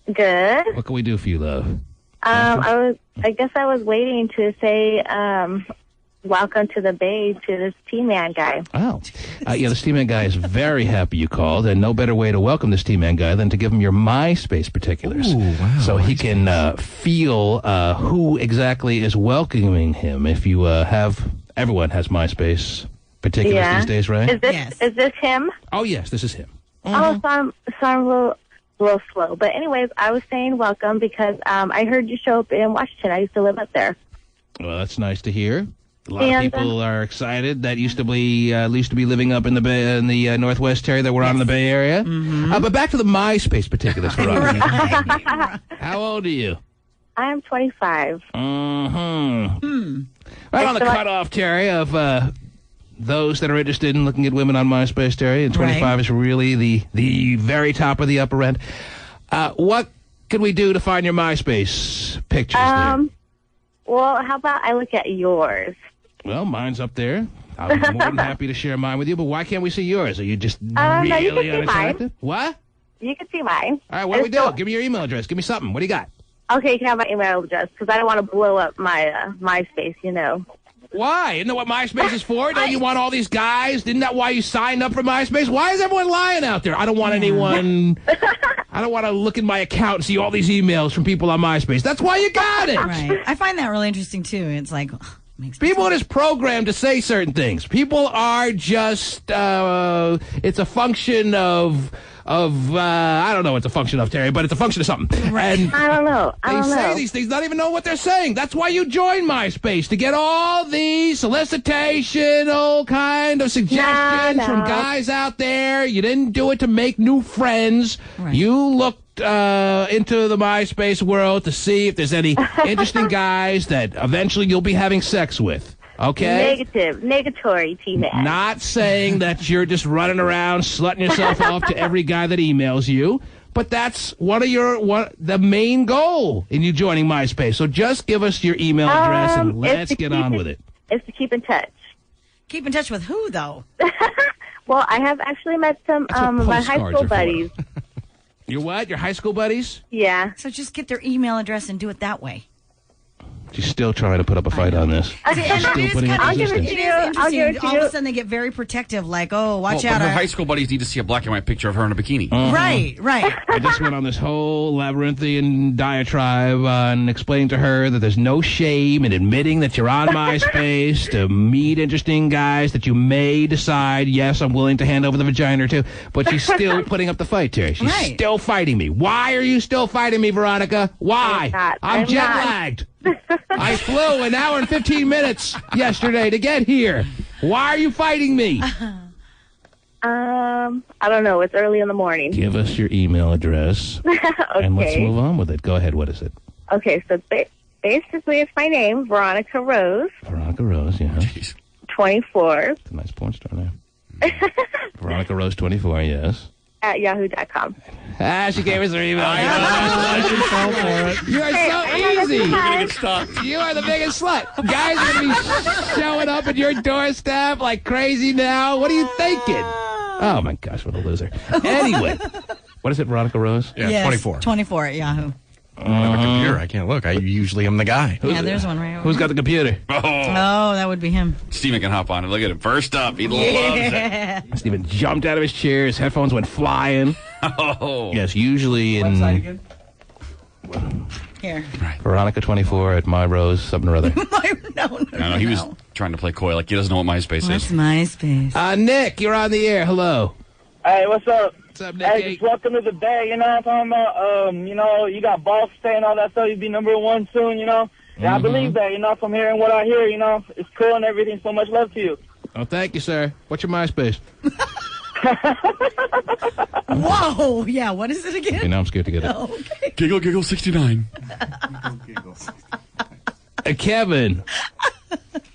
Good. What can we do for you, love? I guess I was waiting to say, welcome to the Bay to this T-Man guy. Oh. Yeah, this T-Man guy is very happy you called, and no better way to welcome this T-Man guy than to give him your MySpace particulars. Ooh, wow. So he can feel who exactly is welcoming him. If you everyone has MySpace particulars these days, right? Is this him? Oh, yes, this is him. Oh, so I'm a little slow. But anyways, I was saying welcome because I heard you show up in Washington. I used to live up there. Well, that's nice to hear. A lot of people are excited. That used to be living up in the Northwest area that we're on in the Bay Area. But back to the MySpace particulars. How old are you? I'm 25. Right on the cutoff, Terry, of those that are interested in looking at women on MySpace, Terry. And 25 is really the very top of the upper end. What can we do to find your MySpace pictures there? Well, how about I look at yours? Well, mine's up there. I'll be more than happy to share mine with you, but why can't we see yours? Are you just No, you really can see unattractive? mine. What? You can see mine. All right, what do we do? Give me your email address. Give me something. What do you got? Okay, you can have my email address because I don't want to blow up my MySpace, you know. Why? Isn't that what MySpace is for? Don't you want all these guys? Isn't that why you signed up for MySpace? Why is everyone lying out there? I don't want anyone... I don't want to look in my account and see all these emails from people on MySpace. That's why you got it. Right. I find that really interesting, too. It's like... People are just programmed to say certain things. People are just, it's a function of I don't know what's a function of, Terry, but it's a function of something. Right. And I don't know. They say these things, not even know what they're saying. That's why you join MySpace, to get all these solicitation, all kind of suggestions from guys out there. You didn't do it to make new friends. Right. You looked into the MySpace world to see if there's any interesting guys that eventually you'll be having sex with. Okay? Negatory, T-Man. Not saying that you're just running around slutting yourself off to every guy that emails you, but that's the main goal in you joining MySpace. So just give us your email address and let's get on with it. It's to keep in touch. Keep in touch with who, though? Well, I have actually met some my high school buddies. Your what? Your high school buddies? Yeah. So just get their email address and do it that way. She's still trying to put up a fight on this. Okay, She's still putting up I'll give it resistance. to you. I'll give it to All you. of a sudden they get very protective, like, oh, watch out. But her high school buddies need to see a black and white picture of her in a bikini. Right. I just went on this whole labyrinthian diatribe and explained to her that there's no shame in admitting that you're on MySpace to meet interesting guys that you may decide, yes, I'm willing to hand over the vagina or two, but she's still putting up the fight, Terry. She's still fighting me. Why are you still fighting me, Veronica? Why? I'm jet-lagged. I flew an hour and 15 minutes yesterday to get here. Why are you fighting me? I don't know. It's early in the morning. Give us your email address, and let's move on with it. Go ahead. What is it? Okay, so basically it's my name, Veronica Rose. Veronica Rose, yeah. Jeez. 24. It's a nice porn star name. Veronica Rose 24, yes. At yahoo.com. She gave us her email. You are so easy. You are the biggest slut. Guys are going to be showing up at your doorstep like crazy now. What are you thinking? Oh, my gosh, what a loser. Anyway, what is it, Veronica Rose? Yeah, yes, 24. 24 at Yahoo. I don't have a computer. I can't look. I usually am the guy. There's one right over. Who's got the computer? Oh, that would be him. Steven can hop on it. Look at him. First up. He loves it. Steven jumped out of his chair. His headphones went flying. Oh. Yes, usually in... Website again? Here. Veronica 24 at My Rose, something or other. No, he was trying to play coy, like he doesn't know what MySpace What's is. MySpace? Nick, you're on the air. Hello. Hey, what's up? What's up, Nick? Hey, just welcome to the bay, you know what I'm talking about? You know, you got boss saying all that stuff, you'll be #1 soon, you know? Yeah, I believe that, you know, from hearing what I hear, you know, it's cool and everything, so much love to you. Oh, thank you, sir. What's your MySpace? Whoa, yeah, what is it again? Okay, now I'm scared to get it. Okay. Giggle 69. Kevin,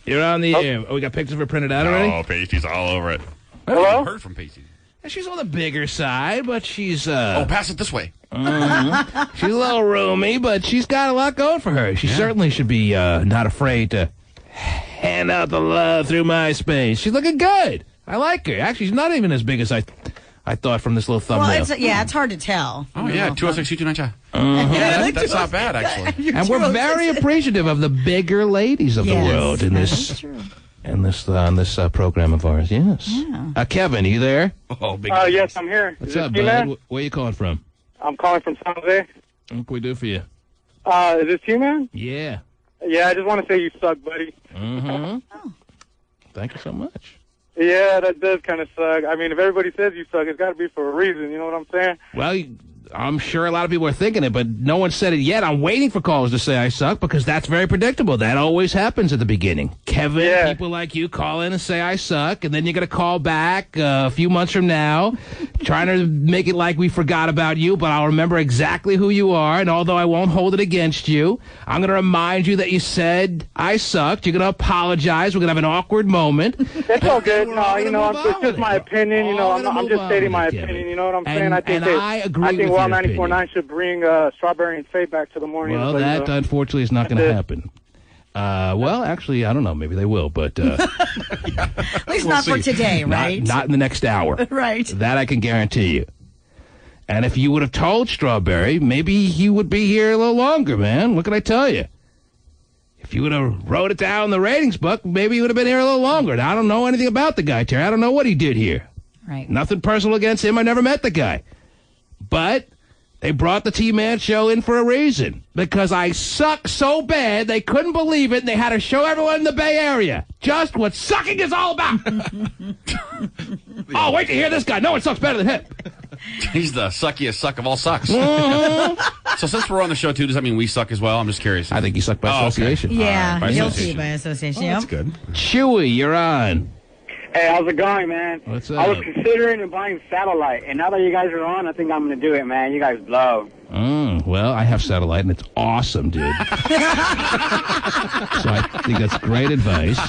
you're on the air. Oh, we got pictures of her printed out already? Oh, Pasty's all over it. Hello? I haven't heard from Pasty. She's on the bigger side, but she's... Oh, pass it this way. She's a little roomy, but she's got a lot going for her. She certainly should be not afraid to hand out the love through MySpace. She's looking good. I like her. Actually, she's not even as big as I thought from this little thumbnail. Well, it's hard to tell. Oh, yeah, 206-229. Yeah, that's not bad, actually. And we're very appreciative of the bigger ladies of the world in this... on this program of ours, yes. Yeah. Kevin, are you there? Oh, big. Yes, I'm here. What's up, bud? Where are you calling from? I'm calling from San Jose. What can we do for you? Is this you, man? Yeah. Yeah, I just want to say you suck, buddy. Mm-hmm. Thank you so much. Yeah, that does kind of suck. I mean, if everybody says you suck, it's got to be for a reason. You know what I'm saying? Well, I'm sure a lot of people are thinking it, but no one said it yet. I'm waiting for callers to say I suck because that's very predictable. That always happens at the beginning. Kevin, people like you call in and say I suck, and then you're going to call back a few months from now trying to make it like we forgot about you, but I'll remember exactly who you are, and although I won't hold it against you, I'm going to remind you that you said I sucked. You're going to apologize. We're going to have an awkward moment. That's all good. No, you know, it's just my opinion. You know, I'm just stating my opinion. You know what I'm saying? I think I agree with Wild 94.9 should bring Strawberry and Faye back to the morning. Well, that unfortunately is not going to happen. Well, actually, I don't know. Maybe they will, but at least not for today, right? Not in the next hour. Right. That I can guarantee you. And if you would have told Strawberry, maybe he would be here a little longer, man. What can I tell you? If you would have wrote it down in the ratings book, maybe he would have been here a little longer. Now, I don't know anything about the guy, Terry. I don't know what he did here. Right. Nothing personal against him. I never met the guy. But they brought the T-Man show in for a reason. Because I suck so bad, they couldn't believe it, and they had to show everyone in the Bay Area just what sucking is all about. Oh, wait to hear this guy. No one sucks better than him. He's the suckiest suck of all sucks. Mm-hmm. So since we're on the show, too, does that mean we suck as well? I'm just curious. I think you suck by association. Okay. Yeah, By guilty association. by association. Oh, Yep. that's good. Chewy, you're on. Hey, how's it going, man? What's I was up? considering buying satellite, and now that you guys are on, I think I'm going to do it, man. You guys blow. Well, I have satellite, and it's awesome, dude. So I think that's great advice.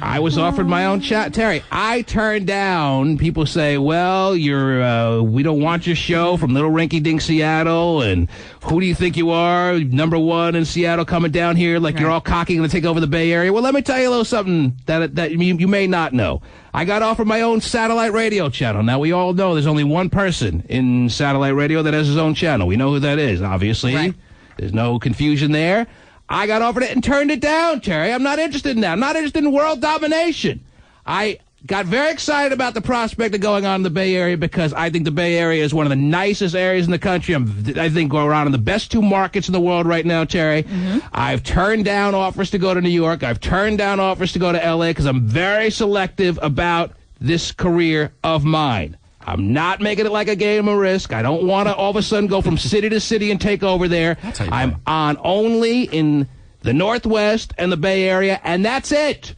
I was offered my own chat. Terry, I turned down. People say, well, we don't want your show from Little Rinky-Dink, Seattle, and who do you think you are, #1 in Seattle, coming down here like you're all cocky going to take over the Bay Area? Well, let me tell you a little something that you may not know. I got offered my own satellite radio channel. Now, we all know there's only one person in satellite radio that has his own channel. We know who that is, obviously. Right. There's no confusion there. I got offered it and turned it down, Terry. I'm not interested in that. I'm not interested in world domination. I got very excited about the prospect of going on in the Bay Area because I think the Bay Area is one of the nicest areas in the country. I think we're around in the best 2 markets in the world right now, Terry. Mm-hmm. I've turned down offers to go to New York. I've turned down offers to go to L.A. because I'm very selective about this career of mine. I'm not making it like a game of Risk. I don't want to all of a sudden go from city to city and take over there. I'm on only in the Northwest and the Bay Area, and that's it.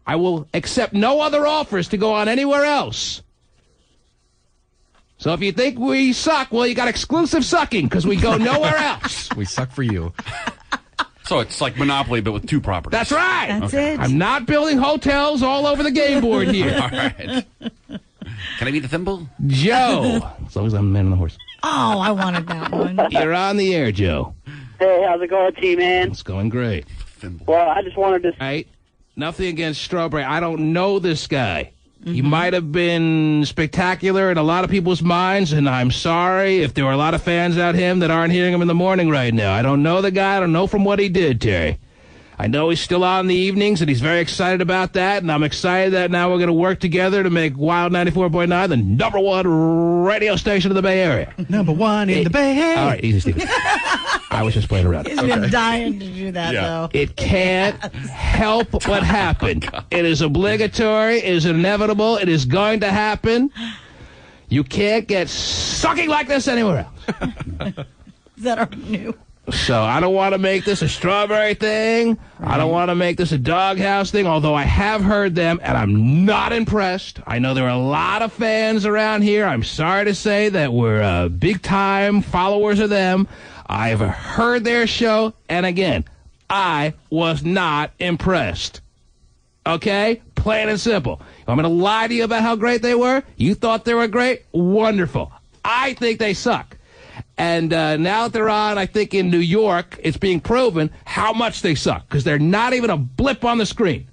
I will accept no other offers to go on anywhere else. So if you think we suck, well, you got exclusive sucking because we go nowhere else. We suck for you. So it's like Monopoly, but with 2 properties. That's right. That's it. I'm not building hotels all over the game board here. All right. Can I be the thimble? Joe. As long as I'm a man on the horse. Oh, I wanted that one. You're on the air, Joe. Hey, how's it going, T-Man? It's going great. Well, I just wanted to... Right? Nothing against Strawberry. I don't know this guy. He might have been spectacular in a lot of people's minds, and I'm sorry if there were a lot of fans out him that aren't hearing him in the morning right now. I don't know the guy. I don't know from what he did, Terry. I know he's still on in the evenings, and he's very excited about that, and I'm excited that now we're going to work together to make Wild 94.9 the #1 radio station of the Bay Area. #1 in the Bay Area. All right, easy, Stephen. I was just playing around. He's been dying to do that, though. It can't help what happened. It is obligatory. It is inevitable. It is going to happen. You can't get sucking like this anywhere else. That are new. So I don't want to make this a Strawberry thing. I don't want to make this a Doghouse thing, although I have heard them, and I'm not impressed. I know there are a lot of fans around here. I'm sorry to say that we're big-time followers of them. I've heard their show, and again, I was not impressed. Okay? Plain and simple. You want me to lie to you about how great they were? You thought they were great? Wonderful. I think they suck. And now that they're on, I think in New York, it's being proven how much they suck, because they're not even a blip on the screen.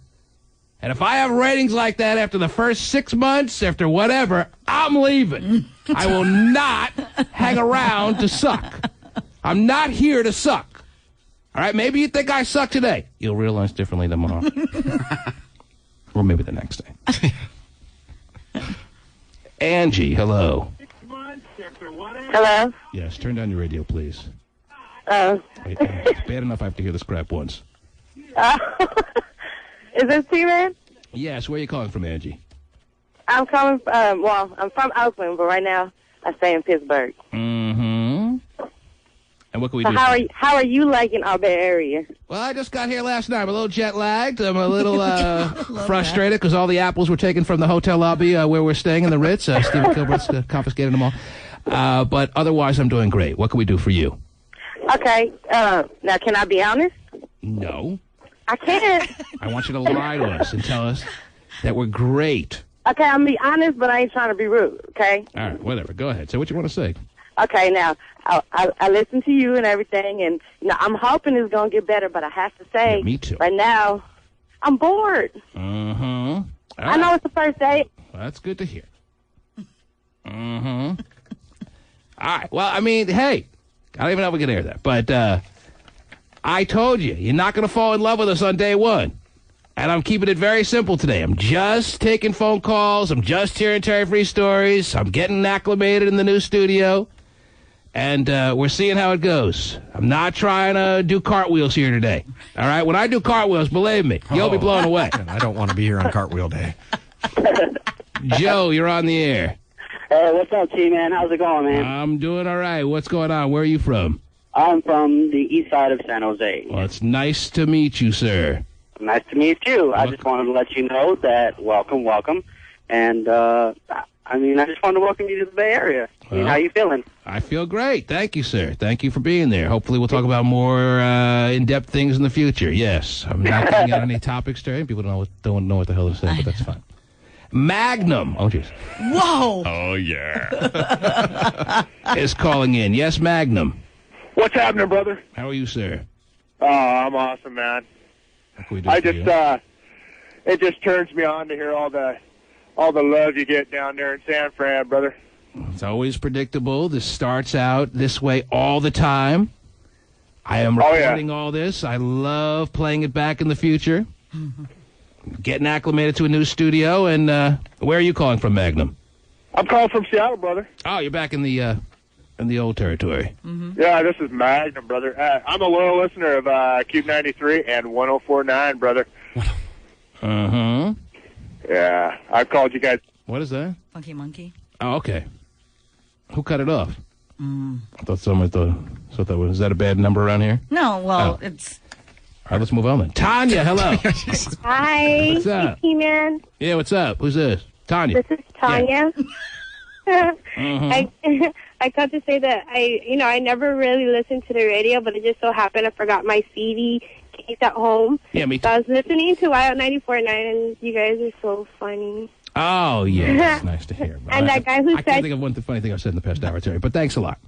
And if I have ratings like that after the first 6 months, after whatever, I'm leaving. I will not hang around to suck. I'm not here to suck. All right, maybe you think I suck today. You'll realize differently tomorrow. Or maybe the next day. Angie, hello. Hello? Yes, turn down your radio, please. Oh. Wait, it's bad enough I have to hear this crap once. Is this T-Man? Yes, where are you calling from, Angie? I'm coming from, I'm from Oakland, but right now I stay in Pittsburgh. Mm-hmm. And what can we So do? how are you liking our Bay Area? Well, I just got here last night. I'm a little jet-lagged. I'm a little frustrated because all the apples were taken from the hotel lobby where we're staying in the Ritz. Stephen Kilbert's confiscated them all. But otherwise, I'm doing great. What can we do for you? Okay, now can I be honest? No. I can't. I want you to lie to us and tell us that we're great. Okay, I'm be honest, but I ain't trying to be rude, okay? All right, whatever. Go ahead. Say what you want to say. Okay, now, I listen to you and everything, and I'm hoping it's going to get better, but I have to say, Yeah, me too. right now, I'm bored. Mm-hmm. I know it's the first date. Well, that's good to hear. Mm-hmm. All right. Well, I mean, hey, I don't even know if we can hear that. But I told you, you're not going to fall in love with us on day one. And I'm keeping it very simple today. I'm just taking phone calls. I'm just hearing Terry Free stories. I'm getting acclimated in the new studio. And we're seeing how it goes. I'm not trying to do cartwheels here today. All right? When I do cartwheels, believe me, you'll be blown away. I don't want to be here on cartwheel day. Joe, you're on the air. Hey, what's up, T-Man? How's it going, man? I'm doing all right. What's going on? Where are you from? I'm from the east side of San Jose. Well, it's nice to meet you, sir. Nice to meet you. I just wanted to let you know that welcome. And, I just wanted to welcome you to the Bay Area. Well, how you feeling? I feel great. Thank you, sir. Thank you for being there. Hopefully we'll talk about more in-depth things in the future. Yes. I'm not getting on any topics, Terry. People don't know what the hell to say, but that's fine. Magnum. Oh, jeez. Whoa. Oh, yeah. Is calling in. Yes, Magnum. What's happening, brother? How are you, sir? Oh, I'm awesome, man. What can we do for you? It just turns me on to hear all the love you get down there in San Fran, brother. It's always predictable. This starts out this way all the time. I am recording all this. I love playing it back in the future. Getting acclimated to a new studio. And where are you calling from, Magnum? I'm calling from Seattle, brother. Oh, you're back in the old territory. Yeah, this is Magnum, brother. I'm a loyal listener of Cube 93 and 104.9, brother. Uh-huh. Yeah, I've called you guys. What is that? Funky Monkey. Oh, okay. Who cut it off? I thought someone thought that was. Is that a bad number around here? No, well, Oh. it's... All right, let's move on then. Tanya, hello. Hi. What's up? T-Man. Yeah, what's up? Who's this? Tanya. This is Tanya. I got to say that I never really listened to the radio, but it just so happened I forgot my CD case at home. Yeah, me too. So I was listening to Wild 94.9, and you guys are so funny. Oh, yeah, that's nice to hear. And that guy who I said, can't think of one funny thing I've said in the past hour, Terry, but thanks a lot.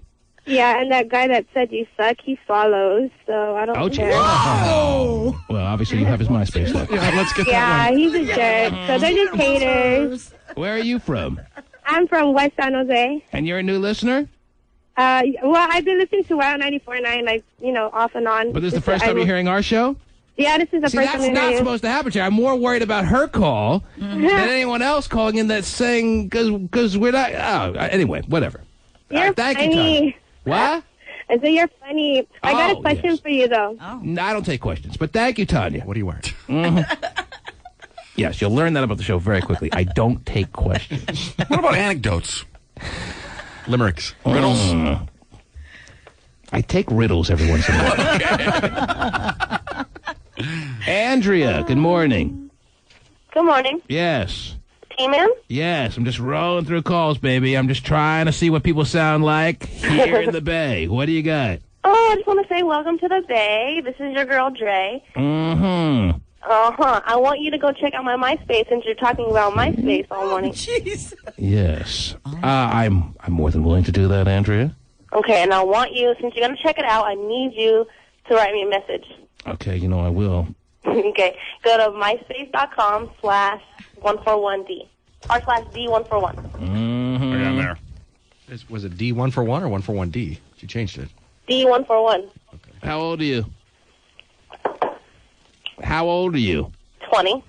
yeah, and that guy that said you suck, he swallows, so I don't Oh, care. Whoa! Well, obviously you have his MySpace stuff. Yeah, let's get Yeah, he's a jerk. So they're just haters. Where are you from? I'm from West San Jose. And you're a new listener? Well, I've been listening to Wild 94.9, like, off and on. But this is the first time you're hearing our show? Yeah, this is the See, first time that's I'm not hearing. supposed to happen, Terry. I'm more worried about her call than anyone else calling in that's saying, because we're not... Oh, anyway, whatever. You're thank you, funny. Tanya. What? I said you're funny. I got a question for you, though. No, I don't take questions, but thank you, Tanya. What are you wearing? Yes, you'll learn that about the show very quickly. I don't take questions. What about anecdotes? Limericks. Riddles? I take riddles every once in a while. Andrea, good morning. Good morning. Yes. T-Man? Yes, I'm just rolling through calls, baby. I'm just trying to see what people sound like here in the Bay. What do you got? Oh, I just want to say welcome to the Bay. This is your girl, Dre. Mm-hmm. Uh-huh. I want you to go check out my MySpace since you're talking about MySpace all morning. Jeez. Yes. I'm more than willing to do that, Andrea. Okay, and I want you, since you're going to check it out, I need you to write me a message. Okay, I will. Okay, go to myspace.com/141D or /D141. Mm-hmm. I got him there. Was it D1 for 1 or 1 for 1D? She changed it. D141. How old are you? How old are you? 20.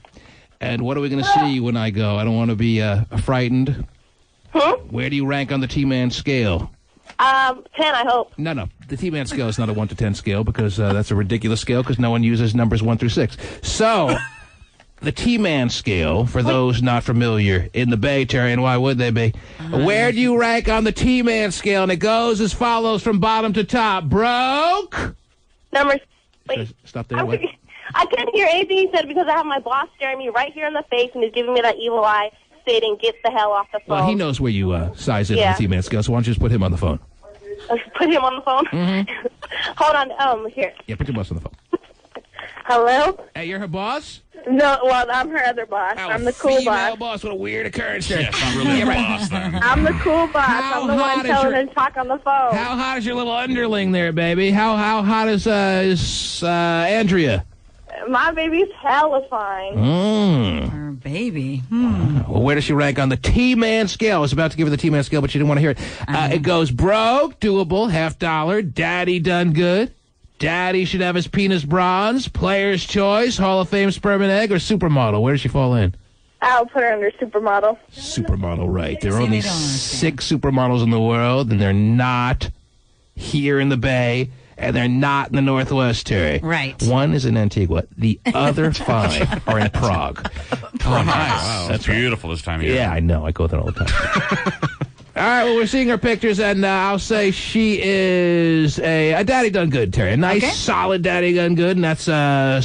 And what are we going to see when I go? I don't want to be frightened. Where do you rank on the T-Man scale? 10, I hope. No. The T-Man scale is not a 1 to 10 scale because that's a ridiculous scale because no one uses numbers 1 through 6. So, the T-Man scale, for those not familiar in the Bay, Terry, and why would they be? Where do you rank on the T-Man scale? And it goes as follows from bottom to top. Broke? Numbers. Wait. Stop there. What? I couldn't hear anything he said because I have my boss staring me right here in the face and he's giving me that evil eye stating, get the hell off the phone. Well, he knows where you size in on the T-Man scale, so why don't you just put him on the phone? Put him on the phone? Mm-hmm. Hold on. Here. Yeah, put your boss on the phone. Hello? Hey, you're her boss? No, well, I'm her other boss. Oh, I'm the cool female boss. What a weird occurrence there. Yeah, it's not really a boss then. I'm the cool boss. How I'm the hot one is telling your- him to talk on the phone. How hot is your little underling there, baby? How hot is Andrea? My baby's hella fine. Her baby. Well, where does she rank on the T-Man scale? I was about to give her the T-Man scale, but she didn't want to hear it. It goes broke, doable, $50, daddy done good, daddy should have his penis bronze, player's choice, Hall of Fame sperm and egg, or supermodel. Where does she fall in? I'll put her under supermodel. Supermodel, right. There are only 6 supermodels in the world, and they're not here in the Bay, and they're not in the Northwest, Terry. Right. One is in Antigua. The other 5 are in Prague. Oh, nice. Wow, that's beautiful this time of year. Yeah, I know. I go there all the time. All right, well, we're seeing her pictures, and I'll say she is a daddy done good, Terry. A nice, solid daddy done good, and that's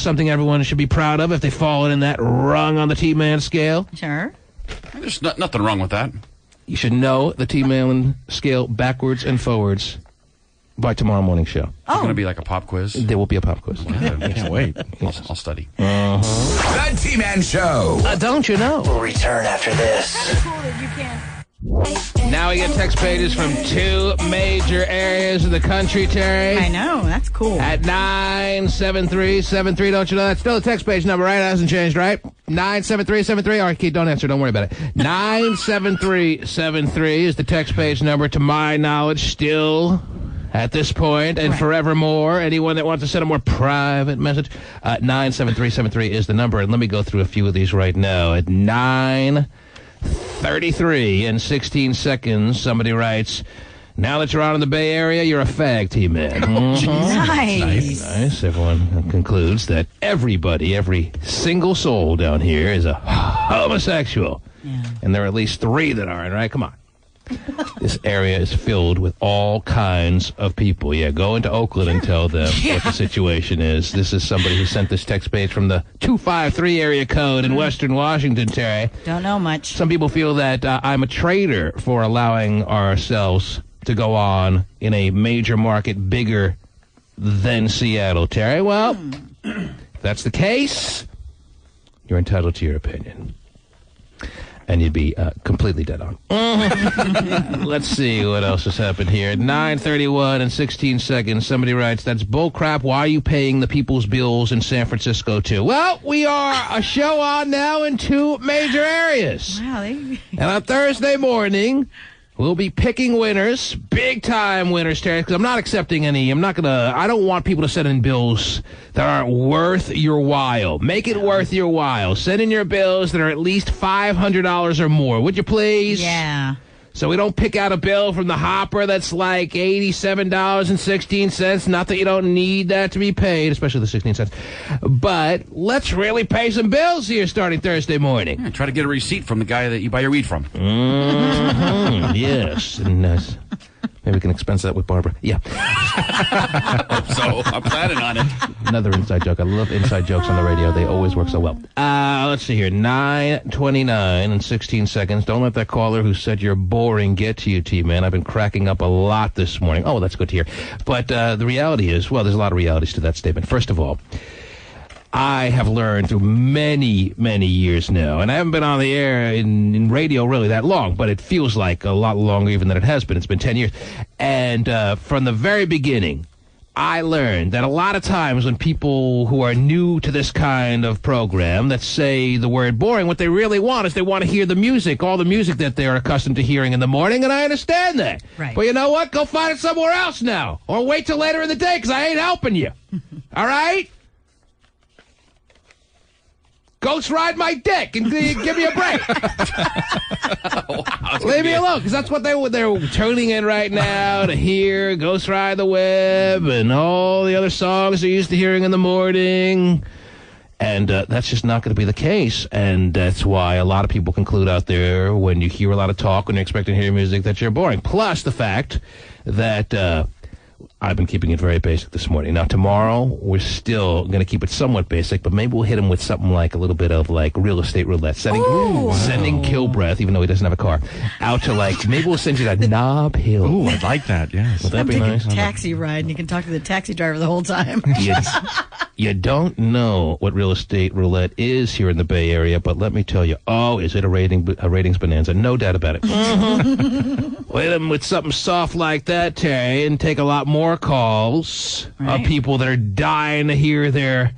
something everyone should be proud of if they fall in that rung on the T-Man scale. Sure. There's nothing wrong with that. You should know the T-Man scale backwards and forwards by tomorrow morning show. It's going to be like a pop quiz? There will be a pop quiz. I can't wait. I'll study. The T-Man Show. Don't you know? We'll return after this. Now we get text pages from 2 major areas of the country, Terry. I know. That's cool. At 97373, don't you know? That's still a text page number, right? It hasn't changed, right? 97373. All right, Keith, don't answer. Don't worry about it. 97373 is the text page number, to my knowledge, still at this point and forevermore. Anyone that wants to send a more private message, 97373 is the number. And let me go through a few of these right now. At 9:33 and 16 seconds, somebody writes, now that you're out in the Bay Area, you're a fag, T-Man. Nice. Everyone concludes that everybody, every single soul down here is a homosexual. Yeah. And there are at least 3 that aren't, right? Come on. This area is filled with all kinds of people. Yeah, go into Oakland and tell them what the situation is. This is somebody who sent this text page from the 253 area code in Western Washington, Terry. Don't know much. Some people feel that I'm a traitor for allowing ourselves to go on in a major market bigger than Seattle, Terry. Well, if that's the case, you're entitled to your opinion. And you'd be completely dead on. Let's see what else has happened here. 9:31 and 16 seconds. Somebody writes, that's bullcrap. Why are you paying the people's bills in San Francisco, too? Well, we are a show on now in 2 major areas. Wow. And on Thursday morning, we'll be picking winners, big-time winners, Terry, because I'm not accepting any. I don't want people to send in bills that aren't worth your while. Make it worth your while. Send in your bills that are at least $500 or more. Would you please? Yeah. So we don't pick out a bill from the hopper that's like $87.16. Not that you don't need that to be paid, especially the 16 cents. But let's really pay some bills here starting Thursday morning. Yeah, try to get a receipt from the guy that you buy your weed from. Mm-hmm. Yes. And maybe we can expense that with Barbara. Yeah. So I'm planning on it. Another inside joke. I love inside jokes on the radio. They always work so well. Let's see here. 9:29 and 16 seconds. Don't let that caller who said you're boring get to you, T-Man. I've been cracking up a lot this morning. Oh, that's good to hear. But the reality is, well, there's a lot of realities to that statement. First of all, I have learned through many, many years now, and I haven't been on the air in radio really that long, but it feels like a lot longer even than it has been. It's been 10 years. And from the very beginning, I learned that a lot of times when people who are new to this kind of program that say the word boring, what they really want is they want to hear the music, all the music that they're accustomed to hearing in the morning, and I understand that. Right. But you know what? Go find it somewhere else now, or wait till later in the day, because I ain't helping you. All right? Ghost ride my dick and give me a break. Wow, leave me alone, because that's what they're tuning in right now to hear Ghost Ride the Web and all the other songs they're used to hearing in the morning. And that's just not going to be the case. And that's why a lot of people conclude out there when you hear a lot of talk, when you're expecting to hear music, that you're boring. Plus the fact that I've been keeping it very basic this morning. Now, tomorrow, we're still going to keep it somewhat basic, but maybe we'll hit him with something like a little bit of, like, real estate roulette. Sending Kilbreath, even though he doesn't have a car, out to, like, maybe we'll send you to Nob Hill. Ooh, I'd like that, yes. Would that be nice? Taxi ride, and you can talk to the taxi driver the whole time. You don't know what real estate roulette is here in the Bay Area, but let me tell you, is it a ratings bonanza? No doubt about it. We'll hit him with something soft like that, Terry, and take a lot more calls of people that are dying to hear their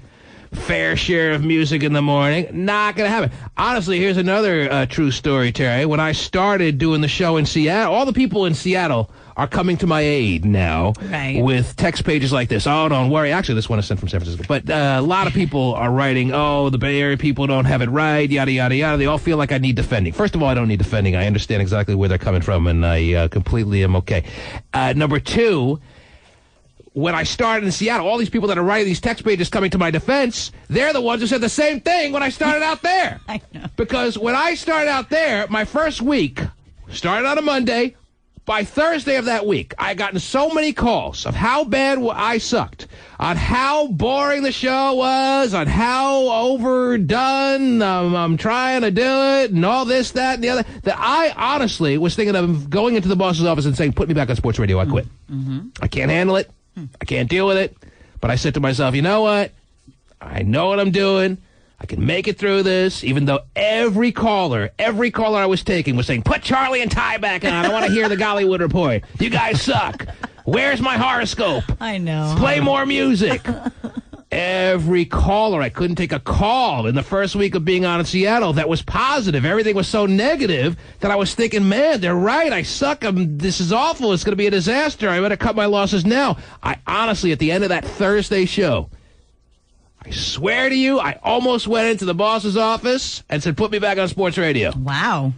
fair share of music in the morning. Not going to happen. Honestly, here's another true story, Terry. When I started doing the show in Seattle, all the people in Seattle are coming to my aid now with text pages like this. Oh, don't worry. Actually, this one is sent from San Francisco. But a lot of people are writing, oh, the Bay Area people don't have it right, yada, yada, yada. They all feel like I need defending. First of all, I don't need defending. I understand exactly where they're coming from, and I completely am okay. Number two, when I started in Seattle, all these people that are writing these text pages coming to my defense, they're the ones who said the same thing when I started out there. I know. Because when I started out there, my first week started on a Monday. By Thursday of that week, I gotten so many calls of how bad I sucked, on how boring the show was, on how overdone I'm trying to do it, and all this, that, and the other, that I honestly was thinking of going into the boss's office and saying, put me back on sports radio, I quit. I can't handle it. I can't deal with it. But I said to myself, you know what? I know what I'm doing. I can make it through this, even though every caller I was taking was saying, put Charlie and Ty back on. I want to hear the Gollywood Report. You guys suck. Where's my horoscope? I know. Play more music. Every caller, I couldn't take a call in the first week of being on in Seattle that was positive. Everything was so negative that I was thinking, man, they're right. I suck. This is awful. It's going to be a disaster. I better cut my losses now. I honestly, at the end of that Thursday show, I swear to you, I almost went into the boss's office and said, put me back on sports radio. Wow.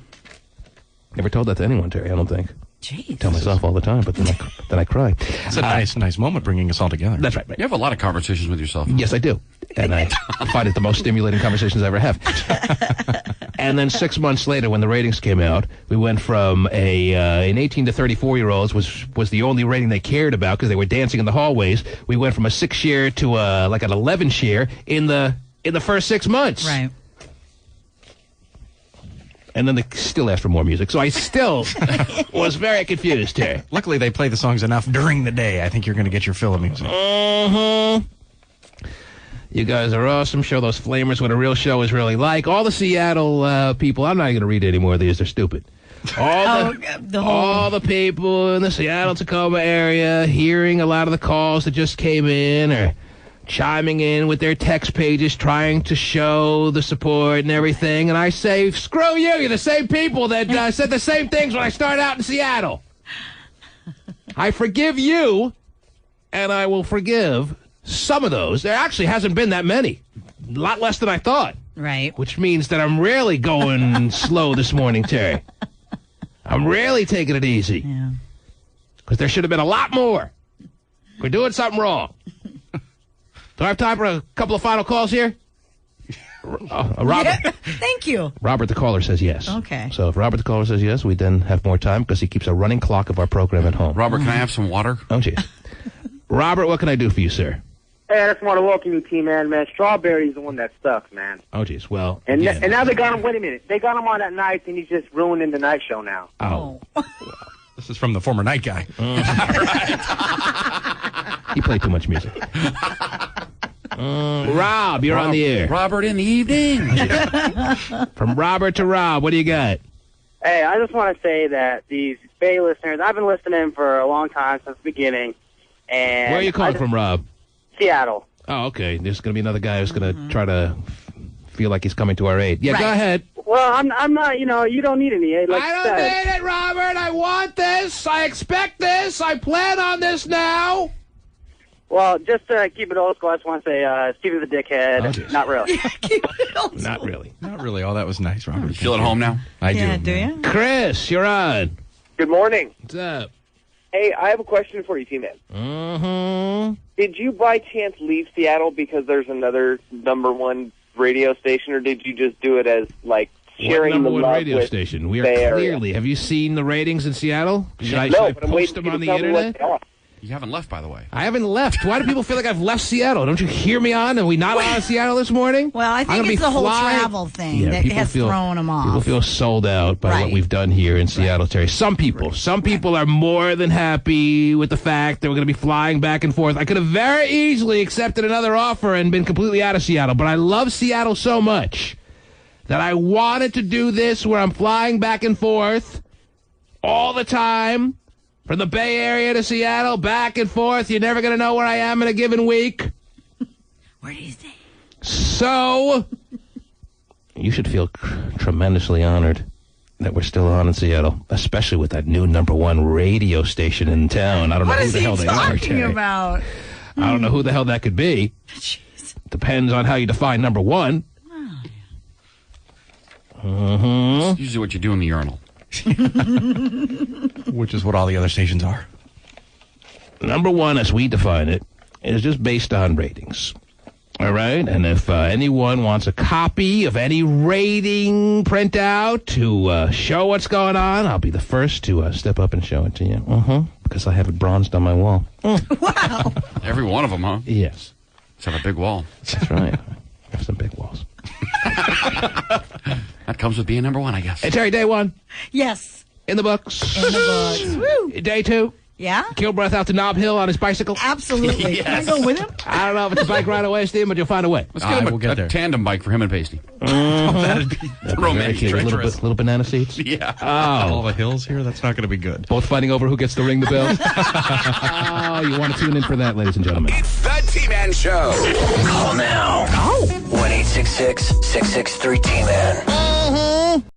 Never told that to anyone, Terry, I don't think. Jeez. I tell myself all the time, but then I cry. It's a nice moment bringing us all together. That's right. You have a lot of conversations with yourself. Yes, I do. And I find it the most stimulating conversations I ever have. And then 6 months later, when the ratings came out, we went from an 18 to 34-year-olds was the only rating they cared about because they were dancing in the hallways. We went from a 6 share to like an 11 share in the first 6 months. Right. And then they still asked for more music. So I still was very confused here. Luckily, they play the songs enough during the day. I think you're going to get your fill of music. You guys are awesome. Show those flamers what a real show is really like. All the Seattle people, I'm not going to read any more of these. They're stupid. All the people in the Seattle-Tacoma area hearing a lot of the calls that just came in or chiming in with their text pages, trying to show the support and everything. And I say, screw you. You're the same people that said the same things when I started out in Seattle. I forgive you, and I will forgive some of those. There actually hasn't been that many. A lot less than I thought. Right. Which means that I'm really going slow this morning, Terry. I'm really taking it easy. Yeah. Because there should have been a lot more. We're doing something wrong. Do I have time for a couple of final calls here? Robert. Yeah, thank you. Robert the caller says yes. Okay. So if Robert the caller says yes, we then have more time because he keeps a running clock of our program at home. Robert, can I have some water? Oh, jeez. Robert, what can I do for you, sir? Hey, I just want to welcome you, T-Man, man. Strawberry's the one that sucks, man. Oh, jeez. Well, And again. and now they got him, wait a minute. They got him on that night, and he's just ruining the night show now. Oh. This is from the former night guy. He played too much music. Rob, you're on the air. Robert in the evening. From Robert to Rob, what do you got? Hey, I just want to say that these Bay listeners, I've been listening for a long time, since the beginning. And Where are you calling from, Rob? Seattle. Oh, okay. There's going to be another guy who's going to try to feel like he's coming to our aid. Yeah, Go ahead. Well, I'm not, you don't need any aid. Like I you don't said. need it, Robert. I want this. I expect this. I plan on this now. Well, just to keep it old school, I just want to say, Stevie the Dickhead. Not really. Not really. Not really. Oh, that was nice, Robert. You feel at home now? I do. Yeah, do you? Chris, you're on. Good morning. What's up? Hey, I have a question for you, T-Man. Mm-hmm. Did you by chance leave Seattle because there's another #1 radio station, or did you just do it as, like, sharing What the #1 love radio with station? We are Bay Area? clearly. Have you seen the ratings in Seattle? Should I but I'm post waiting them for you on to the tell me what internet? they are. You haven't left, by the way. I haven't left. Why do people feel like I've left Seattle? Don't you hear me on? Are we not on Seattle this morning? Well, I I'm think gonna it's be the whole flying- travel thing Yeah, that people has feel- thrown them off. People feel sold out by what Right. we've done here in Seattle, Terry. Some people. Some people are more than happy with the fact that we're going to be flying back and forth. I could have very easily accepted another offer and been completely out of Seattle, but I love Seattle so much that I wanted to do this where I'm flying back and forth all the time. From the Bay Area to Seattle, back and forth. You're never going to know where I am in a given week. Where do you think? So, you should feel tremendously honored that we're still on in Seattle, especially with that new #1 radio station in town. I don't know who the hell they are. What is he talking about? I don't know who the hell that could be. Jeez. Depends on how you define #1. It's usually what you do in the urinal. Which is what all the other stations are. #1, as we define it, is just based on ratings. All right? And if anyone wants a copy of any rating printout to show what's going on, I'll be the first to step up and show it to you. Because I have it bronzed on my wall. Wow. Every one of them, huh? Yes. Let's have a big wall. That's right. I have some big walls. That comes with being #1, I guess. Hey, Terry, day 1. Yes. In the books. In the books. Woo. Day 2. Yeah? Kilbreath out to Nob Hill on his bicycle. Absolutely. Yes. Can I go with him? I don't know if it's a bike ride away, Steve, but you'll find a way. Let's get him a tandem bike for him and Pasty. That'd be romantic. Little banana seats. Yeah. all the hills here. That's not going to be good. Both fighting over who gets to ring the bell. Oh, you want to tune in for that, ladies and gentlemen. It's the T-Man Show. Call now. 1-866-663-T-Man.